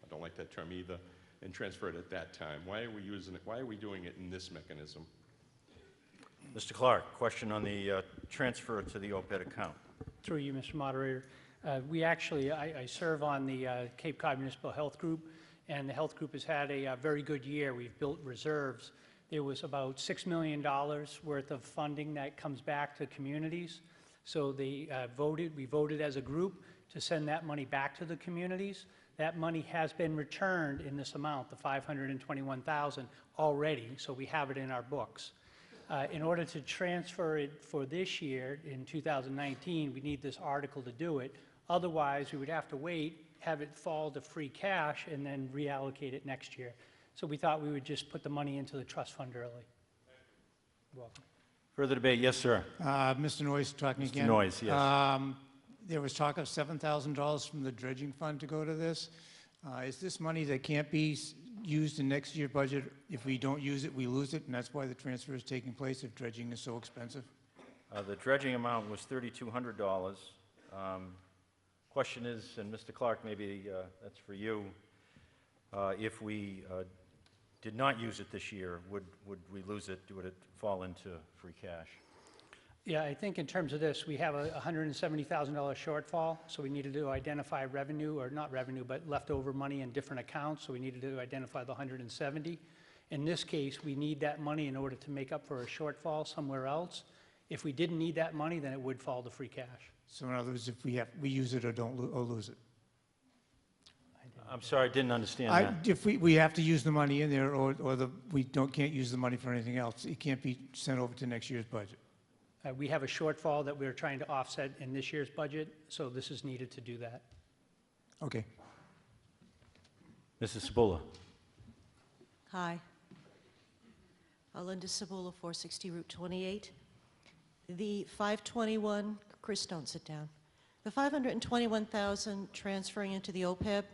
I don't like that term either, and transfer it at that time. Why are we using it? Why are we doing it in this mechanism? Mr. Clark, question on the transfer to the OPED account. Through you, Mr. Moderator. I serve on the Cape Cod Municipal Health Group, and the health group has had a very good year. We've built reserves. There was about $6 million worth of funding that comes back to communities. So we voted as a group to send that money back to the communities. That money has been returned in this amount, the $521,000 already, so we have it in our books. In order to transfer it for this year, in 2019, we need this article to do it. Otherwise, we would have to wait, have it fall to free cash, and then reallocate it next year. So we thought we would just put the money into the trust fund early. You're welcome. Further debate? Yes, sir. Mr. Noyes talking again. Mr. Noyes, yes. There was talk of $7,000 from the dredging fund to go to this. Is this money that can't be used in next year's budget? If we don't use it, we lose it, and that's why the transfer is taking place if dredging is so expensive? The dredging amount was $3,200. Question is, and Mr. Clark, maybe that's for you, if we did not use it this year, would we lose it? Would it fall into free cash? Yeah, I think in terms of this, we have a $170,000 shortfall, so we needed to identify revenue, or not revenue, but leftover money in different accounts, so we needed to identify the 170. In this case, we need that money in order to make up for a shortfall somewhere else. If we didn't need that money, then it would fall to free cash. So in other words, if we use it or lose it? I'm sorry, I didn't understand that. If we have to use the money in there, or we can't use the money for anything else, it can't be sent over to next year's budget. We have a shortfall that we're trying to offset in this year's budget, so this is needed to do that. Okay. Mrs. Cibula. Hi. Linda Cibula, 460 Route 28. The 521, Chris, don't sit down. The 521,000 transferring into the OPEB,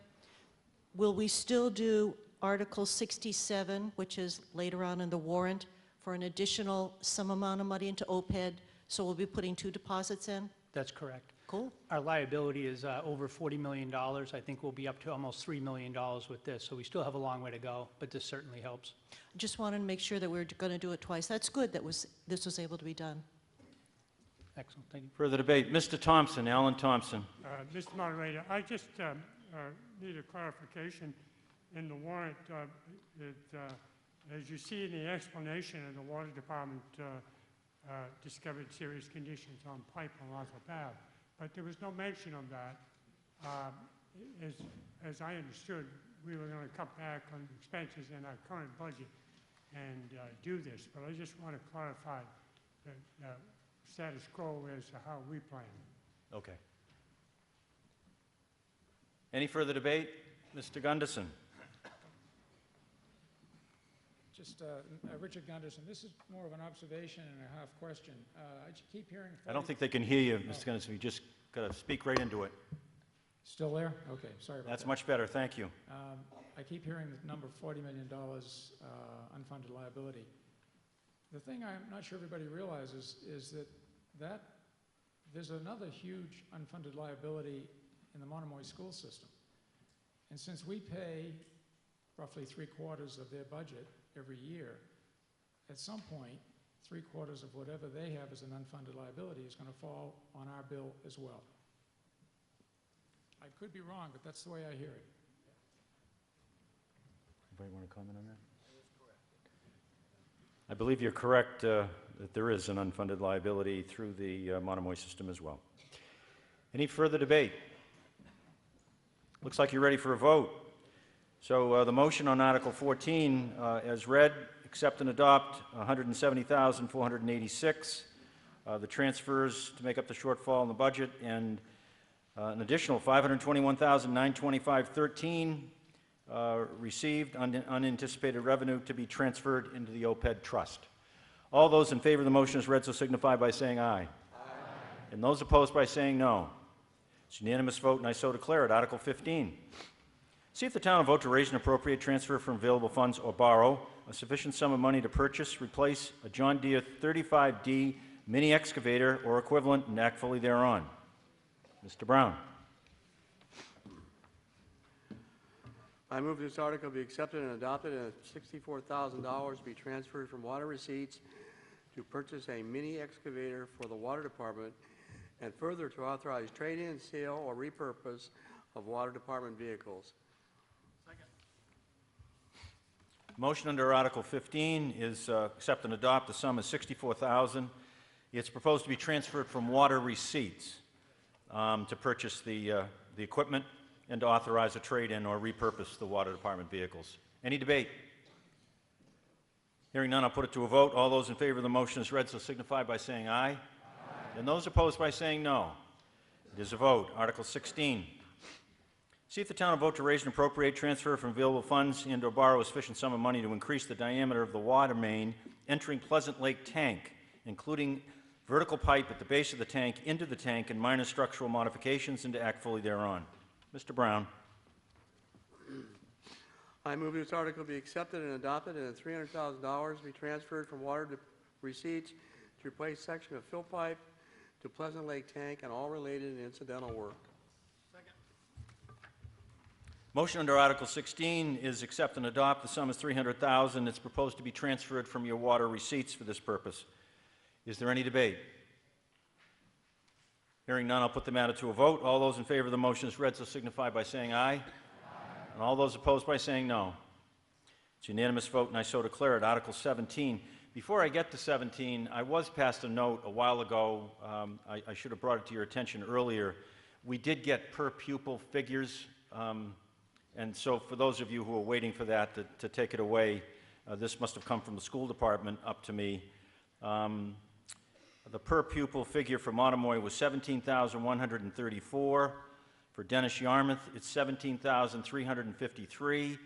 will we still do Article 67, which is later on in the warrant, for an additional some amount of money into OPEB, so we'll be putting 2 deposits in? That's correct. Cool. Our liability is over $40 million. I think we'll be up to almost $3 million with this, so we still have a long way to go, but this certainly helps. Just wanted to make sure that we're going to do it twice. That's good that this was able to be done. Excellent, thank you. Further debate? Mr. Thompson, Alan Thompson. Mr. Moderator, I just need a clarification in the warrant. As you see in the explanation of the Water Department discovered serious conditions on pipe on Lothrop Ave, but there was no mention of that. As I understood, we were going to cut back on expenses in our current budget and do this, but I just want to clarify that status quo as to how we plan. Okay. Any further debate? Mr. Gunderson? Just, Richard Gunderson, this is more of an observation and a half question. I just keep hearing... I don't think they can hear you, Mr. Gunderson. You just got to speak right into it. Still there? Okay, sorry about that. That's much better. Thank you. I keep hearing the number $40 million unfunded liability. The thing I'm not sure everybody realizes is that there's another huge unfunded liability in the Monomoy school system. And since we pay roughly 3/4 of their budget every year, at some point, 3/4 of whatever they have as an unfunded liability is going to fall on our bill as well. I could be wrong, but that's the way I hear it. Anybody want to comment on that? I believe you're correct that there is an unfunded liability through the Monomoy system as well. Any further debate? Looks like you're ready for a vote. So the motion on Article 14 as read, accept and adopt $170,486. The transfers to make up the shortfall in the budget, and an additional $521,925.13 received unanticipated revenue to be transferred into the OPEB trust. All those in favor of the motion as read so signify by saying aye. Aye. And those opposed by saying no. It's unanimous vote, and I so declare it. Article 15. See if the town will vote to raise and appropriate, transfer from available funds, or borrow a sufficient sum of money to purchase, replace a John Deere 35D mini excavator or equivalent and act fully thereon. Mr. Brown. I move this article be accepted and adopted, and $64,000 be transferred from water receipts to purchase a mini excavator for the water department, and further to authorize trade-in, sale, or repurpose of water department vehicles. Motion under Article 15 is accept and adopt. The sum is $64,000. It's proposed to be transferred from water receipts to purchase the equipment and to authorize a trade-in or repurpose the water department vehicles. Any debate? Hearing none, I'll put it to a vote. All those in favor of the motion as read so signify by saying aye. Aye. And those opposed by saying no. It is a vote. Article 16. See if the town will vote to raise and appropriate, transfer from available funds and or borrow a sufficient sum of money to increase the diameter of the water main entering Pleasant Lake tank, including vertical pipe at the base of the tank into the tank and minor structural modifications, and to act fully thereon. Mr. Brown. I move this article be accepted and adopted, and $300,000 be transferred from water receipts to replace section of fill pipe to Pleasant Lake tank and all related and incidental work. Motion under Article 16 is accept and adopt. The sum is $300,000. It's proposed to be transferred from your water receipts for this purpose. Is there any debate? Hearing none, I'll put the matter to a vote. All those in favor of the motion as read so signify by saying aye. Aye. And all those opposed by saying no. It's a unanimous vote, and I so declare it. Article 17. Before I get to 17, I was passed a note a while ago. I should have brought it to your attention earlier. We did get per pupil figures. And so for those of you who are waiting for that to take it away, this must have come from the school department up to me. The per pupil figure for Monomoy was $17,134. For Dennis Yarmouth, it's $17,353.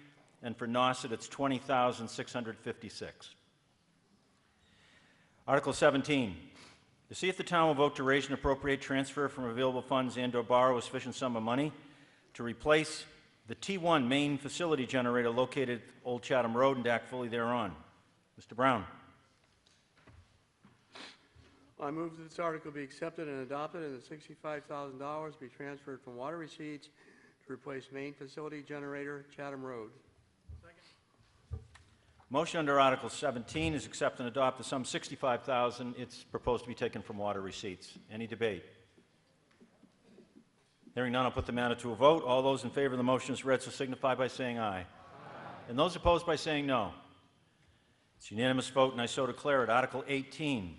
And for Nauset, it's $20,656. Article 17. To see if the town will vote to raise and appropriate, transfer from available funds and or borrow a sufficient sum of money to replace the T1 main facility generator located at Old Chatham Road and act fully thereon. Mr. Brown. I move that this article be accepted and adopted, and that $65,000 be transferred from water receipts to replace main facility generator, Chatham Road. Motion under Article 17 is accept and adopt. The sum $65,000. It's proposed to be taken from water receipts. Any debate? Hearing none, I'll put the matter to a vote. All those in favor of the motion as read so signify by saying aye. Aye. And those opposed by saying no. It's a unanimous vote, and I so declare it. Article 18.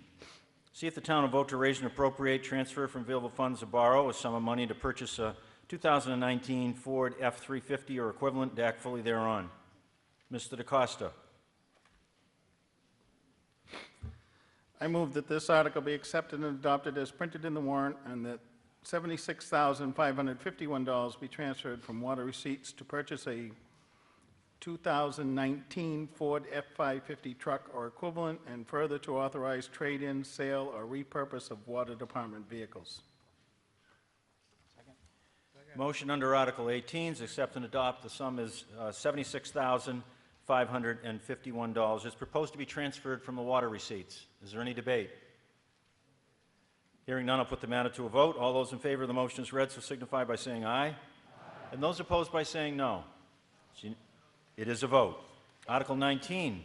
See if the town will vote to raise and appropriate, transfer from available funds or borrow a sum of money to purchase a 2019 Ford F-350 or equivalent and act fully thereon. Mr. Costa. I move that this article be accepted and adopted as printed in the warrant, and that $76,551 be transferred from water receipts to purchase a 2019 Ford F-550 truck or equivalent, and further to authorize trade-in, sale, or repurpose of water department vehicles. Motion under Article 18 is accept and adopt. The sum is $76,551. It's proposed to be transferred from the water receipts. Is there any debate? Hearing none, I'll put the matter to a vote. All those in favor of the motion as read, so signify by saying aye. And those opposed by saying no. It is a vote. Article 19,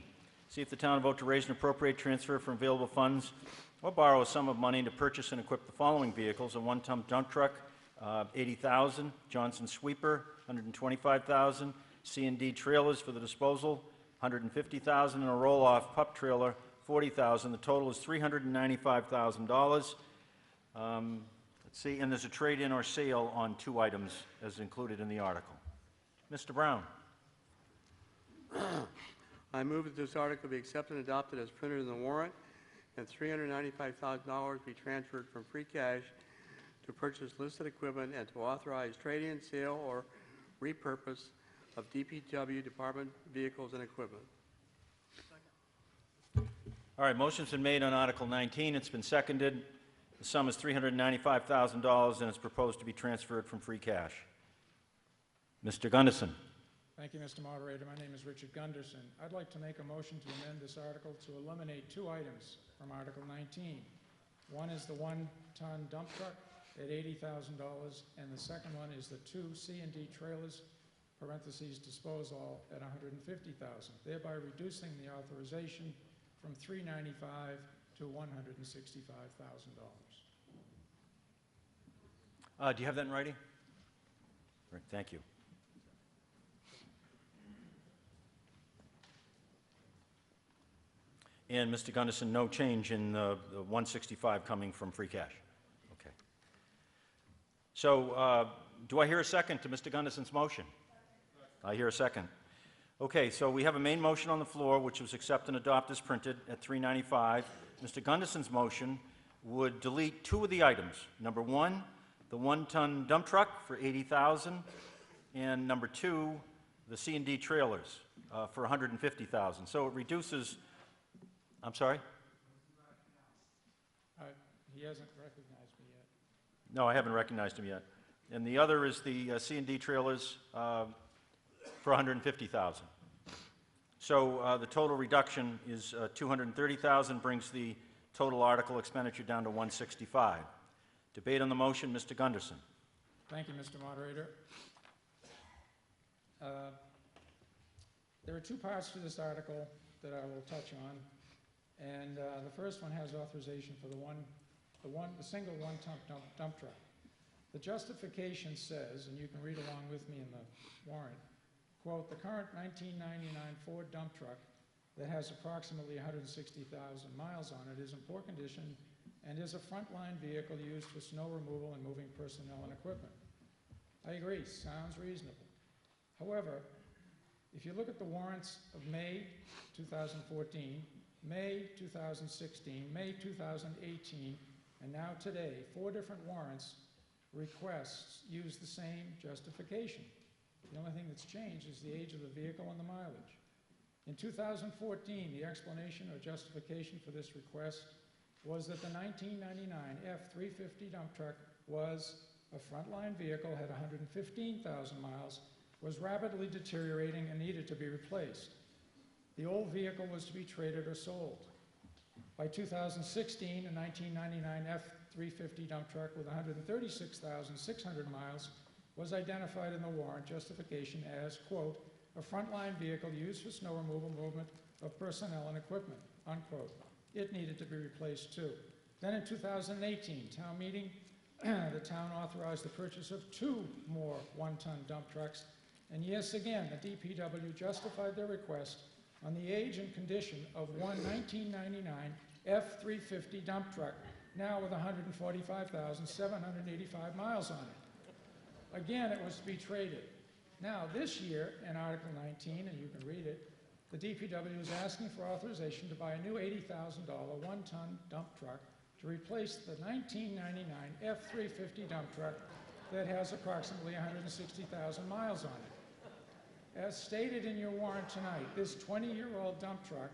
see if the town will vote to raise and appropriate, transfer from available funds, or borrow a sum of money to purchase and equip the following vehicles: a one-ton dump truck, $80,000, Johnson sweeper, $125,000, C&D trailers for the disposal, $150,000, and a roll-off pup trailer, $40,000. The total is $395,000. Let's see, and there's a trade-in or sale on 2 items as included in the article. Mr. Brown. I move that this article be accepted and adopted as printed in the warrant, and $395,000 be transferred from free cash to purchase listed equipment and to authorize trade-in, sale, or repurpose of DPW department vehicles and equipment. All right, motion's been made on Article 19. It's been seconded. The sum is $395,000, and it's proposed to be transferred from free cash. Mr. Gunderson. Thank you, Mr. Moderator. My name is Richard Gunderson. I'd like to make a motion to amend this article to eliminate 2 items from Article 19. One is the one-ton dump truck at $80,000, and the second one is the 2 C&D trailers, parentheses, disposal, at $150,000, thereby reducing the authorization from $395,000 to $165,000. Do you have that in writing? Right, thank you. And Mr. Gunderson, no change in the 165 coming from free cash. Okay. So do I hear a second to Mr. Gunderson's motion? I hear a second. Okay, so we have a main motion on the floor, which was accept and adopt as printed at $395. Mr. Gunderson's motion would delete 2 of the items. Number 1, the one-ton dump truck for $80,000, and number 2, the C&D trailers for $150,000. So it reduces. I'm sorry? He hasn't recognized me yet. No, I haven't recognized him yet. And the other is the C&D trailers for $150,000. So the total reduction is $230,000, brings the total article expenditure down to $165,000. Debate on the motion, Mr. Gunderson. Thank you, Mr. Moderator. There are 2 parts to this article that I will touch on. And the first one has authorization for the single one-ton dump truck. The justification says, and you can read along with me in the warrant, quote, the current 1999 Ford dump truck that has approximately 160,000 miles on it is in poor condition and is a frontline vehicle used for snow removal and moving personnel and equipment. I agree, sounds reasonable. However, if you look at the warrants of May 2014, May 2016, May 2018, and now today, 4 different warrants requests use the same justification. The only thing that's changed is the age of the vehicle and the mileage. In 2014, the explanation or justification for this request was that the 1999 F-350 dump truck was a frontline vehicle, had 115,000 miles, was rapidly deteriorating and needed to be replaced. The old vehicle was to be traded or sold. By 2016, a 1999 F-350 dump truck with 136,600 miles was identified in the warrant justification as, quote, a frontline vehicle used for snow removal, movement of personnel and equipment, unquote. It needed to be replaced too. Then in 2018, town meeting, the town authorized the purchase of 2 more one-ton dump trucks, and yes, again, the DPW justified their request on the age and condition of one 1999 F-350 dump truck, now with 145,785 miles on it. Again, it was to be traded. Now, this year, in Article 19, and you can read it, the DPW is asking for authorization to buy a new $80,000 one-ton dump truck to replace the 1999 F-350 dump truck that has approximately 160,000 miles on it. As stated in your warrant tonight, this 20-year-old dump truck,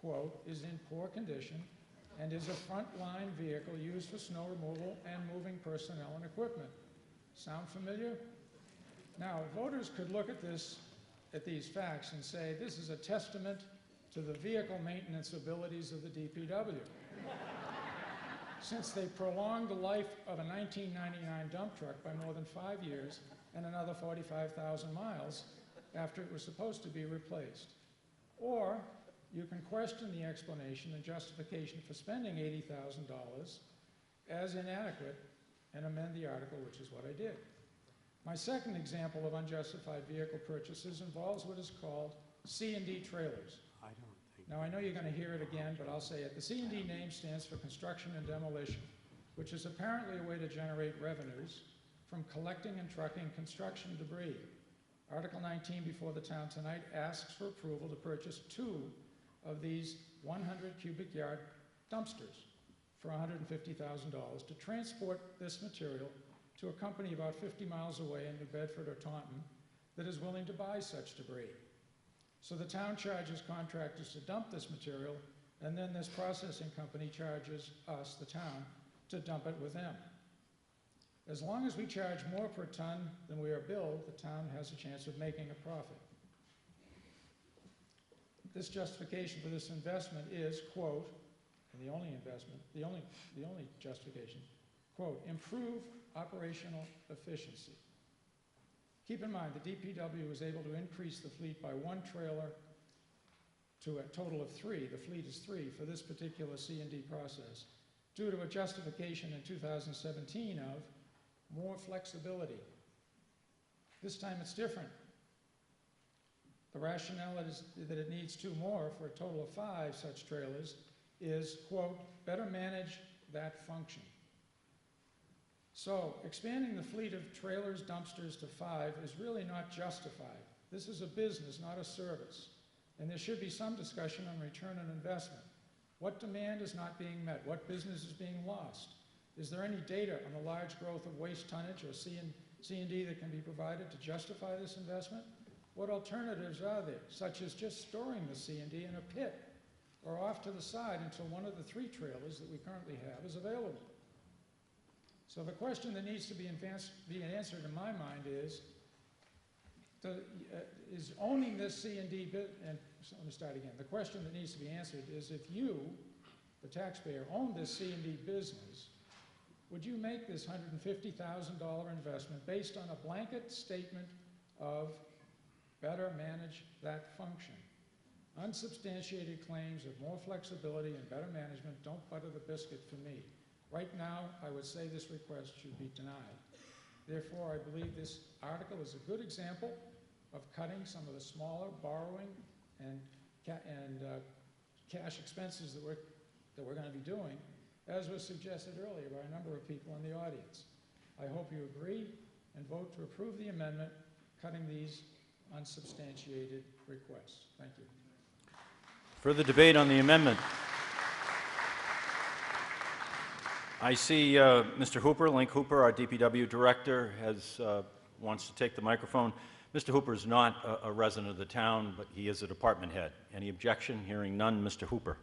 quote, is in poor condition and is a front-line vehicle used for snow removal and moving personnel and equipment. Sound familiar? Now, voters could look at these facts and say, this is a testament to the vehicle maintenance abilities of the DPW. Since they prolonged the life of a 1999 dump truck by more than 5 years and another 45,000 miles after it was supposed to be replaced. Or you can question the explanation and justification for spending $80,000 as inadequate and amend the article, which is what I did. My second example of unjustified vehicle purchases involves what is called C&D trailers. Now, I know you're going to hear it again, but I'll say it. The C&D name stands for construction and demolition, which is apparently a way to generate revenues from collecting and trucking construction debris. Article 19 before the town tonight asks for approval to purchase 2 of these 100 cubic yard dumpsters for $150,000 to transport this material to a company about 50 miles away in New Bedford or Taunton that is willing to buy such debris. So the town charges contractors to dump this material, and then this processing company charges us, the town, to dump it with them. As long as we charge more per ton than we are billed, the town has a chance of making a profit. This justification for this investment is, quote, and the only justification, quote, improve operational efficiency. Keep in mind, the DPW was able to increase the fleet by 1 trailer to a total of 3. The fleet is 3 for this particular C&D process, due to a justification in 2017 of more flexibility. This time it's different. The rationale is that it needs 2 more for a total of 5 such trailers is, quote, better manage that function. So, expanding the fleet of trailers, dumpsters to 5 is really not justified. This is a business, not a service. And there should be some discussion on return on investment. What demand is not being met? What business is being lost? Is there any data on the large growth of waste tonnage or C&D that can be provided to justify this investment? What alternatives are there, such as just storing the C&D in a pit or off to the side until one of the 3 trailers that we currently have is available? So the question that needs to be answered in my mind is owning this C&D, and so let me start again. The question that needs to be answered is if you, the taxpayer, own this C&D business, would you make this $150,000 investment based on a blanket statement of better manage that function? Unsubstantiated claims of more flexibility and better management don't butter the biscuit for me. Right now, I would say this request should be denied. Therefore, I believe this article is a good example of cutting some of the smaller borrowing and cash expenses that we're going to be doing, as was suggested earlier by a number of people in the audience. I hope you agree and vote to approve the amendment cutting these unsubstantiated requests. Thank you. Further debate on the amendment? I see Mr. Hooper, Link Hooper, our DPW director, wants to take the microphone. Mr. Hooper is not a resident of the town, but he is a department head. Any objection? Hearing none, Mr. Hooper.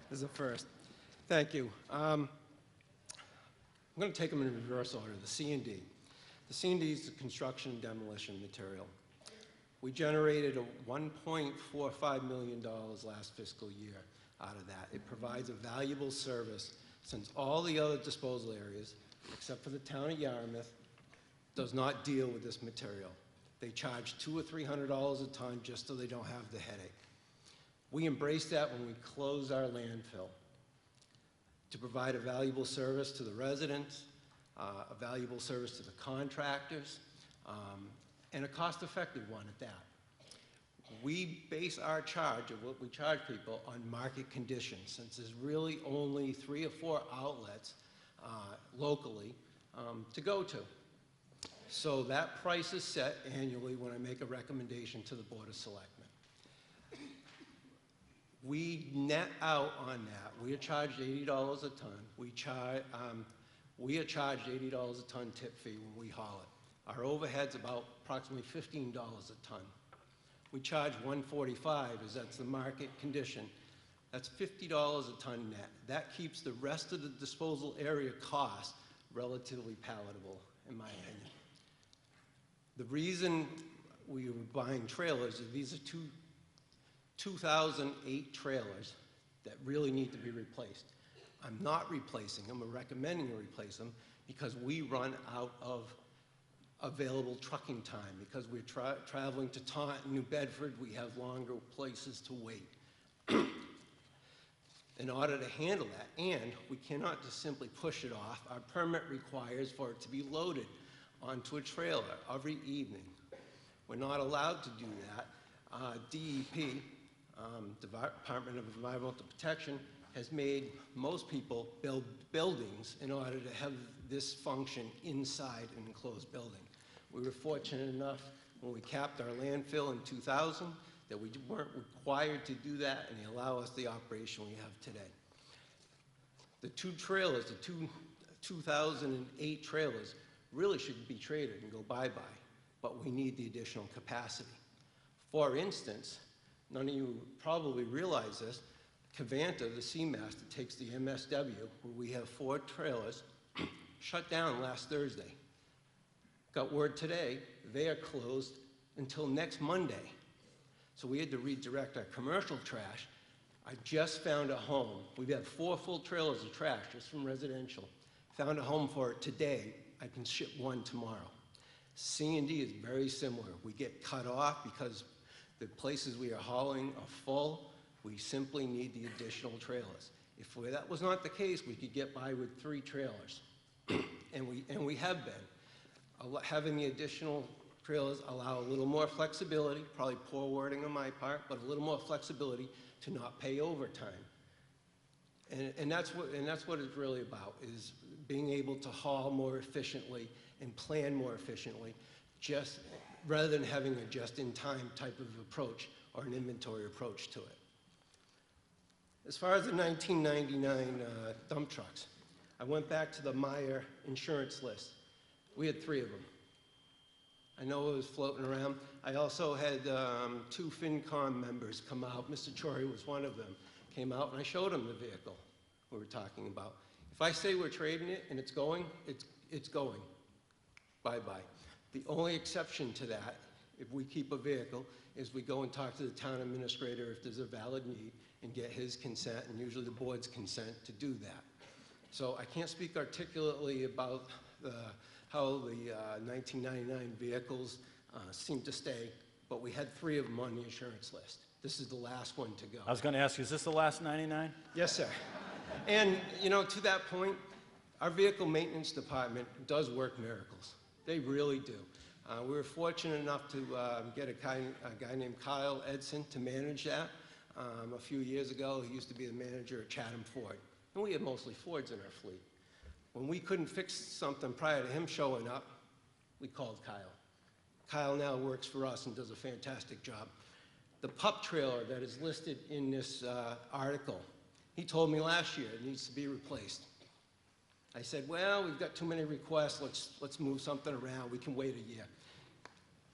This is a first. Thank you. I'm going to take them in reverse order. The C&D. The C&D is the construction and demolition material. We generated a $1.45 million last fiscal year out of that. It provides a valuable service since all the other disposal areas, except for the town of Yarmouth, does not deal with this material. They charge $200 or $300 a ton just so they don't have the headache. We embraced that when we closed our landfill to provide a valuable service to the residents, a valuable service to the contractors, and a cost-effective one at that. We base our charge of what we charge people on market conditions, since there's really only 3 or 4 outlets locally to go to. So that price is set annually when I make a recommendation to the Board of Selectmen. We net out on that. We are charged $80 a ton. We are charged $80 a ton tip fee when we haul it. Our overhead's about approximately $15 a ton. We charge $145 as that's the market condition. That's $50 a ton net. That keeps the rest of the disposal area cost relatively palatable, in my opinion. The reason we were buying trailers is these are 2008 trailers that really need to be replaced. I'm not replacing them, I'm recommending to replace them because we run out of available trucking time. Because we're traveling to Taunton, New Bedford, we have longer places to wait. In order to handle that, and we cannot just simply push it off, our permit requires for it to be loaded onto a trailer every evening. We're not allowed to do that. DEP, Department of Environmental Protection, has made most people build buildings in order to have this function inside an enclosed building. We were fortunate enough when we capped our landfill in 2000 that we weren't required to do that, and they allow us the operation we have today. The two trailers, the 2008 trailers, really should be traded and go bye-bye, but we need the additional capacity. For instance, none of you probably realize this, Cavanta, the Seamaster, takes the MSW, where we have 4 trailers, shut down last Thursday. Got word today, they are closed until next Monday. So we had to redirect our commercial trash. I just found a home. We've got 4 full trailers of trash just from residential. Found a home for it today. I can ship 1 tomorrow. C&D is very similar. We get cut off because the places we are hauling are full. We simply need the additional trailers. If that was not the case, we could get by with 3 trailers. and we have been. Having the additional trailers allow a little more flexibility, probably poor wording on my part, but a little more flexibility to not pay overtime. And that's what it's really about, is being able to haul more efficiently and plan more efficiently, just rather than having a just-in-time type of approach or an inventory approach to it. As far as the 1999 dump trucks, I went back to the Meyer insurance list. We had 3 of them. I know it was floating around. I also had 2 FinCom members come out. Mr. Chori was one of them. Came out and I showed him the vehicle we were talking about. If I say we're trading it and it's going, it's going. Bye-bye. The only exception to that, if we keep a vehicle, is we go and talk to the town administrator if there's a valid need and get his consent, and usually the board's consent to do that. So I can't speak articulately about how the 1999 vehicles seem to stay, but we had 3 of them on the insurance list. This is the last one to go. I was going to ask you, is this the last 99? Yes, sir. And, you know, to that point, our vehicle maintenance department does work miracles. They really do. We were fortunate enough to get a guy named Kyle Edson to manage that a few years ago. He used to be the manager at Chatham Ford. And we had mostly Fords in our fleet. When we couldn't fix something prior to him showing up, we called Kyle. Kyle now works for us and does a fantastic job. The pup trailer that is listed in this article, he told me last year it needs to be replaced. I said, well, we've got too many requests, let's move something around, we can wait a year.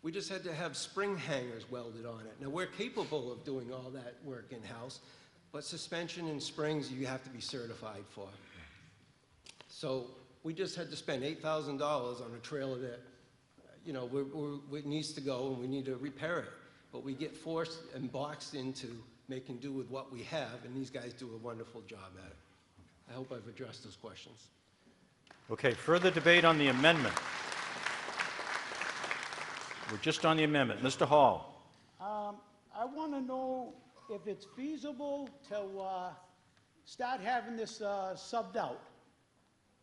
We just had to have spring hangers welded on it. Now, we're capable of doing all that work in-house, but suspension and springs you have to be certified for. So we just had to spend $8,000 on a trailer that, you know, it needs to go and we need to repair it. But we get forced and boxed into making do with what we have, and these guys do a wonderful job at it. I hope I've addressed those questions. Okay, further debate on the amendment. We're just on the amendment. Mr. Hall. I want to know if it's feasible to start having this subbed out.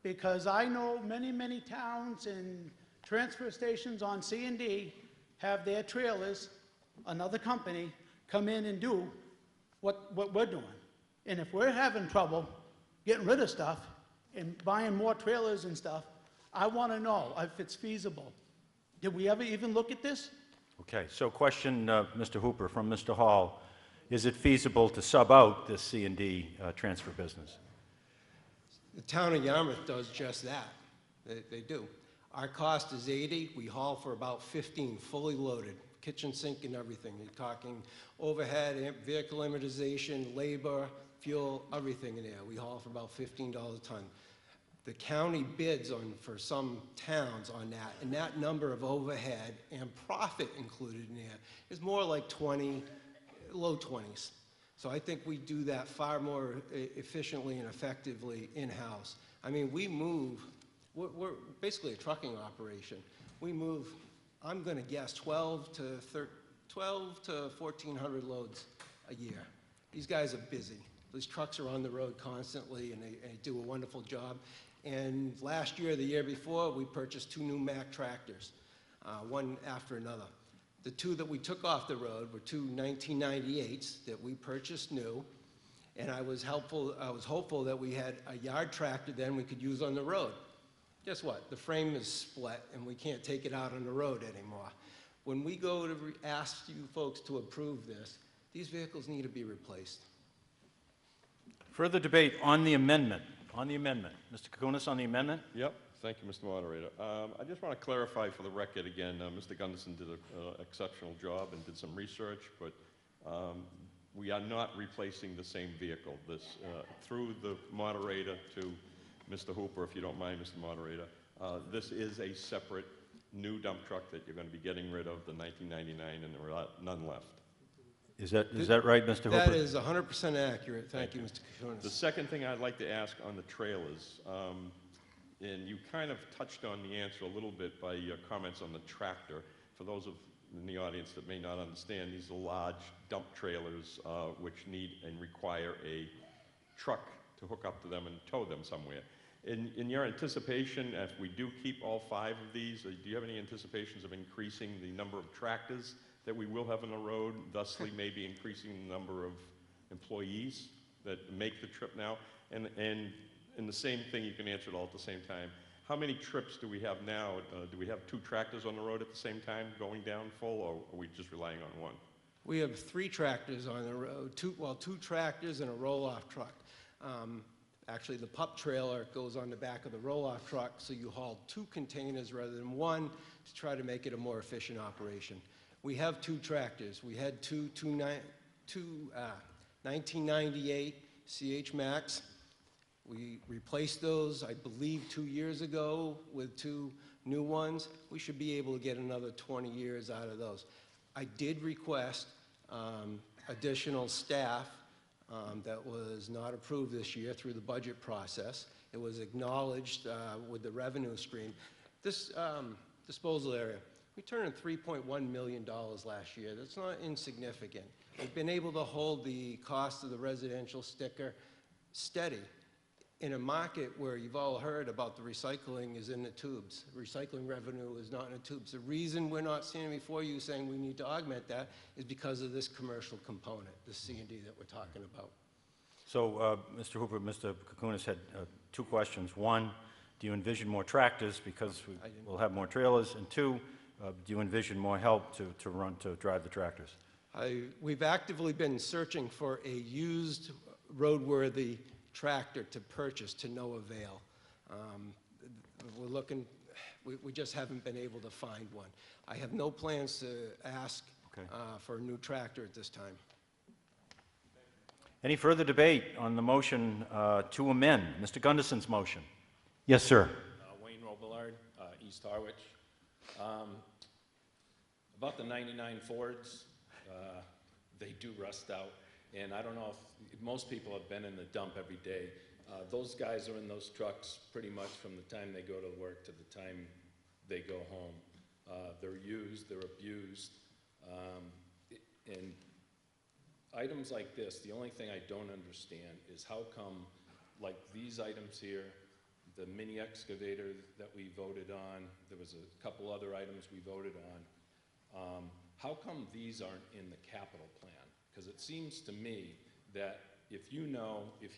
Because I know many, many towns and transfer stations on C&D have their trailers, another company, come in and do what we're doing. And if we're having trouble getting rid of stuff and buying more trailers and stuff, I want to know if it's feasible Did we ever even look at this? Okay, so question, Mr. Hooper, from Mr. Hall. Is it feasible to sub out this C&D transfer business? The town of Yarmouth does just that. They do. Our cost is 80. We haul for about 15, fully loaded, kitchen sink and everything. You're talking overhead, vehicle amortization, labor, fuel, everything in there. We haul for about $15 a ton. The county bids for some towns on that, and that number of overhead and profit included in there is more like 20, low 20s. So I think we do that far more efficiently and effectively in-house. I mean, we're basically a trucking operation. We move, I'm going to guess, 12 to 1,400 loads a year. These guys are busy. These trucks are on the road constantly, and they do a wonderful job. And last year, the year before, we purchased 2 new Mack tractors, one after another. The 2 that we took off the road were 2 1998s that we purchased new, and I was hopeful that we had a yard tractor then we could use on the road. Guess what? The frame is split, and we can't take it out on the road anymore. When we go to ask you folks to approve this, these vehicles need to be replaced. Further debate on the amendment. On the amendment. Mr. Kukunis on the amendment? Yep. Thank you, Mr. Moderator. I just want to clarify for the record again, Mr. Gunderson did an exceptional job and did some research, but we are not replacing the same vehicle. This, through the moderator to Mr. Hooper, if you don't mind, Mr. Moderator, this is a separate new dump truck that you're going to be getting rid of, the 1999, and there are none left. Is that right, Mr. Hooper? That is 100% accurate. Thank you, Mr. Kukunis. The second thing I'd like to ask on the trailers, and you kind of touched on the answer a little bit by your comments on the tractor. For those in the audience that may not understand, these are large dump trailers which need and require a truck to hook up to them and tow them somewhere. In your anticipation, if we do keep all 5 of these, do you have any anticipations of increasing the number of tractors that we will have on the road, thusly maybe increasing the number of employees that make the trip now? And in the same thing, you can answer it all at the same time. How many trips do we have now? Do we have 2 tractors on the road at the same time going down full, or are we just relying on 1? We have 3 tractors on the road, 2 tractors and a roll-off truck. Actually, the pup trailer goes on the back of the roll-off truck, so you haul 2 containers rather than 1 to try to make it a more efficient operation. We have 2 tractors. We had two 1998 CH Max. We replaced those, I believe, 2 years ago with 2 new ones. We should be able to get another 20 years out of those. I did request additional staff that was not approved this year through the budget process. It was acknowledged with the revenue stream. This disposal area, we turned in $3.1 million last year. That's not insignificant. We've been able to hold the cost of the residential sticker steady in a market where you've all heard about the recycling is in the tubes. Recycling revenue is not in the tubes. The reason we're not standing before you saying we need to augment that is because of this commercial component, the C&D that we're talking about. So, Mr. Hooper, Mr. Kukunis had 2 questions. 1, do you envision more tractors because we'll have more trailers? And 2, do you envision more help to drive the tractors? We've actively been searching for a used roadworthy tractor to purchase to no avail. We're looking, we just haven't been able to find one. I have no plans to ask for a new tractor at this time. Any further debate on the motion to amend? Mr. Gunderson's motion. Yes, sir. Wayne Robillard, East Harwich. About the 99 Fords, they do rust out. And I don't know if most people have been in the dump every day. Those guys are in those trucks pretty much from the time they go to work to the time they go home. They're used, they're abused. And items like this, the only thing I don't understand is how come, like these items here, the mini excavator that we voted on, there was a couple other items we voted on, how come these aren't in the capital plan? Because it seems to me that if he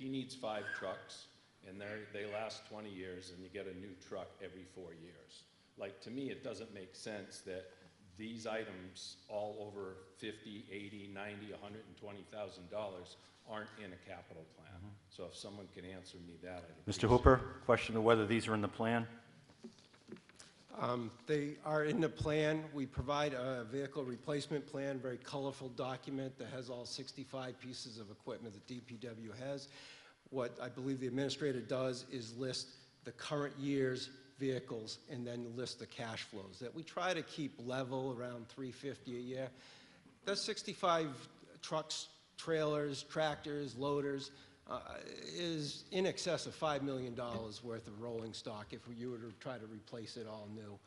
needs 5 trucks and they last 20 years and you get a new truck every 4 years, Like, to me, it doesn't make sense that these items all over $50, $80, $90, $120,000 aren't in a capital plan. So if someone can answer me that, I'd Mr. appreciate Hooper, question of whether these are in the plan? They are in the plan. We provide a vehicle replacement plan, very colorful document that has all 65 pieces of equipment that DPW has. What I believe the administrator does is list the current year's vehicles and then list the cash flows that we try to keep level around $350 a year. That's 65 trucks, trailers, tractors, loaders, is in excess of $5 million worth of rolling stock if you were to try to replace it all new.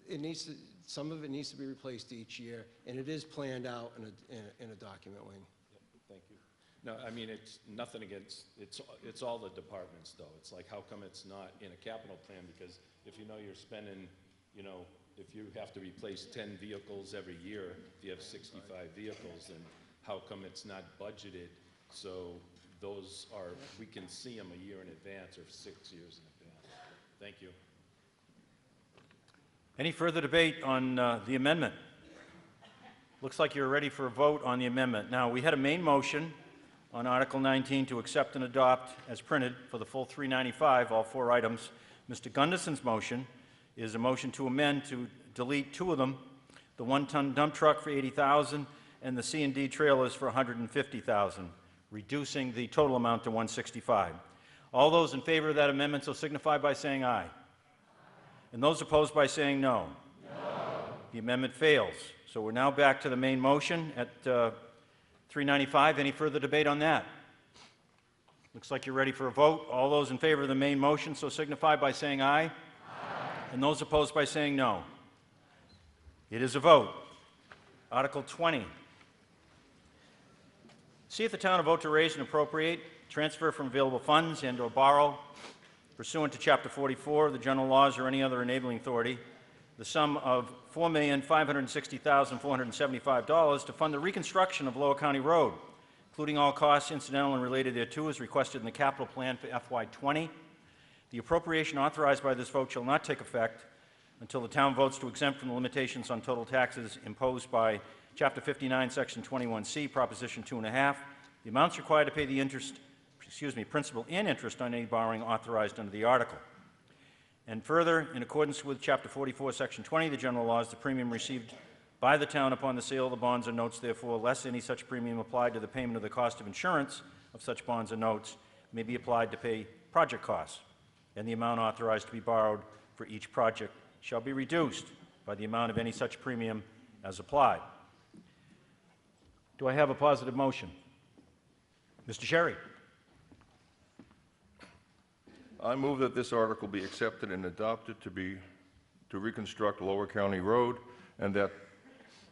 It needs to, some of it needs to be replaced each year, and it is planned out in a document, Wayne. Yep, thank you. No, I mean, it's nothing against, it's all the departments, though. It's like, how come it's not in a capital plan? Because if you know you're spending, you know, if you have to replace 10 vehicles every year, if you have 65 vehicles, then how come it's not budgeted? So those are, we can see them a year in advance or 6 years in advance. Thank you. Any further debate on the amendment? Looks like you're ready for a vote on the amendment. Now, we had a main motion on Article 19 to accept and adopt as printed for the full $395, all 4 items. Mr. Gunderson's motion is a motion to amend to delete 2 of them, the 1-ton dump truck for $80,000 and the C&D trailers for $150,000, reducing the total amount to $165,000. All those in favor of that amendment so signify by saying aye. And those opposed by saying no. The amendment fails. So we're now back to the main motion at 395. Any further debate on that? Looks like you're ready for a vote. All those in favor of the main motion so signify by saying aye. And those opposed by saying no. It is a vote. Article 20. See if the town will vote to raise and appropriate, transfer from available funds and or borrow pursuant to Chapter 44 of the general laws or any other enabling authority the sum of $4,560,475 to fund the reconstruction of Lower County Road, including all costs incidental and related thereto as requested in the capital plan for FY20. The appropriation authorized by this vote shall not take effect until the town votes to exempt from the limitations on total taxes imposed by Chapter 59, Section 21C, Proposition 2.5. The amounts required to pay the principal and interest on any borrowing authorized under the article. And further, in accordance with Chapter 44, Section 20 of the general laws, the premium received by the town upon the sale of the bonds or notes, therefore, less any such premium applied to the payment of the cost of insurance of such bonds or notes may be applied to pay project costs, and the amount authorized to be borrowed for each project shall be reduced by the amount of any such premium as applied. Do I have a positive motion? Mr. Sherry. I move that this article be accepted and adopted to reconstruct Lower County Road, and that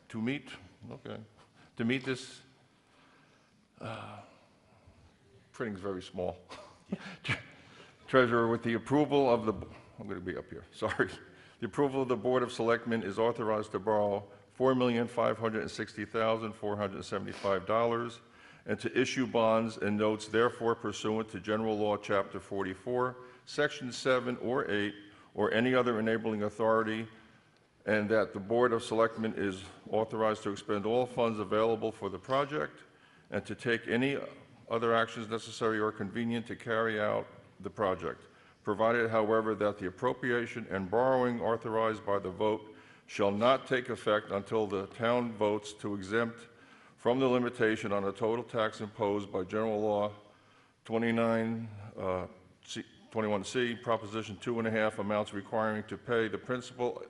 to meet this, printing's very small. Treasurer, with the approval of the, I'm going to be up here, sorry. The approval of the Board of Selectmen is authorized to borrow $4,560,475 and to issue bonds and notes therefore pursuant to General Law, Chapter 44, Section 7 or 8, or any other enabling authority, and that the Board of Selectmen is authorized to expend all funds available for the project and to take any other actions necessary or convenient to carry out the project, provided, however, that the appropriation and borrowing authorized by the vote shall not take effect until the town votes to exempt from the limitation on the total tax imposed by General Law 21C, Proposition 2.5, amounts requiring to pay the principal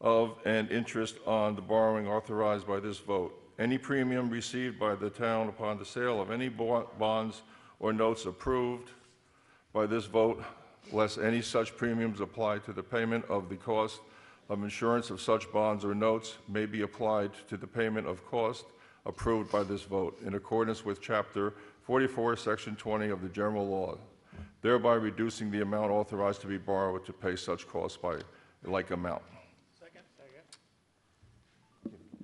of and interest on the borrowing authorized by this vote. Any premium received by the town upon the sale of any bonds or notes approved by this vote, less any such premiums applied to the payment of the cost of insurance of such bonds or notes, may be applied to the payment of cost approved by this vote in accordance with Chapter 44, Section 20 of the general law, thereby reducing the amount authorized to be borrowed to pay such costs by a like amount.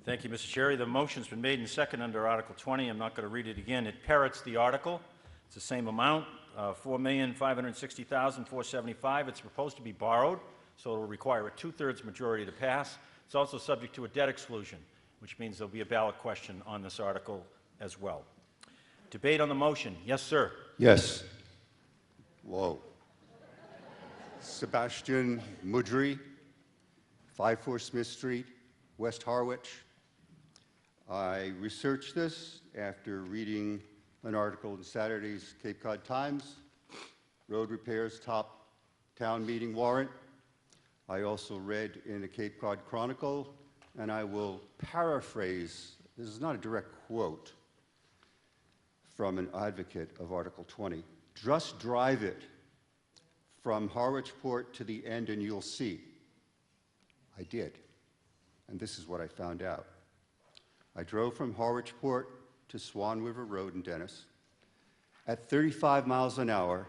Thank you, Mr. Sherry. The motion's been made and seconded under Article 20. I'm not going to read it again. It parrots the article. It's the same amount, $4,560,475. It's proposed to be borrowed so it'll require a 2/3 majority to pass. It's also subject to a debt exclusion, which means there'll be a ballot question on this article as well. Debate on the motion. Yes, sir. Yes. Whoa. Sebastian Mudry, 54 Smith Street, West Harwich. I researched this after reading an article in Saturday's Cape Cod Times, Road Repairs Top Town Meeting Warrant. I also read in the Cape Cod Chronicle, and I will paraphrase, this is not a direct quote from an advocate of Article 20. Just drive it from Harwich Port to the end and you'll see. I did, and this is what I found out. I drove from Harwich Port to Swan River Road in Dennis at 35 miles an hour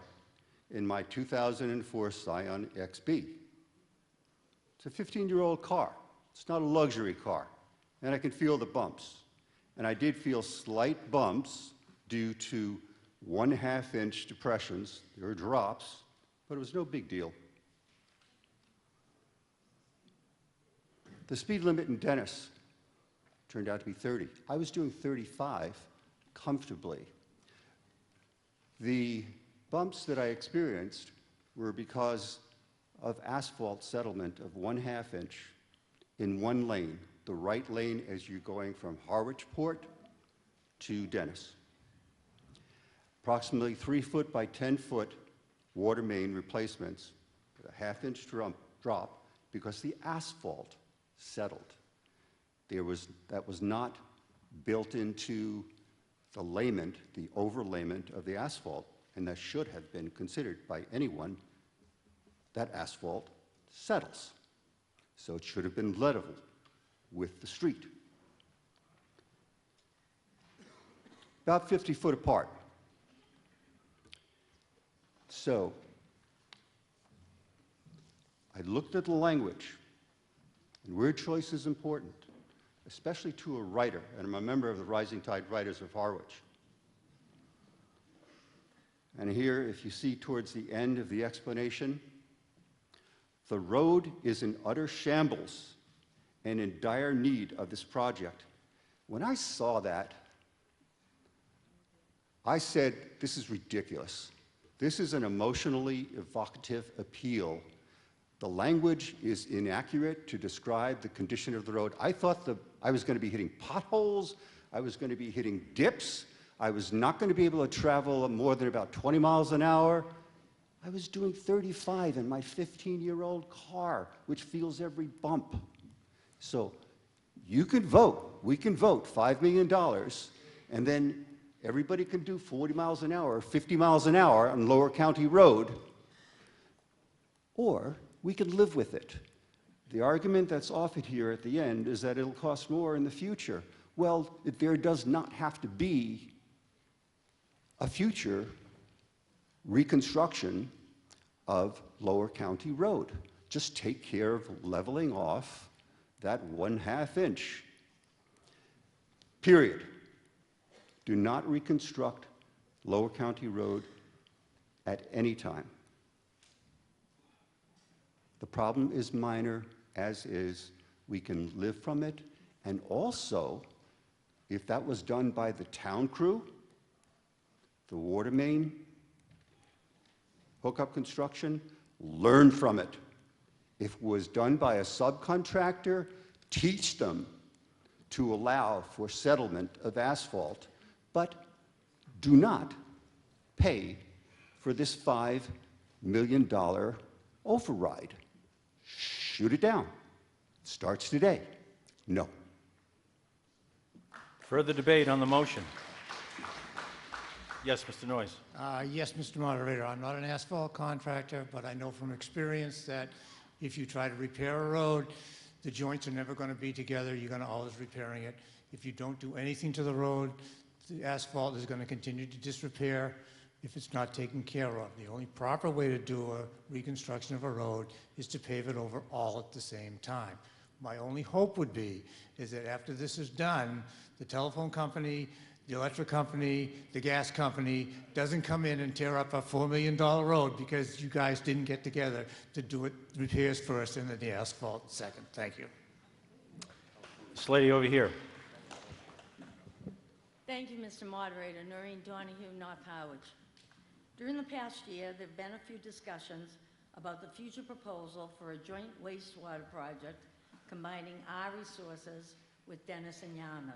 in my 2004 Scion XB. It's a 15-year-old car. It's not a luxury car, and I can feel the bumps. And I did feel slight bumps due to 1/2 inch depressions. There were drops, but it was no big deal. The speed limit in Dennis turned out to be 30. I was doing 35 comfortably. The bumps that I experienced were because of asphalt settlement of 1/2 inch in one lane, the right lane as you're going from Harwich Port to Dennis. Approximately 3 foot by 10 foot water main replacements with a 1/2 inch drop because the asphalt settled. That was not built into the layment, the overlayment of the asphalt, and that should have been considered by anyone. That asphalt settles, so it should have been level with the street. About 50 foot apart. So I looked at the language, and word choice is important, especially to a writer, and I'm a member of the Rising Tide Writers of Harwich. And here, if you see towards the end of the explanation, the road is in utter shambles and in dire need of this project. When I saw that, I said, this is ridiculous. This is an emotionally evocative appeal. The language is inaccurate to describe the condition of the road. I thought I was going to be hitting potholes, I was going to be hitting dips, I was not going to be able to travel more than about 20 miles an hour. I was doing 35 in my 15-year-old car, which feels every bump. So you can vote, we can vote $5 million, and then everybody can do 40 miles an hour, 50 miles an hour on Lower County Road, or we can live with it. The argument that's offered here at the end is that it'll cost more in the future. Well, there does not have to be a future reconstruction of Lower County Road. Just take care of leveling off that 1/2 inch. Period. Do not reconstruct Lower County Road at any time. The problem is minor, as is. We can live from it. And also, if that was done by the town crew, the water main hookup construction, learn from it. If it was done by a subcontractor, teach them to allow for settlement of asphalt, but do not pay for this $5 million override. Shoot it down. Starts today. No. Further debate on the motion. Yes, Mr. Noyes. Yes, Mr. Moderator. I'm not an asphalt contractor, but I know from experience that if you try to repair a road, the joints are never going to be together. You're going to always repairing it. If you don't do anything to the road, the asphalt is going to continue to disrepair if it's not taken care of. The only proper way to do a reconstruction of a road is to pave it over all at the same time. My only hope would be is that after this is done, the telephone company the electric company, the gas company doesn't come in and tear up a $4 million road because you guys didn't get together to do it repairs first and then the asphalt second. Thank you. This lady over here. Thank you, Mr. Moderator. Noreen Donahue, North Harwich. During the past year, there have been a few discussions about the future proposal for a joint wastewater project combining our resources with Dennis and Yarmouth.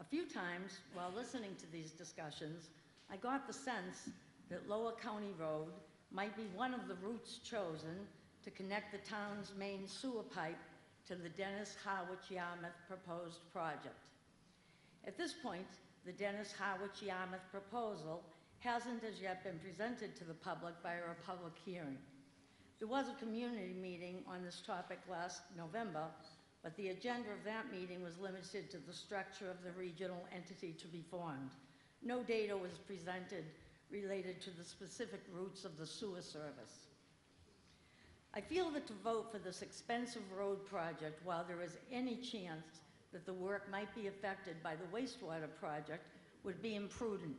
A few times, while listening to these discussions, I got the sense that Lower County Road might be one of the routes chosen to connect the town's main sewer pipe to the Dennis-Harwich-Yarmouth proposed project. At this point, the Dennis-Harwich-Yarmouth proposal hasn't as yet been presented to the public via a public hearing. There was a community meeting on this topic last November, but the agenda of that meeting was limited to the structure of the regional entity to be formed. No data was presented related to the specific routes of the sewer service. I feel that to vote for this expensive road project, while there is any chance that the work might be affected by the wastewater project, would be imprudent.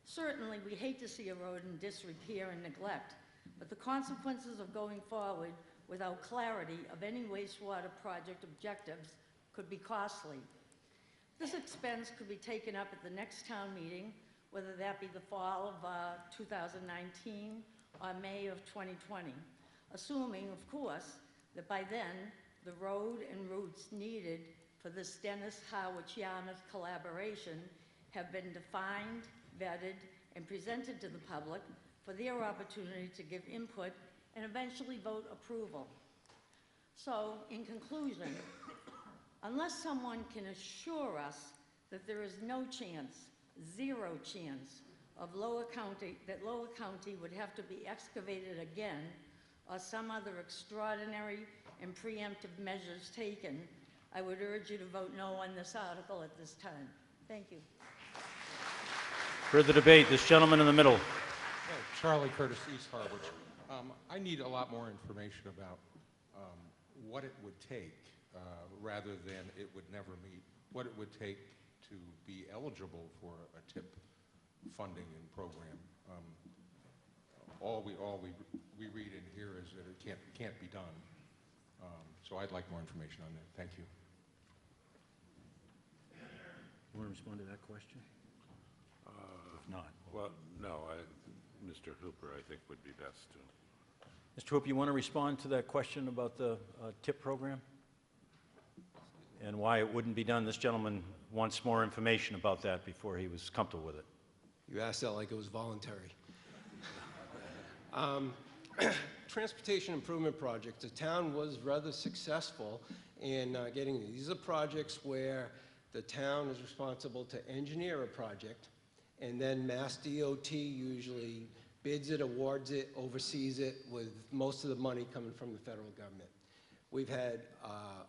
Certainly, we hate to see a road in disrepair and neglect, but the consequences of going forward without clarity of any wastewater project objectives could be costly. This expense could be taken up at the next town meeting, whether that be the fall of 2019 or May of 2020, assuming, of course, that by then the road and routes needed for this Dennis-Harwich-Yarmouth collaboration have been defined, vetted, and presented to the public for their opportunity to give input and eventually vote approval. So, in conclusion, unless someone can assure us that there is no chance, zero chance, of Lower County would have to be excavated again, or some other extraordinary and preemptive measures taken, I would urge you to vote no on this article at this time. Thank you. Further debate. This gentleman in the middle. Charlie Curtis, East Harwich. I need a lot more information about what it would take, rather than it would never meet, what it would take to be eligible for a TIP funding and program. All we read in here is that it can't be done. So I'd like more information on that. Thank you. You want to respond to that question? If not. Well, no, Mr. Hooper, I think, would be best to. Mr. Hoop, you want to respond to that question about the TIP program? And why it wouldn't be done? This gentleman wants more information about that before he was comfortable with it. You asked that like it was voluntary. Transportation improvement project. The town was rather successful in getting these. These are projects where the town is responsible to engineer a project, and then Mass DOT usually bids it, awards it, oversees it, with most of the money coming from the federal government. We've had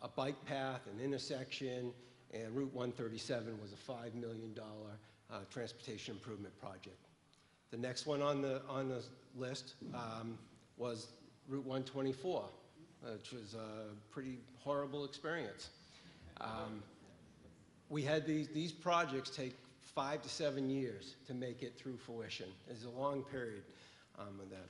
a bike path, an intersection, and Route 137 was a $5 million transportation improvement project. The next one on the list was Route 124, which was a pretty horrible experience. We had these projects take 5 to 7 years to make it through fruition. It's a long period of that.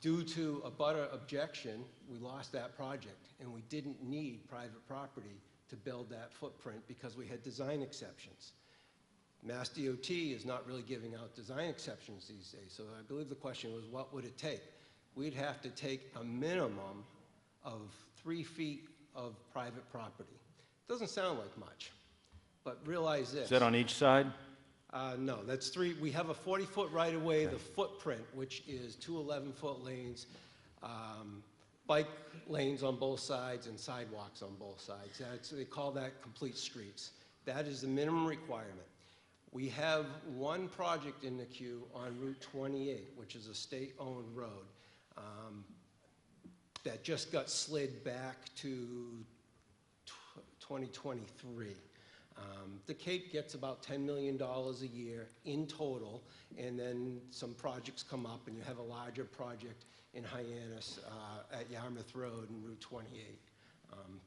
Due to a butter objection, we lost that project, and we didn't need private property to build that footprint because we had design exceptions. Mass DOT is not really giving out design exceptions these days, so I believe the question was, what would it take? We'd have to take a minimum of 3 feet of private property. Doesn't sound like much, but realize this. Is that on each side? No, that's 3. We have a 40-foot right-of-way, the footprint, which is 2 11-foot lanes, bike lanes on both sides, and sidewalks on both sides. They call that complete streets. That is the minimum requirement. We have one project in the queue on Route 28, which is a state-owned road, that just got slid back to 2023. The Cape gets about $10 million a year in total, and then some projects come up, and you have a larger project in Hyannis at Yarmouth Road and Route 28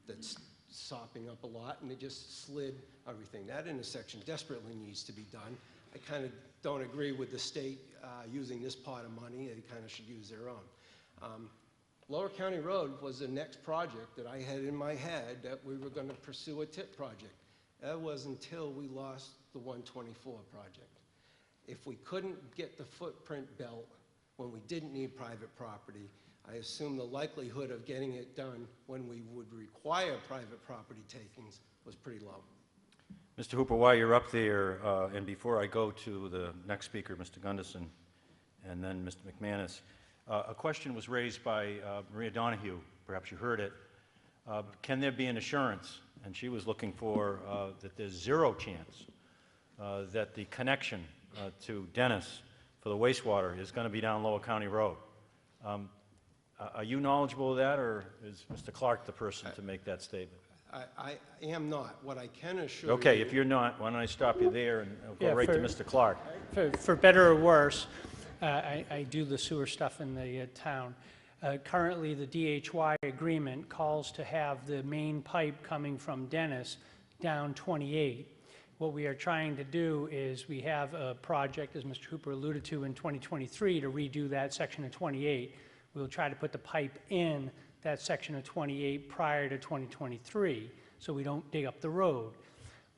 that's sopping up a lot, and they just slid everything. That intersection desperately needs to be done. I kind of don't agree with the state using this pot of money. They kind of should use their own. Lower County Road was the next project that I had in my head that we were going to pursue a TIP project. That was until we lost the 124 project. If we couldn't get the footprint built when we didn't need private property, I assume the likelihood of getting it done when we would require private property takings was pretty low. Mr. Hooper, while you're up there, and before I go to the next speaker, Mr. Gunderson, and then Mr. McManus, a question was raised by Maria Donahue, perhaps you heard it. Can there be an assurance? And she was looking for that there's zero chance that the connection to Dennis for the wastewater is going to be down Lower County Road. Are you knowledgeable of that, or is Mr. Clark the person to make that statement? I am not. What I can assure Okay, you... if you're not, why don't I stop you there and I'll go right to Mr. Clark. For better or worse, I do the sewer stuff in the town. Currently, the DHY agreement calls to have the main pipe coming from Dennis down 28. What we are trying to do is we have a project, as Mr. Hooper alluded to, in 2023 to redo that section of 28. We'll try to put the pipe in that section of 28 prior to 2023 so we don't dig up the road.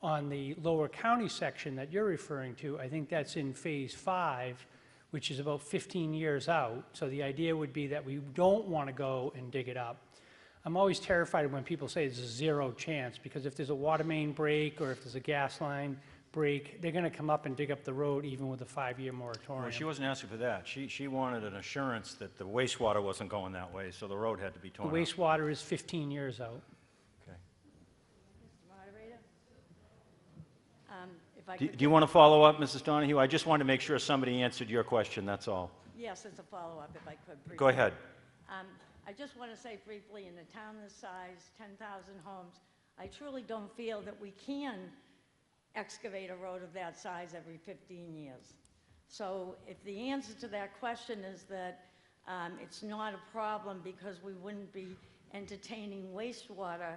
On the Lower County section that you're referring to, I think that's in phase 5, which is about 15 years out. So the idea would be that we don't want to go and dig it up. I'm always terrified when people say there's a zero chance, because if there's a water main break or if there's a gas line break, they're going to come up and dig up the road even with a 5-year moratorium. Well, she wasn't asking for that. She wanted an assurance that the wastewater wasn't going that way, so the road had to be torn The up. wastewater is 15 years out. Okay. Mr. Moderator? If I Do could you want to follow up, Mrs. Donahue? I just wanted to make sure somebody answered your question, that's all. Yes, it's a follow-up, if I could briefly. Go ahead. I just want to say briefly, in a town this size, 10,000 homes, I truly don't feel that we can excavate a road of that size every 15 years. So if the answer to that question is that it's not a problem because we wouldn't be entertaining wastewater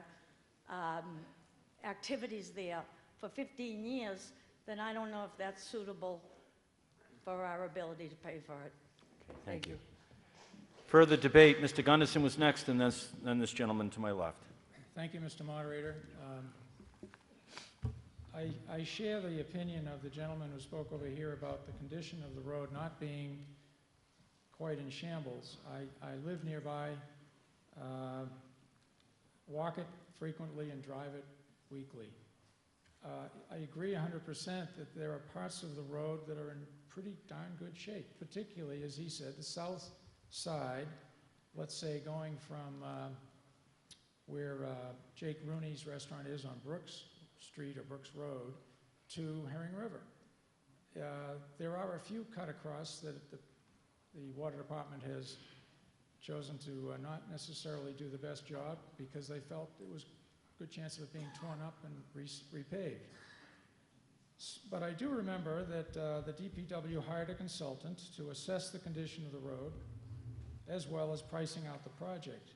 activities there for 15 years, then I don't know if that's suitable for our ability to pay for it. Thank you. Further debate, Mr. Gunderson was next, and then this gentleman to my left. Thank you, Mr. Moderator. I share the opinion of the gentleman who spoke over here about the condition of the road not being quite in shambles. I live nearby, walk it frequently and drive it weekly. I agree 100% that there are parts of the road that are in pretty darn good shape, particularly, as he said, the south side, let's say going from where Jake Rooney's restaurant is on Brooks Street or Brooks Road to Herring River. There are a few cut across that the water department has chosen to not necessarily do the best job because they felt it was a good chance of it being torn up and repaved. But I do remember that the DPW hired a consultant to assess the condition of the road as well as pricing out the project.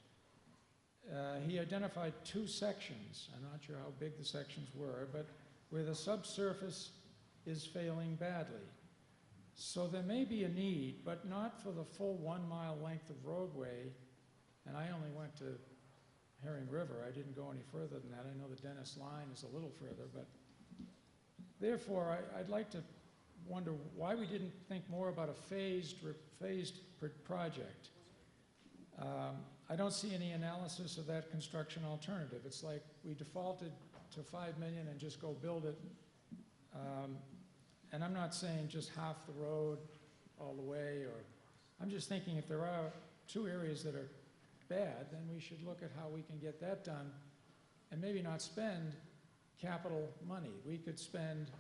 He identified 2 sections, I'm not sure how big the sections were, but where the subsurface is failing badly. So there may be a need, but not for the full 1 mile length of roadway, and I only went to Herring River. I didn't go any further than that. I know the Dennis line is a little further, but therefore I'd like to wonder why we didn't think more about a phased project. I don't see any analysis of that construction alternative. It's like we defaulted to $5 million and just go build it. And I'm not saying just half the road all the way, or I'm just thinking if there are 2 areas that are bad, then we should look at how we can get that done and maybe not spend capital money. We could spend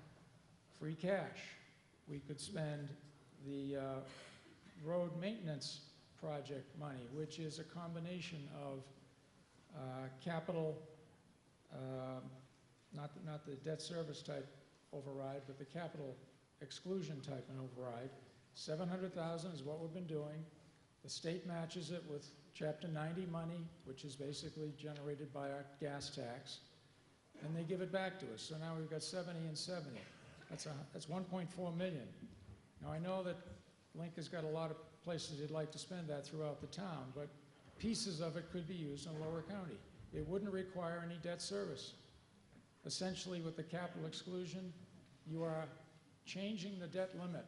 free cash. We could spend the road maintenance project money, which is a combination of capital, not the debt service type override, but the capital exclusion type and override. $700,000 is what we've been doing. The state matches it with Chapter 90 money, which is basically generated by our gas tax, and they give it back to us. So now we've got 70 and 70. That's 1.4 million. Now I know that Link has got a lot of places he'd like to spend that throughout the town, but pieces of it could be used in Lower County. It wouldn't require any debt service. Essentially, with the capital exclusion, you are changing the debt limit,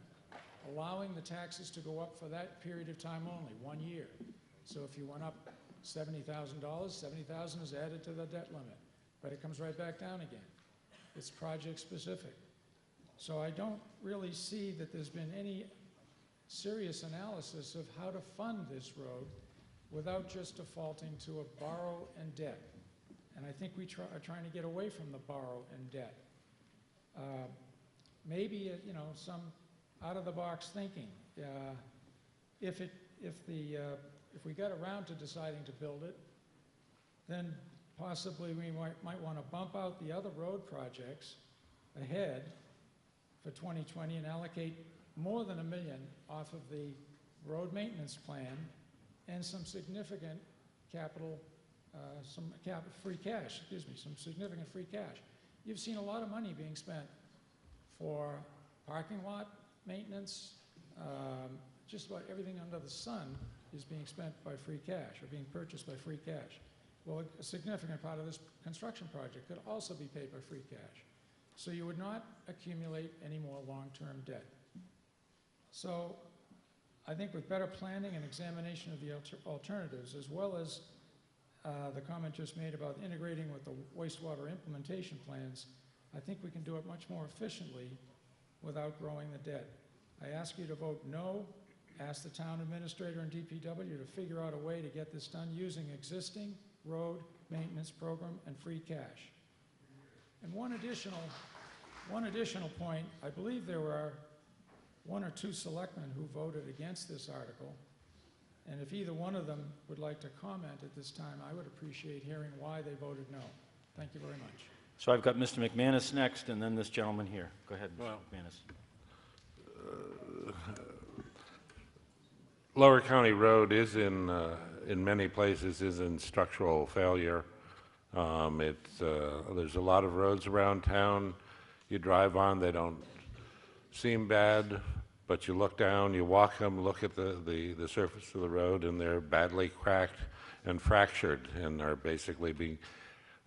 allowing the taxes to go up for that period of time only, 1 year. So if you went up $70,000, $70,000 is added to the debt limit, but it comes right back down again. It's project specific. So I don't really see that there's been any serious analysis of how to fund this road without just defaulting to a borrow and debt. And I think we are trying to get away from the borrow and debt. Maybe, some out-of-the-box thinking. If we got around to deciding to build it, then possibly we might want to bump out the other road projects ahead for 2020 and allocate more than $1 million off of the road maintenance plan and some significant free cash, some significant free cash. You've seen a lot of money being spent for parking lot maintenance. Just about everything under the sun is being spent by free cash or being purchased by free cash. Well, a significant part of this construction project could also be paid by free cash. So you would not accumulate any more long-term debt. So I think with better planning and examination of the alternatives, as well as the comment just made about integrating with the wastewater implementation plans, I think we can do it much more efficiently without growing the debt. I ask you to vote no. Ask the town administrator and DPW to figure out a way to get this done using existing road maintenance program and free cash. And one additional point, I believe there were 1 or 2 selectmen who voted against this article. And if either one of them would like to comment at this time, I would appreciate hearing why they voted no. Thank you very much. So I've got Mr. McManus next, and then this gentleman here. Go ahead, Mr. McManus. Lower County Road is in many places is in structural failure. There's a lot of roads around town you drive on, they don't seem bad, but you look down, you walk them, look at the surface of the road, and they're badly cracked and fractured and are basically being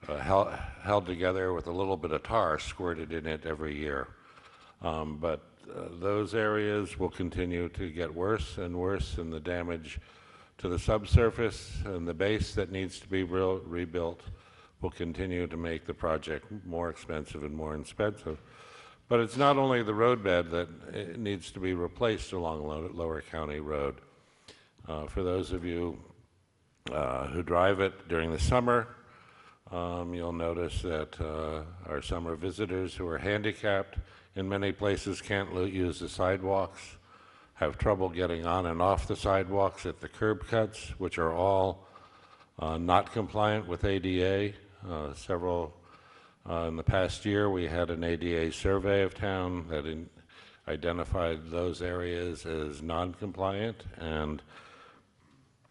held together with a little bit of tar squirted in it every year. But those areas will continue to get worse and worse, and the damage to the subsurface and the base that needs to be rebuilt will continue to make the project more expensive and more expensive. But it's not only the roadbed that needs to be replaced along Lower County Road. For those of you who drive it during the summer, you'll notice that our summer visitors who are handicapped in many places can't use the sidewalks, have trouble getting on and off the sidewalks at the curb cuts, which are all not compliant with ADA. In the past year, we had an ADA survey of town that identified those areas as non-compliant, and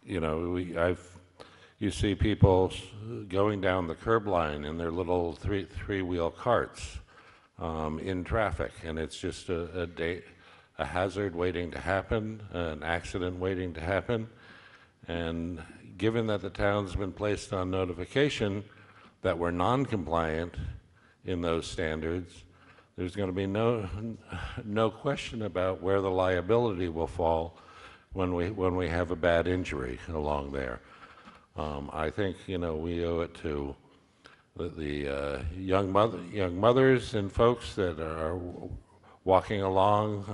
you see people going down the curb line in their little three-wheel carts in traffic, and it's just a hazard waiting to happen, an accident waiting to happen. And given that the town's been placed on notification that we're non-compliant in those standards, there's going to be no question about where the liability will fall when we have a bad injury along there. I think we owe it to the young mothers and folks that are walking along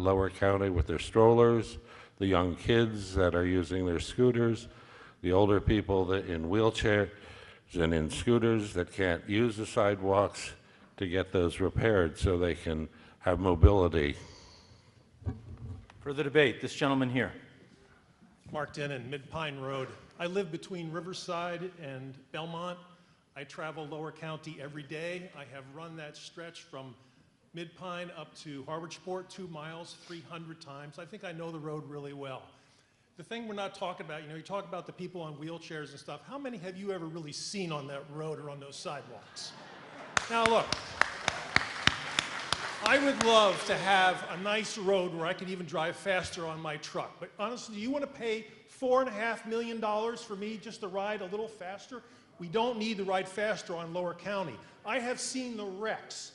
Lower County with their strollers, the young kids that are using their scooters, the older people that in wheelchairs and in scooters that can't use the sidewalks, to get those repaired so they can have mobility. Further debate. This gentleman here. Mark Denon, Mid-Pine Road. I live between Riverside and Belmont. I travel Lower County every day. I have run that stretch from Mid-Pine up to Harwichport, 2 miles, 300 times. I think I know the road really well. the thing we're not talking about, you talk about the people on wheelchairs and stuff. How many have you ever really seen on that road or on those sidewalks? Now look, I would love to have a nice road where I could even drive faster on my truck. But honestly, do you want to pay $4.5 million for me just to ride a little faster? We don't need to ride faster on Lower County. I have seen the wrecks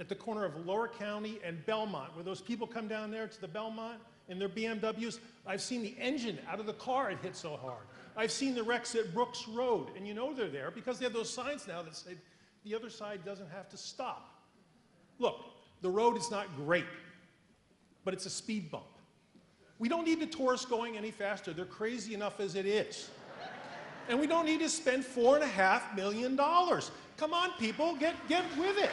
at the corner of Lower County and Belmont, where those people come down there to the Belmont in their BMWs. I've seen the engine out of the car, it hit so hard. I've seen the wrecks at Brooks Road, and they're there because they have those signs now that say the other side doesn't have to stop. Look, the road is not great, but it's a speed bump. We don't need the tourists going any faster. They're crazy enough as it is. And we don't need to spend $4.5 million. Come on, people, get with it.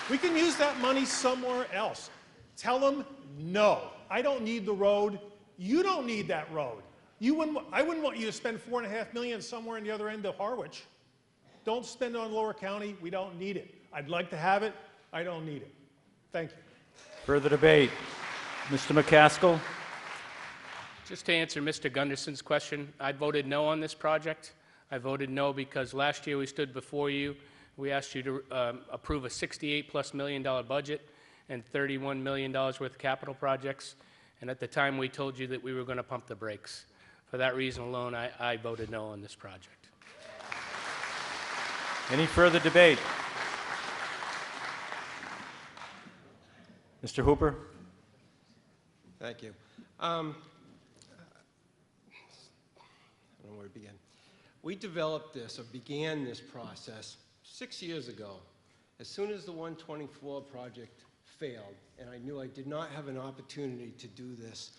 We can use that money somewhere else. Tell them, no, I don't need the road. You don't need that road. I wouldn't want you to spend $4.5 million somewhere in the other end of Harwich. Don't spend it on Lower County. We don't need it. I'd like to have it. I don't need it. Thank you. Further debate. Mr. McCaskill? Just to answer Mr. Gunderson's question, I voted no on this project. I voted no because last year we stood before you. We asked you to approve a $68+ million budget and $31 million worth of capital projects. And at the time, we told you that we were going to pump the brakes. For that reason alone, I voted no on this project. Any further debate? Mr. Hooper? Thank you. I don't know where to begin. We developed this, or began this process, 6 years ago. As soon as the 124 project failed, and I knew I did not have an opportunity to do this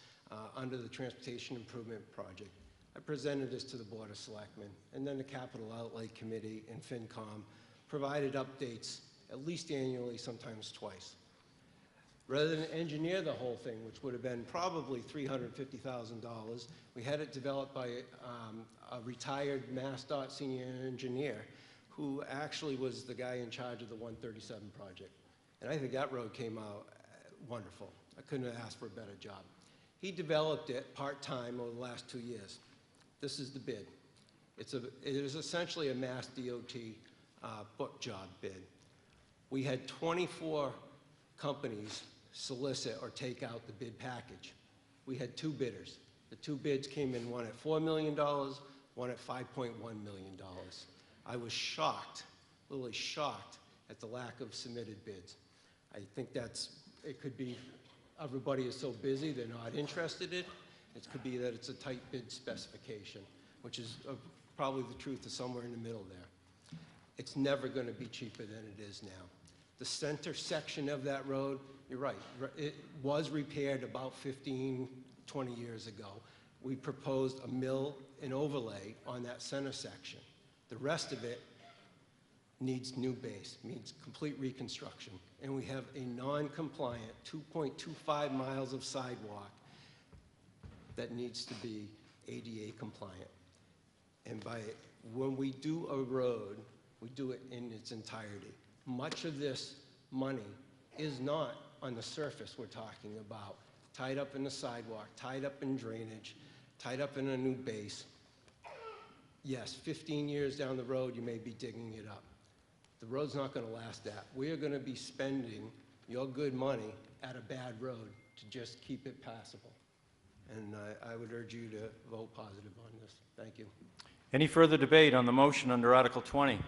under the Transportation Improvement Project, I presented this to the Board of Selectmen, and then the Capital Outlay Committee and FinCom provided updates at least annually, sometimes twice. Rather than engineer the whole thing, which would have been probably $350,000, we had it developed by a retired MassDOT senior engineer who actually was the guy in charge of the 137 project. And I think that road came out wonderful. I couldn't have asked for a better job. He developed it part-time over the last 2 years. This is the bid. It is essentially a Mass DOT book job bid. We had 24 companies solicit or take out the bid package. We had 2 bidders. The 2 bids came in, one at $4 million, one at $5.1 million. I was shocked, literally shocked, at the lack of submitted bids. I think it could be everybody is so busy they're not interested in it. It could be that it's a tight bid specification, which is probably the truth is somewhere in the middle there. It's never going to be cheaper than it is now. The center section of that road, you're right, it was repaired about 15, 20 years ago. We proposed a mill and overlay on that center section. The rest of it needs new base, needs complete reconstruction. And we have a non-compliant 2.25 miles of sidewalk that needs to be ADA compliant. And when we do a road, we do it in its entirety. Much of this money is not on the surface we're talking about, tied up in the sidewalk, tied up in drainage, tied up in a new base. Yes, 15 years down the road, you may be digging it up. The road's not going to last that. We are going to be spending your good money at a bad road to just keep it passable. And I would urge you to vote positive on this. Thank you. Any further debate on the motion under Article 20?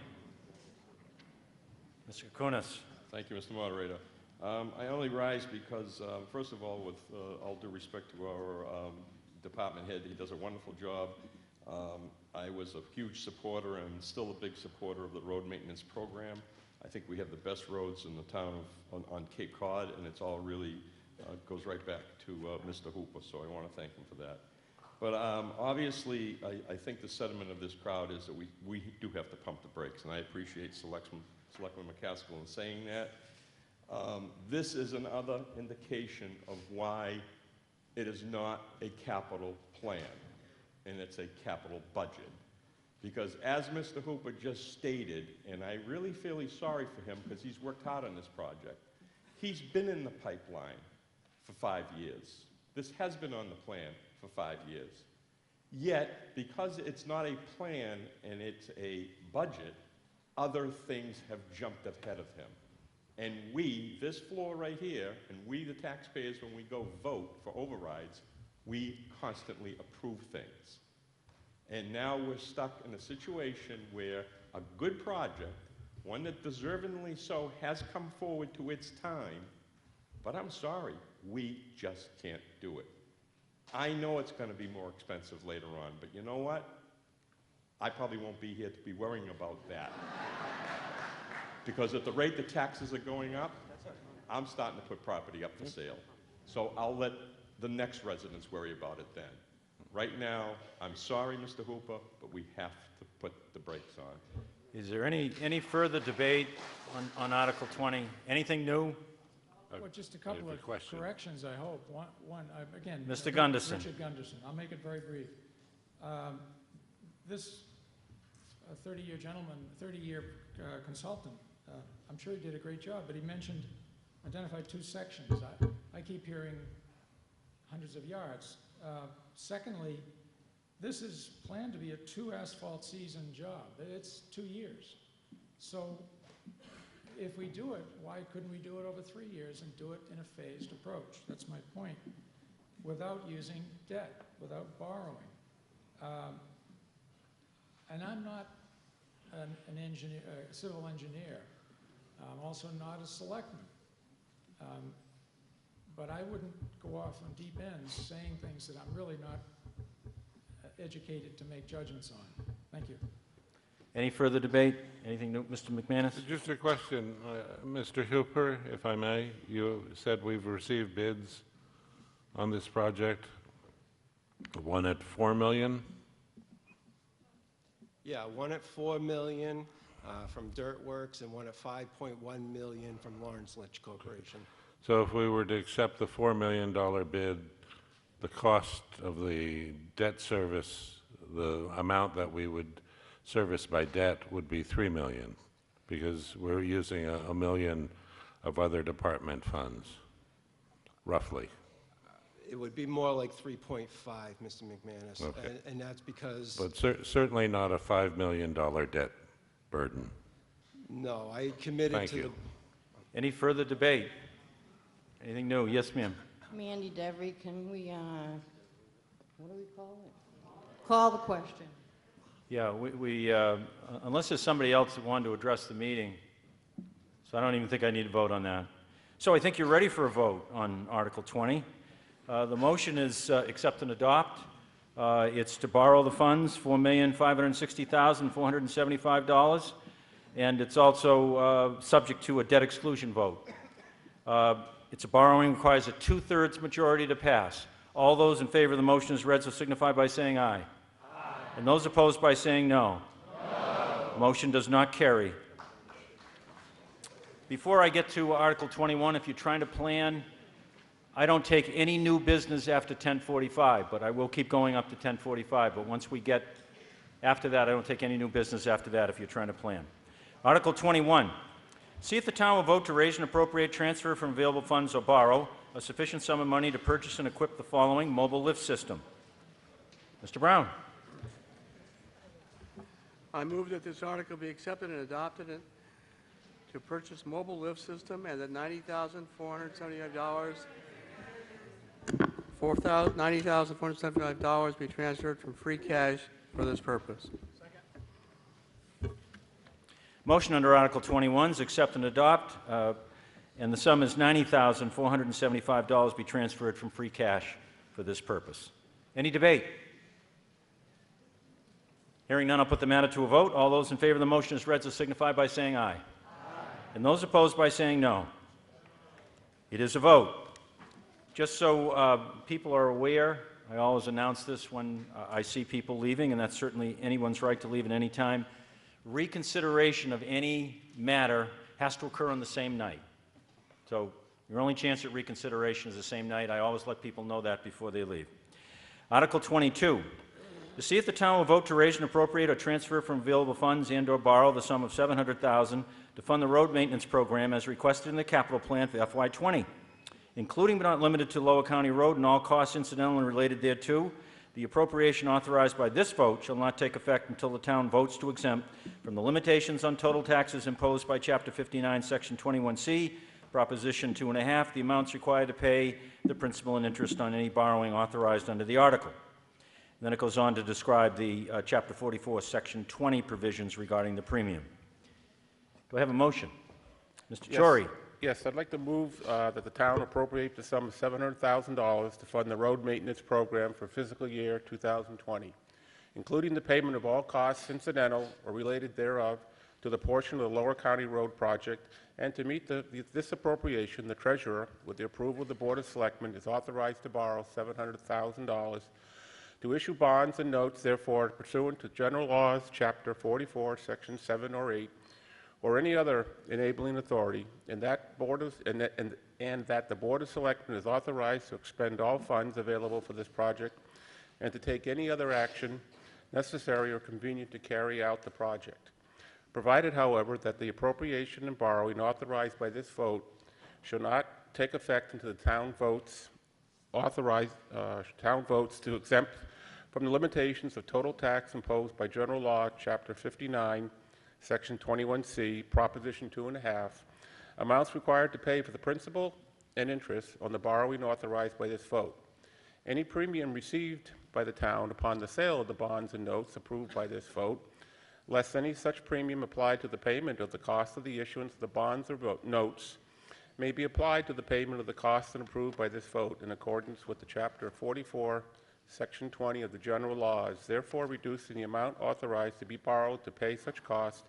Mr. Kunis. Thank you, Mr. Moderator. I only rise because, first of all, with all due respect to our department head, he does a wonderful job. I was a huge supporter and still a big supporter of the road maintenance program. I think we have the best roads in the town on Cape Cod, and it's all really goes right back to Mr. Hooper, so I want to thank him for that. But obviously, I think the sentiment of this crowd is that we do have to pump the brakes, and I appreciate Selectman McCaskill in saying that. This is another indication of why it is not a capital plan, and it's a capital budget. Because as Mr. Hooper just stated, and I really feel sorry for him because he's worked hard on this project, He's been in the pipeline for 5 years. This has been on the plan for 5 years. Yet, because it's not a plan and it's a budget, other things have jumped ahead of him. And we, this floor right here, and we, the taxpayers, when we go vote for overrides, we constantly approve things. And now we're stuck in a situation where a good project, one that deservingly so has come forward to its time, but I'm sorry, we just can't do it. I know it's going to be more expensive later on, but you know what? I probably won't be here to be worrying about that. Because at the rate the taxes are going up, I'm starting to put property up for sale. So I'll let the next residents worry about it then. Right now, I'm sorry, Mr. Hooper, but we have to put the brakes on. Is there any further debate on Article 20? Anything new? Well, just a couple of corrections, I hope. One, again, Mr. Gunderson. Richard Gunderson. I'll make it very brief. This 30-year gentleman, 30-year consultant, I'm sure he did a great job, but he identified 2 sections. I keep hearing hundreds of yards. Secondly, this is planned to be a 2 asphalt season job. It's 2 years. So if we do it, why couldn't we do it over 3 years and do it in a phased approach? That's my point. Without using debt, without borrowing. And I'm not an engineer, a civil engineer. I'm also not a selectman. But I wouldn't go off on deep ends saying things that I'm really not educated to make judgments on. Thank you. Any further debate? Anything new, Mr. McManus? Just a question, Mr. Hooper, if I may. You said we've received bids on this project. One at $4 million. Yeah, one at $4 million from Dirt Works and one at $5.1 million from Lawrence Lynch Corporation. So if we were to accept the $4 million bid, the cost of the debt service, the amount that we would service by debt would be $3 million, because we're using $1 million of other department funds, roughly. It would be more like 3.5, Mr. McManus, Okay. and that's because... But certainly not a $5 million debt burden. No, I committed Thank to you. Any further debate? Anything new? Yes, ma'am. Mandy Devery, can we, what do we call it? Call the question. Yeah, unless there's somebody else that wanted to address the meeting, so I don't even think I need to vote on that. So I think you're ready for a vote on Article 20. The motion is accept and adopt. It's to borrow the funds, $4,560,475, and it's also subject to a debt exclusion vote. It's a borrowing, requires a 2/3 majority to pass. All those in favor of the motion as read, so signify by saying aye. Aye. And those opposed by saying no. No. Motion does not carry. Before I get to Article 21, if you're trying to plan, I don't take any new business after 10:45, but I will keep going up to 10:45. But once we get after that, I don't take any new business after that if you're trying to plan. Article 21. See if the town will vote to raise and appropriate, transfer from available funds, or borrow a sufficient sum of money to purchase and equip the following mobile lift system. Mr. Brown. I move that this article be accepted and adopted to purchase mobile lift system and that $90,475 $90,475 be transferred from free cash for this purpose. Motion under Article 21 is accept and adopt, and the sum is $90,475 be transferred from free cash for this purpose. Any debate? Hearing none, I'll put the matter to a vote. All those in favor of the motion as read, so signify by saying aye. Aye. And those opposed by saying no. It is a vote. Just so people are aware, I always announce this when I see people leaving, and that's certainly anyone's right to leave at any time. Reconsideration of any matter has to occur on the same night. So your only chance at reconsideration is the same night. I always let people know that before they leave. Article 22. To see if the town will vote to raise and appropriate or transfer from available funds and/or borrow the sum of $700,000 to fund the road maintenance program as requested in the capital plan for FY20, including but not limited to Lower County Road and all costs incidental and related thereto. The appropriation authorized by this vote shall not take effect until the town votes to exempt from the limitations on total taxes imposed by Chapter 59, Section 21C, Proposition 2.5, the amounts required to pay the principal and interest on any borrowing authorized under the article. And then it goes on to describe the Chapter 44, Section 20 provisions regarding the premium. Do I have a motion? Mr. Chori. Yes, I'd like to move that the town appropriate the sum of $700,000 to fund the road maintenance program for fiscal year 2020, including the payment of all costs incidental or related thereof to the portion of the Lower County Road project, and to meet this appropriation, the treasurer, with the approval of the Board of Selectmen, is authorized to borrow $700,000 to issue bonds and notes, therefore, pursuant to general laws, Chapter 44, Section 7 or 8, or any other enabling authority, and that the Board of Selectmen is authorized to expend all funds available for this project and to take any other action necessary or convenient to carry out the project. Provided, however, that the appropriation and borrowing authorized by this vote shall not take effect until the town votes to exempt from the limitations of total tax imposed by general law, Chapter 59, Section 21C, Proposition 2.5, amounts required to pay for the principal and interest on the borrowing authorized by this vote. Any premium received by the town upon the sale of the bonds and notes approved by this vote, less any such premium applied to the payment of the cost of the issuance of the bonds or notes, may be applied to the payment of the costs and approved by this vote in accordance with the Chapter 44, Section 20 of the general laws, therefore reducing the amount authorized to be borrowed to pay such cost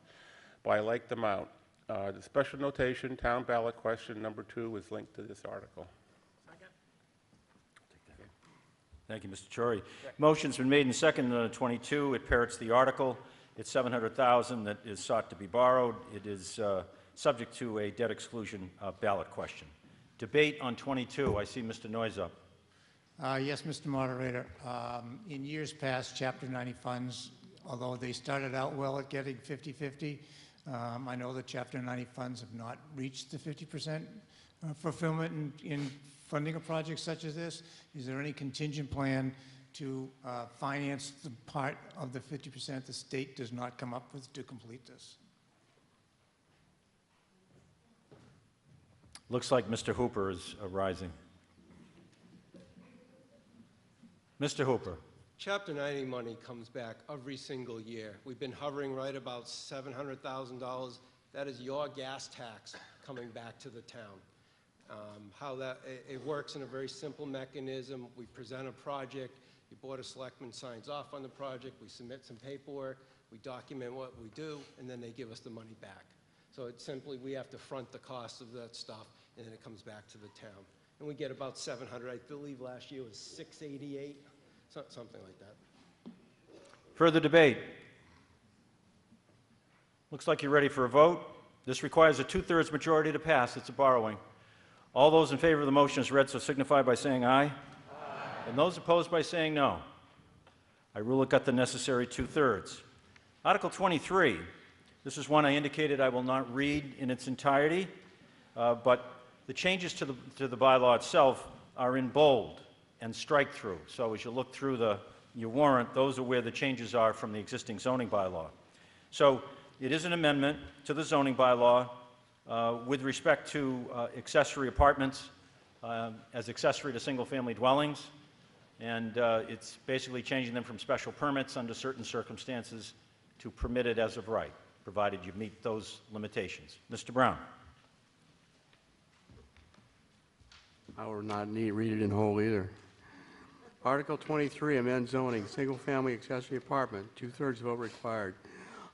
by a like amount. The special notation, town ballot question number 2, is linked to this article. Thank you, Mr. Chori. Motion's been made and seconded on 22. It parrots the article. It's $700,000 that is sought to be borrowed. It is subject to a debt exclusion ballot question. Debate on 22. I see Mr. Noyes up. Yes, Mr. Moderator. In years past, Chapter 90 funds, although they started out well at getting 50-50, I know that Chapter 90 funds have not reached the 50% fulfillment in funding a project such as this. Is there any contingent plan to finance the part of the 50% the state does not come up with to complete this? Looks like Mr. Hooper is rising. Mr. Hooper. Chapter 90 money comes back every single year. We've been hovering right about $700,000. That is your gas tax coming back to the town. How that it works in a very simple mechanism. We present a project, the Board of Selectmen signs off on the project, we submit some paperwork, we document what we do, and then they give us the money back. So it's simply, we have to front the cost of that stuff, and then it comes back to the town. And we get about 700, I believe last year was 688, something like that. Further debate? Looks like you're ready for a vote. This requires a 2/3 majority to pass. It's a borrowing. All those in favor of the motion as read so signify by saying aye. Aye. And those opposed by saying no. I rule it got the necessary 2/3. Article 23. This is one I indicated I will not read in its entirety, but the changes to the bylaw itself are in bold and strike through. So as you look through your warrant, those are where the changes are from the existing zoning bylaw. So it is an amendment to the zoning bylaw with respect to accessory apartments as accessory to single-family dwellings, and it's basically changing them from special permits under certain circumstances to permitted as of right, provided you meet those limitations. Mr. Brown. I will not need read it in whole either. Article 23, amend zoning, single-family accessory apartment, 2/3 vote required.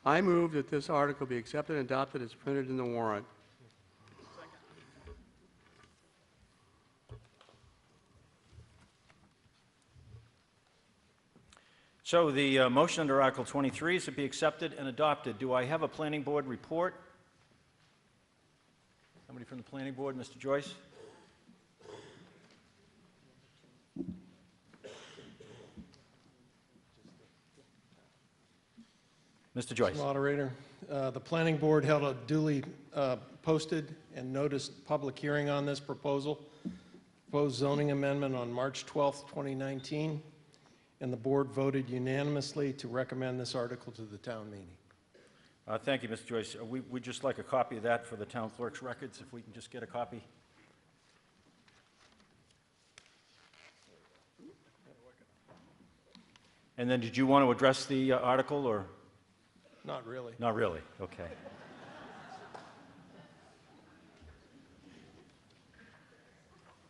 I move that this article be accepted and adopted as printed in the warrant. So the motion under Article 23 is to be accepted and adopted. Do I have a planning board report? Somebody from the planning board, Mr. Joyce? Mr. Joyce. Moderator, the planning board held a duly posted and noticed public hearing on this proposed zoning amendment on March 12th, 2019, and the board voted unanimously to recommend this article to the town meeting. Thank you, Mr. Joyce. We'd just like a copy of that for the town clerk's records, if we can just get a copy. And then did you want to address the article, or? Not really. Not really, okay.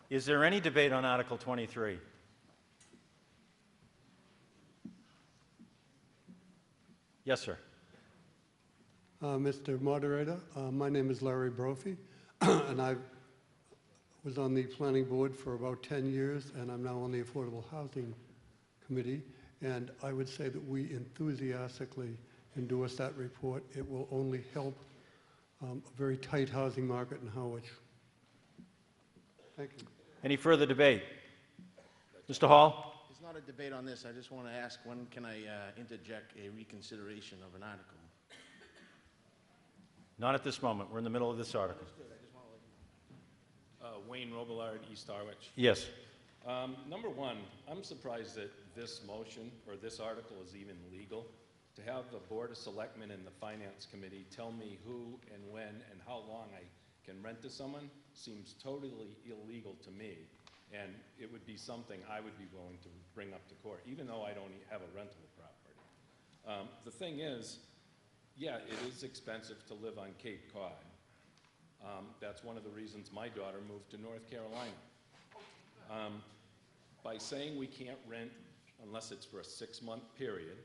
Is there any debate on Article 23? Yes, sir. Mr. Moderator, my name is Larry Brophy, and I was on the planning board for about 10 years, and I'm now on the Affordable Housing Committee, and I would say that we enthusiastically endorse that report. It will only help a very tight housing market in Harwich. Thank you. Any further debate? Mr. Hall? There's not a debate on this. I just want to ask, when can I interject a reconsideration of an article? Not at this moment. We're in the middle of this article. Wayne Robillard, East Harwich. Yes. Number one, I'm surprised that this motion or this article is even legal. To have the Board of Selectmen and the Finance Committee tell me who and when and how long I can rent to someone seems totally illegal to me. And it would be something I would be willing to bring up to court, even though I don't have a rental property. The thing is, yeah, it is expensive to live on Cape Cod. That's one of the reasons my daughter moved to North Carolina. By saying we can't rent unless it's for a 6-month period,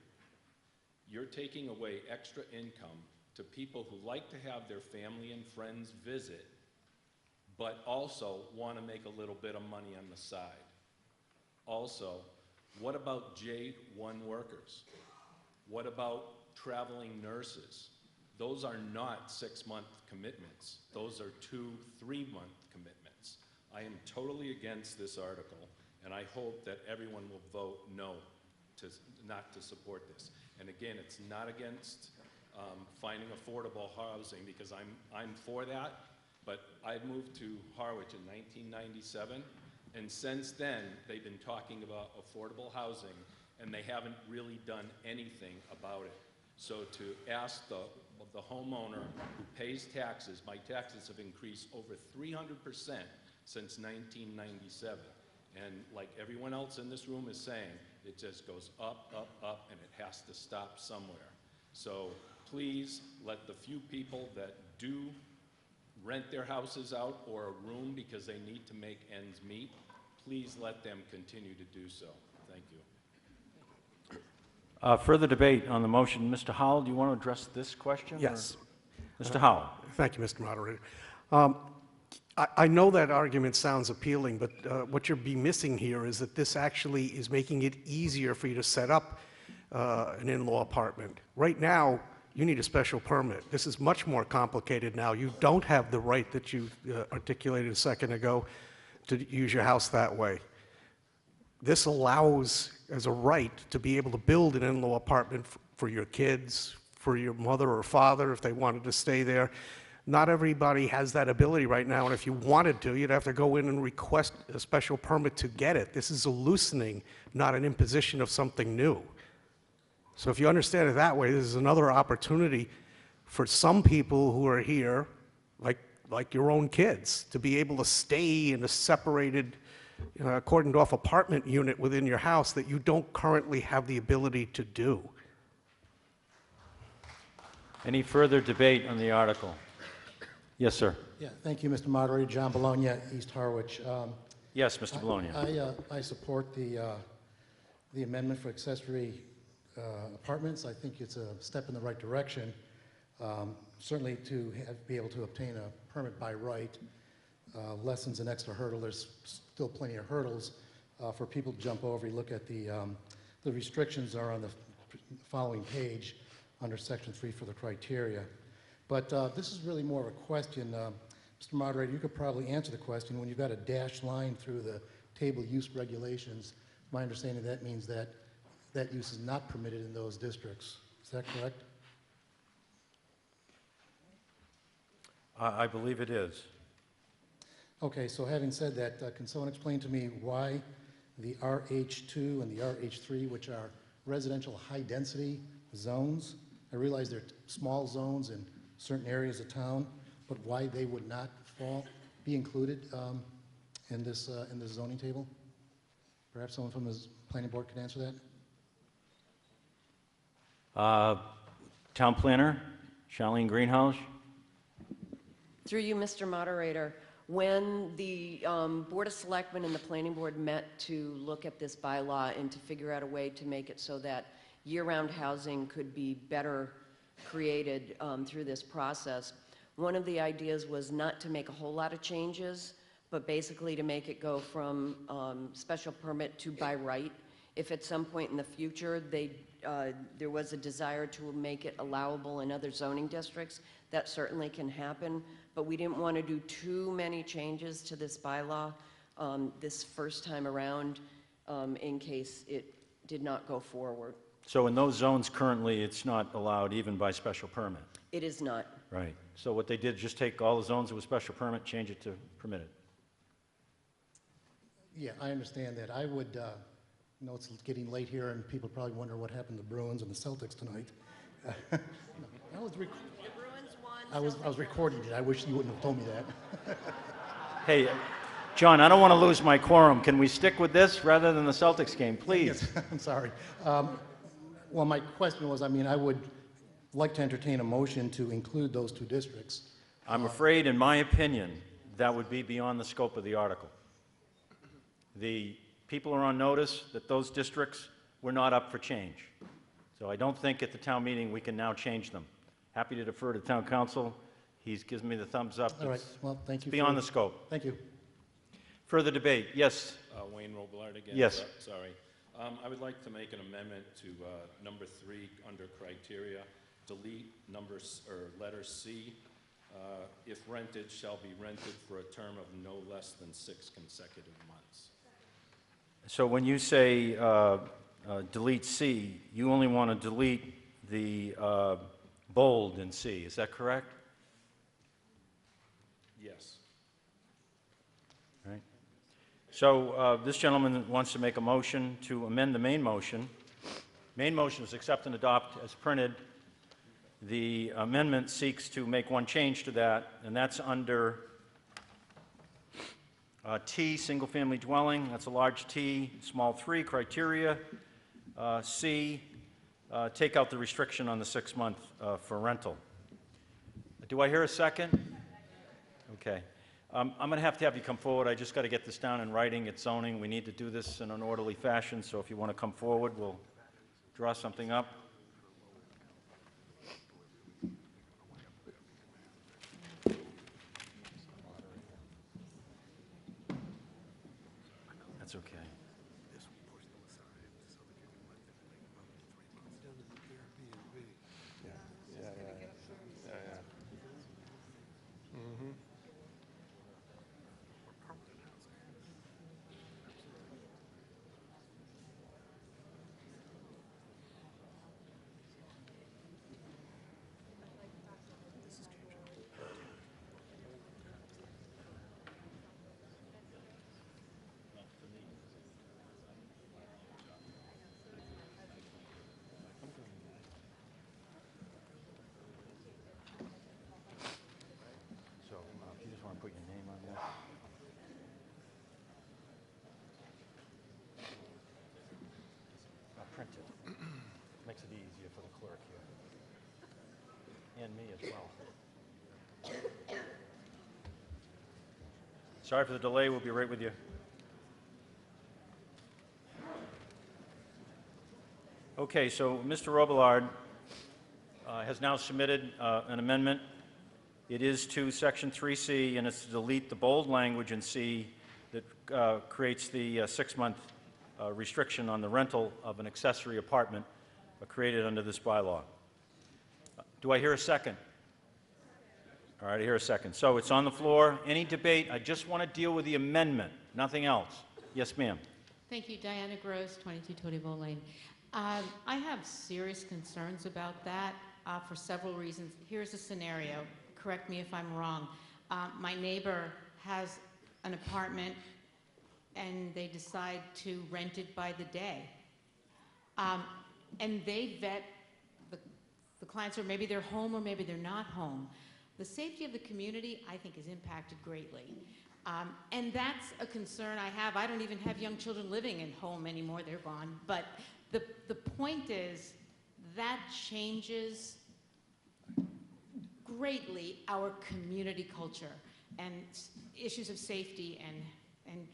you're taking away extra income to people who like to have their family and friends visit, but also want to make a little bit of money on the side. Also, what about J1 workers? What about traveling nurses? Those are not 6-month commitments. Those are 2, 3-month commitments. I am totally against this article, and I hope that everyone will vote no, not to support this. And again, it's not against finding affordable housing, because I'm for that, but I moved to Harwich in 1997, and since then, they've been talking about affordable housing, and they haven't really done anything about it. So to ask the homeowner who pays taxes, my taxes have increased over 300% since 1997. And like everyone else in this room is saying, it just goes up, up, up, and it has to stop somewhere. So please let the few people that do rent their houses out or a room because they need to make ends meet, please let them continue to do so. Thank you. Further debate on the motion. Mr. Howell, do you want to address this question? Yes. Mr. Howell. Thank you, Mr. Moderator. I know that argument sounds appealing, but what you'll be missing here is that this actually is making it easier for you to set up an in-law apartment. Right now, you need a special permit. This is much more complicated now. You don't have the right that you articulated a second ago to use your house that way. This allows, as a right, to be able to build an in-law apartment for your kids, for your mother or father if they wanted to stay there. Not everybody has that ability right now, and if you wanted to, you'd have to go in and request a special permit to get it. This is a loosening, not an imposition of something new. So if you understand it that way, this is another opportunity for some people who are here, like your own kids, to be able to stay in a separated, cordoned off apartment unit within your house that you don't currently have the ability to do. Any further debate on the article? Yes, sir. Yeah, thank you, Mr. Moderator. John Bologna, East Harwich. Yes, Mr. Bologna. I support the amendment for accessory apartments. I think it's a step in the right direction. Certainly to be able to obtain a permit by right lessens an extra hurdle. There's still plenty of hurdles for people to jump over. You look at the restrictions are on the following page under Section 3 for the criteria. But this is really more of a question. Mr. Moderator, you could probably answer the question. When you've got a dashed line through the table use regulations, my understanding that means that that use is not permitted in those districts. Is that correct? I believe it is. Okay, so having said that, can someone explain to me why the RH2 and the RH3, which are residential high-density zones, I realize they're small zones in certain areas of town, but why they would not be included in this zoning table? Perhaps someone from the planning board could answer that? Town planner, Charlene Greenhouse. Through you, Mr. Moderator, when the Board of Selectmen and the Planning Board met to look at this bylaw and to figure out a way to make it so that year-round housing could be better created through this process, one of the ideas was not to make a whole lot of changes, but basically to make it go from special permit to by right. If at some point in the future there was a desire to make it allowable in other zoning districts, that certainly can happen, but we didn't want to do too many changes to this bylaw this first time around in case it did not go forward. So in those zones currently, it's not allowed even by special permit? It is not. Right. So what they did, just take all the zones with special permit, change it to permitted. Yeah, I understand that. I would, I know it's getting late here and people probably wonder what happened to the Bruins and the Celtics tonight. I was recording it. I wish you wouldn't have told me that. Hey, John, I don't want to lose my quorum. Can we stick with this rather than the Celtics game, please? Yes, I'm sorry. Well, my question was, I mean, I would like to entertain a motion to include those two districts. I'm afraid, in my opinion, that would be beyond the scope of the article. The people are on notice that those districts were not up for change. So I don't think at the town meeting we can now change them. Happy to defer to town council. He gives me the thumbs up. All right, well, thank you. Beyond the scope. Thank you. Further debate, yes? Wayne Robillard again. Yes. Sorry. I would like to make an amendment to number 3 under criteria, delete letter C. If rented, shall be rented for a term of no less than 6 consecutive months. So when you say delete C, you only want to delete the bold in C, is that correct? Yes. Right. So this gentleman wants to make a motion to amend the main motion. Main motion is accept and adopt as printed. The amendment seeks to make one change to that, and that's under T, single-family dwelling. That's a large T, small 3, criteria. C, take out the restriction on the 6-month for rental. Do I hear a second? Okay. I'm going to have you come forward. I just got to get this down in writing. It's zoning. We need to do this in an orderly fashion, so if you want to come forward, we'll draw something up. That's okay. Put your name on that. I'll print it. Makes it easier for the clerk here. And me as well. Sorry for the delay. We'll be right with you. Okay, so Mr. Robillard has now submitted an amendment. It is to Section 3C, and it's to delete the bold language in C that creates the 6-month restriction on the rental of an accessory apartment created under this bylaw. Do I hear a second? All right, I hear a second. So it's on the floor. Any debate? I just want to deal with the amendment, nothing else. Yes, ma'am. Thank you, Diana Gross, 2220 Bull Lane. I have serious concerns about that for several reasons. Here's a scenario. correct me if I'm wrong. My neighbor has an apartment and they decide to rent it by the day. And they vet the clients, or maybe they're home or maybe they're not home. The safety of the community, I think, is impacted greatly. And that's a concern I have. I don't even have young children living at home anymore, they're gone. But the point is, that changes greatly our community culture and issues of safety and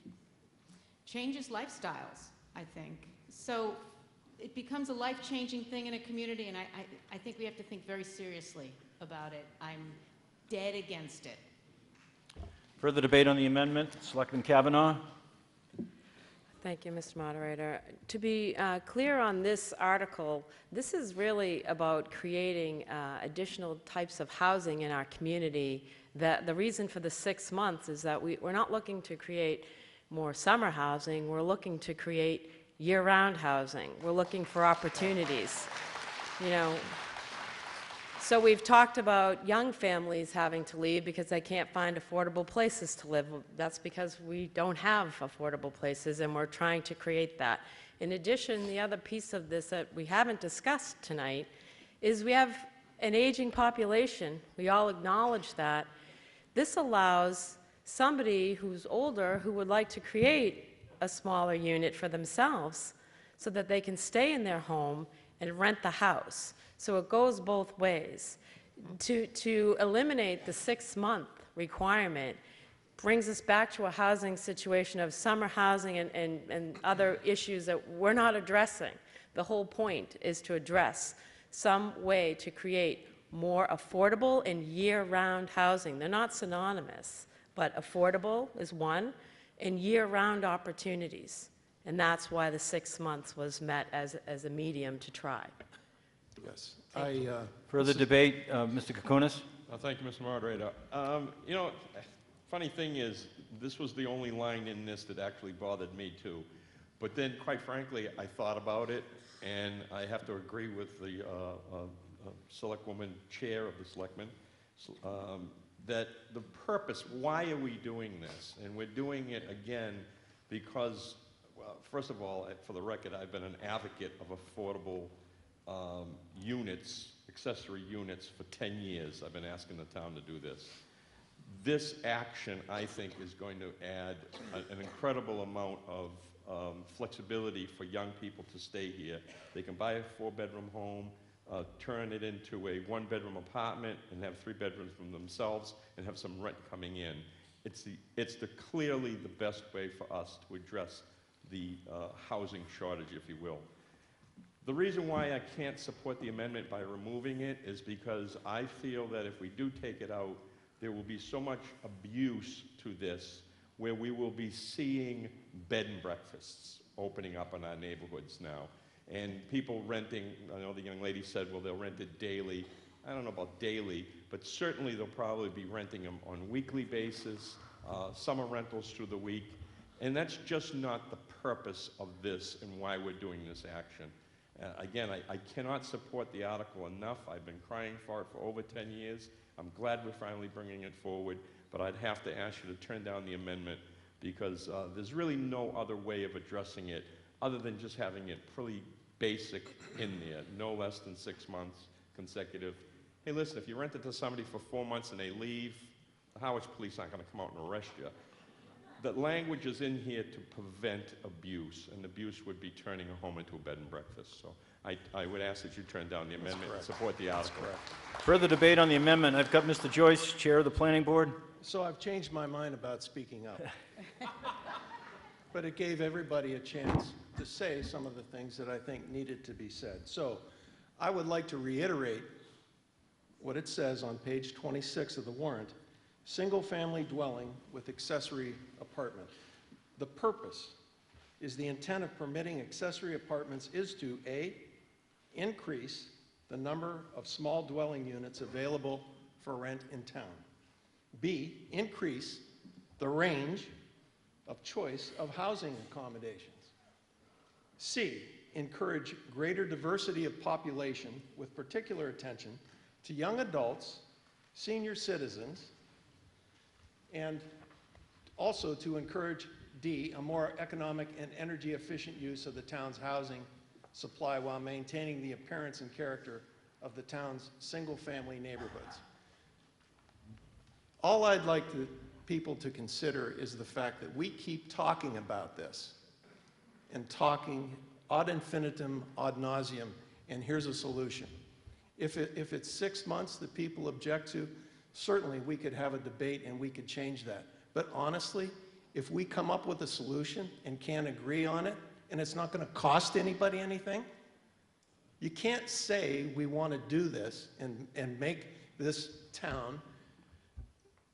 changes lifestyles, I think. So it becomes a life-changing thing in a community, and I think we have to think very seriously about it. I'm dead against it. Further debate on the amendment? Selectman Kavanaugh? Thank you, Mr. Moderator. To be clear on this article, this is really about creating additional types of housing in our community. The reason for the 6 months is that we're not looking to create more summer housing. We're looking to create year-round housing. We're looking for opportunities. You know, so we've talked about young families having to leave because they can't find affordable places to live. That's because we don't have affordable places, and we're trying to create that. In addition, the other piece of this that we haven't discussed tonight is we have an aging population. We all acknowledge that. This allows somebody who's older who would like to create a smaller unit for themselves so that they can stay in their home and rent the house. So it goes both ways. To eliminate the 6-month requirement brings us back to a housing situation of summer housing and other issues that we're not addressing. The whole point is to address some way to create more affordable and year-round housing. They're not synonymous, but affordable is one, and year-round opportunities. And that's why the 6 months was met as a medium to try. Yes. Further debate, Mr. Kokonis? Thank you, Mr. Moderator. You know, funny thing is, this was the only line in this that actually bothered me too. But then, quite frankly, I thought about it, and I have to agree with the Selectwoman Chair of the Selectmen, that the purpose, why are we doing this? And we're doing it again because, well, first of all, for the record, I've been an advocate of affordable units, accessory units, for 10 years. I've been asking the town to do this. This action, I think, is going to add an incredible amount of flexibility for young people to stay here. They can buy a 4-bedroom home, turn it into a 1-bedroom apartment, and have 3 bedrooms from themselves, and have some rent coming in. It's clearly the best way for us to address the housing shortage, if you will. The reason why I can't support the amendment by removing it is because I feel that if we do take it out, there will be so much abuse to this, where we will be seeing bed and breakfasts opening up in our neighborhoods now. And people renting, I know the young lady said, well, they'll rent it daily. I don't know about daily, but certainly they'll probably be renting them on a weekly basis, summer rentals through the week. And that's just not the purpose of this and why we're doing this action. Again, I cannot support the article enough. I've been crying for it for over 10 years. I'm glad we're finally bringing it forward, but I'd have to ask you to turn down the amendment because there's really no other way of addressing it other than just having it pretty basic in there, no less than 6 months consecutive. Hey, listen, if you rent it to somebody for 4 months and they leave, the Harwich police aren't going to come out and arrest you. The language is in here to prevent abuse, and abuse would be turning a home into a bed and breakfast. So I would ask that you turn down the amendment and support the article. Further debate on the amendment. I've got Mr. Joyce, Chair of the Planning Board. So I've changed my mind about speaking up. But it gave everybody a chance to say some of the things that I think needed to be said. So I would like to reiterate what it says on page 26 of the warrant: single-family dwelling with accessory apartment. The purpose is the intent of permitting accessory apartments is to A, increase the number of small dwelling units available for rent in town. B, increase the range of choice of housing accommodations. C, encourage greater diversity of population with particular attention to young adults, senior citizens, and also to encourage, D, a more economic and energy efficient use of the town's housing supply while maintaining the appearance and character of the town's single-family neighborhoods. All I'd like people to consider is the fact that we keep talking about this and talking ad infinitum, ad nauseum, and here's a solution. If it's 6 months that people object to, certainly we could have a debate and we could change that. But honestly, if we come up with a solution and can't agree on it, and it's not going to cost anybody anything, you can't say we want to do this and make this town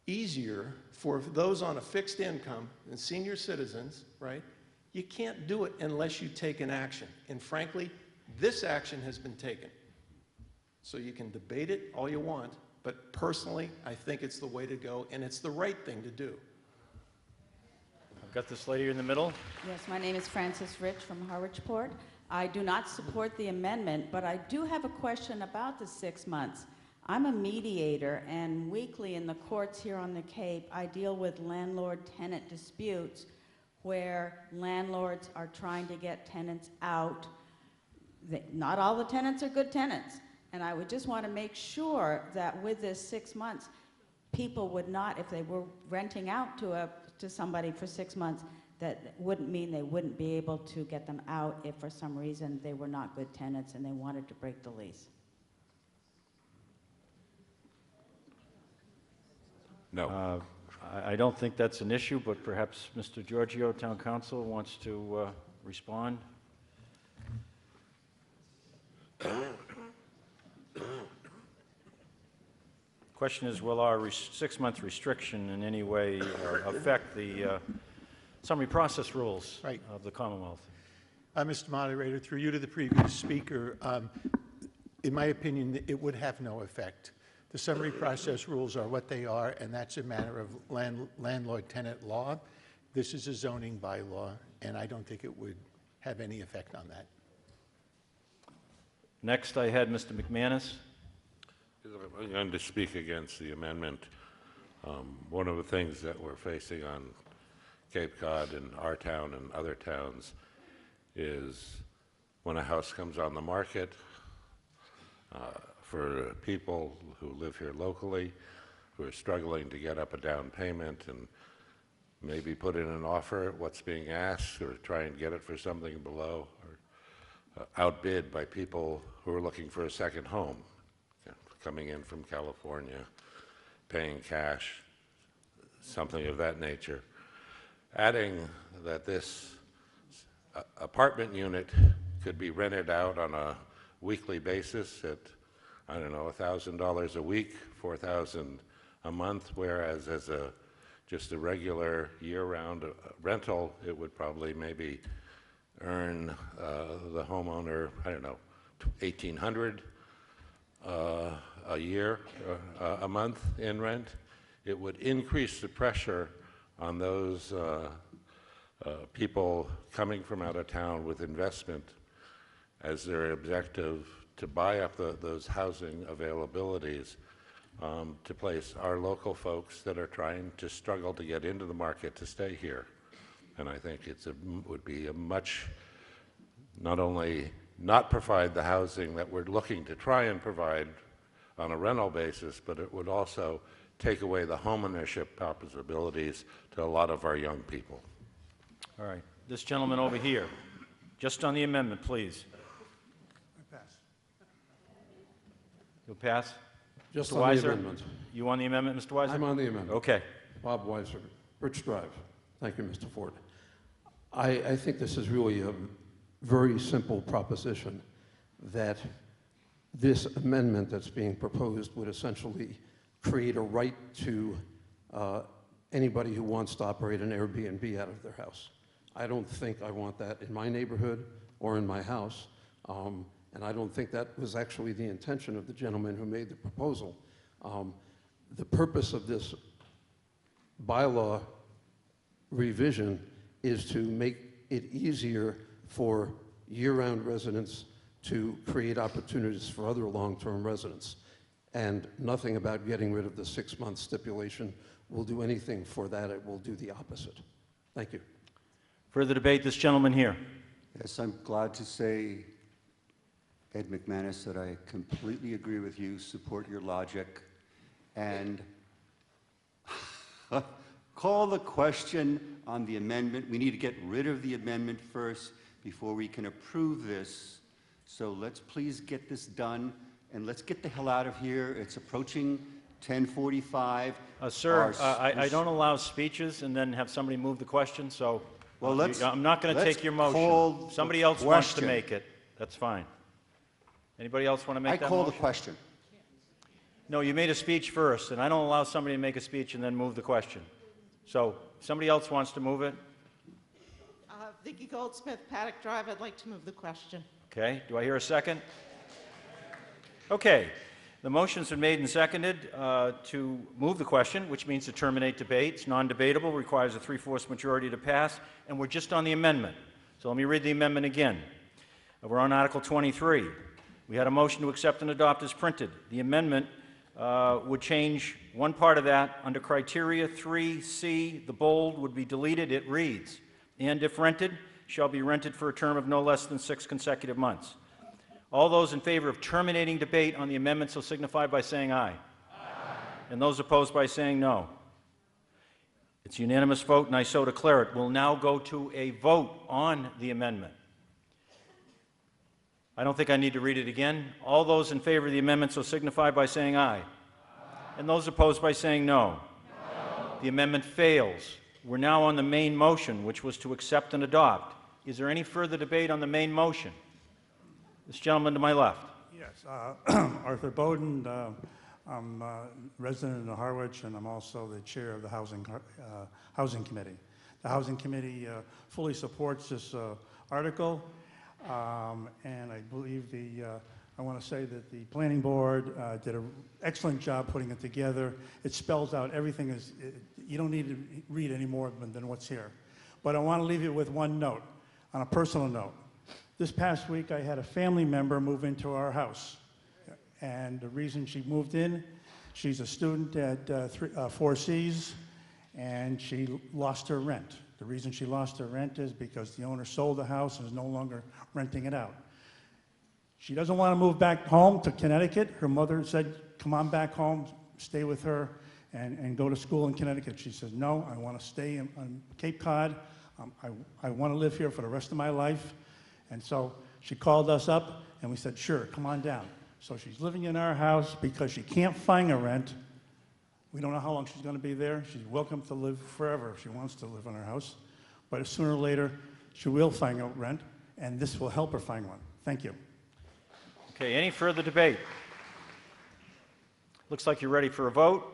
easier for those on a fixed income and senior citizens, right? You can't do it unless you take an action. And frankly, this action has been taken. So you can debate it all you want, but personally, I think it's the way to go, and it's the right thing to do. I've got this lady in the middle. Yes, my name is Frances Rich from Harwichport. I do not support the amendment, but I do have a question about the 6 months. I'm a mediator, and weekly in the courts here on the Cape, I deal with landlord-tenant disputes where landlords are trying to get tenants out. Not all the tenants are good tenants, and I would just want to make sure that with this 6 months, people would not, if they were renting out to somebody for 6 months, that wouldn't mean they wouldn't be able to get them out if for some reason they were not good tenants and they wanted to break the lease. No. I don't think that's an issue, but perhaps Mr. Giorgio, Town Council, wants to respond. Question is, will our 6-month restriction in any way affect the summary process rules of the Commonwealth? Mr. Moderator, through you to the previous speaker, in my opinion, it would have no effect. The summary process rules are what they are, and that's a matter of landlord-tenant law. This is a zoning bylaw, and I don't think it would have any effect on that. Next, I had Mr. McManus. I'm going to speak against the amendment. One of the things that we're facing on Cape Cod and our town and other towns is when a house comes on the market, for people who live here locally, who are struggling to get up a down payment and maybe put in an offer at what's being asked or try and get it for something below, or outbid by people who are looking for a second home, coming in from California, paying cash, something of that nature. Adding that this apartment unit could be rented out on a weekly basis at, I don't know, $1,000 a week, $4,000 a month, whereas as just a regular year-round rental, it would probably maybe earn the homeowner, I don't know, $1,800 a year, a month in rent. It would increase the pressure on those people coming from out of town with investment as their objective to buy up those housing availabilities, to place our local folks that are trying to struggle to get into the market to stay here. And I think it would be a much, not only not provide the housing that we're looking to try and provide on a rental basis, but it would also take away the homeownership possibilities to a lot of our young people. All right. This gentleman over here, just on the amendment, please. You'll pass? Just Mr. on the Weiser? amendment. You on the amendment, Mr. Weiser? I'm on the amendment. Okay. Bob Weiser, Birch Drive. Thank you, Mr. Ford. I think this is really a very simple proposition that this amendment that's being proposed would essentially create a right to anybody who wants to operate an Airbnb out of their house. I don't think I want that in my neighborhood or in my house. And I don't think that was actually the intention of the gentleman who made the proposal. The purpose of this bylaw revision is to make it easier for year-round residents to create opportunities for other long-term residents. and nothing about getting rid of the 6-month stipulation will do anything for that. It will do the opposite. Thank you. Further debate, this gentleman here. Yes, I'm glad to say, Ed McManus, that I completely agree with you, support your logic, and call the question on the amendment. We need to get rid of the amendment first before we can approve this. So let's please get this done, and let's get the hell out of here. It's approaching 10:45. Sir, I don't allow speeches and then have somebody move the question, so well, I'm not going to take your motion. Somebody else wants to make it. That's fine. Anybody else want to make that motion? I call the question. No, you made a speech first, and I don't allow somebody to make a speech and then move the question. So, somebody else wants to move it? Vicki Goldsmith, Paddock Drive. I'd like to move the question. Okay. Do I hear a second? Okay. The motion's been made and seconded to move the question, which means to terminate debate. It's non-debatable, requires a 3/4 majority to pass, and we're just on the amendment. So let me read the amendment again. We're on Article 23. We had a motion to accept and adopt as printed. The amendment would change one part of that. Under criteria 3C, the bold would be deleted. It reads, and if rented, shall be rented for a term of no less than 6 consecutive months. All those in favor of terminating debate on the amendment will signify by saying aye. Aye. And those opposed by saying no. It's a unanimous vote, and I so declare it. We'll now go to a vote on the amendment. I don't think I need to read it again. All those in favor of the amendment will signify by saying aye. Aye. And those opposed by saying no. No. The amendment fails. We're now on the main motion, which was to accept and adopt. Is there any further debate on the main motion? This gentleman to my left. Yes, Arthur Bowden. I'm a resident of Harwich, and I'm also the chair of the Housing Committee. The Housing Committee fully supports this article, and I believe I want to say that the Planning Board did an excellent job putting it together. It spells out everything. You don't need to read any more than what's here. But I want to leave you with one note, on a personal note. This past week, I had a family member move into our house. And the reason she moved in, she's a student at 4 Cs, and she lost her rent. The reason she lost her rent is because the owner sold the house and is no longer renting it out. She doesn't want to move back home to Connecticut. Her mother said, come on back home, stay with her, and go to school in Connecticut. She says, no, I want to stay on Cape Cod. I want to live here for the rest of my life. And so she called us up, and we said, sure, come on down. So she's living in our house because she can't find a rent. We don't know how long she's going to be there. She's welcome to live forever if she wants to live in our house. But sooner or later, she will find a rent, and this will help her find one. Thank you. Okay, any further debate? Looks like you're ready for a vote.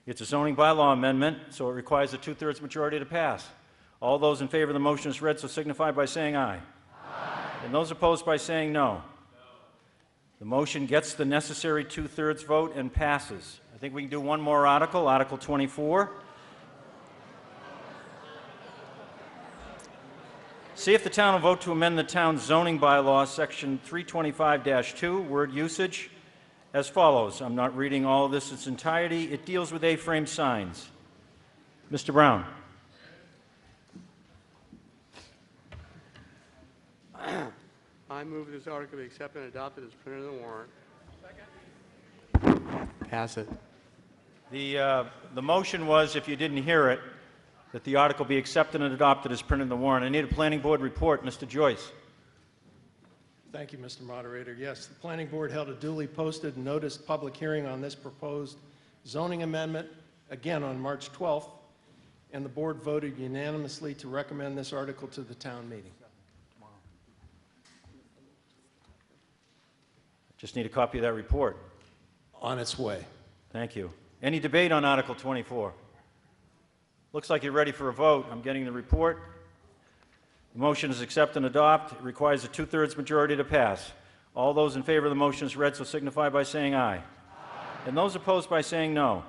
It's a zoning bylaw amendment, so it requires a 2/3 majority to pass. All those in favor of the motion as read, so signify by saying aye. And those opposed by saying no. No. The motion gets the necessary 2/3 vote and passes. I think we can do one more article, Article 24. See if the town will vote to amend the town's zoning bylaw, section 325-2, word usage, as follows. I'm not reading all of this in its entirety. It deals with A-frame signs. Mr. Brown. I move this article be accepted and adopted as printed in the warrant. Second. Pass it. The motion was, if you didn't hear it, that the article be accepted and adopted as printed in the warrant. I need a planning board report. Mr. Joyce. Thank you, Mr. Moderator. Yes, the Planning Board held a duly posted and noticed public hearing on this proposed zoning amendment, again on March 12th, and the board voted unanimously to recommend this article to the town meeting. Just need a copy of that report. On its way. Thank you. Any debate on Article 24? Looks like you're ready for a vote. I'm getting the report. The motion is accept and adopt. It requires a 2/3 majority to pass. All those in favor of the motion as read so signify by saying aye. Aye. And those opposed by saying no.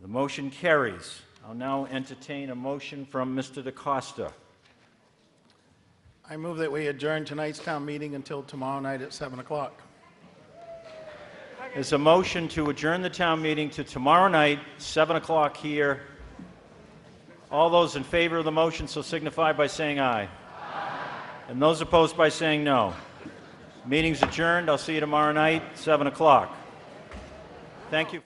The motion carries. I'll now entertain a motion from Mr. Costa. I move that we adjourn tonight's town meeting until tomorrow night at 7 o'clock. is a motion to adjourn the town meeting to tomorrow night, 7 o'clock here. All those in favor of the motion so signify by saying aye. And those opposed by saying no. Meeting's adjourned. I'll see you tomorrow night, 7 o'clock. Thank you.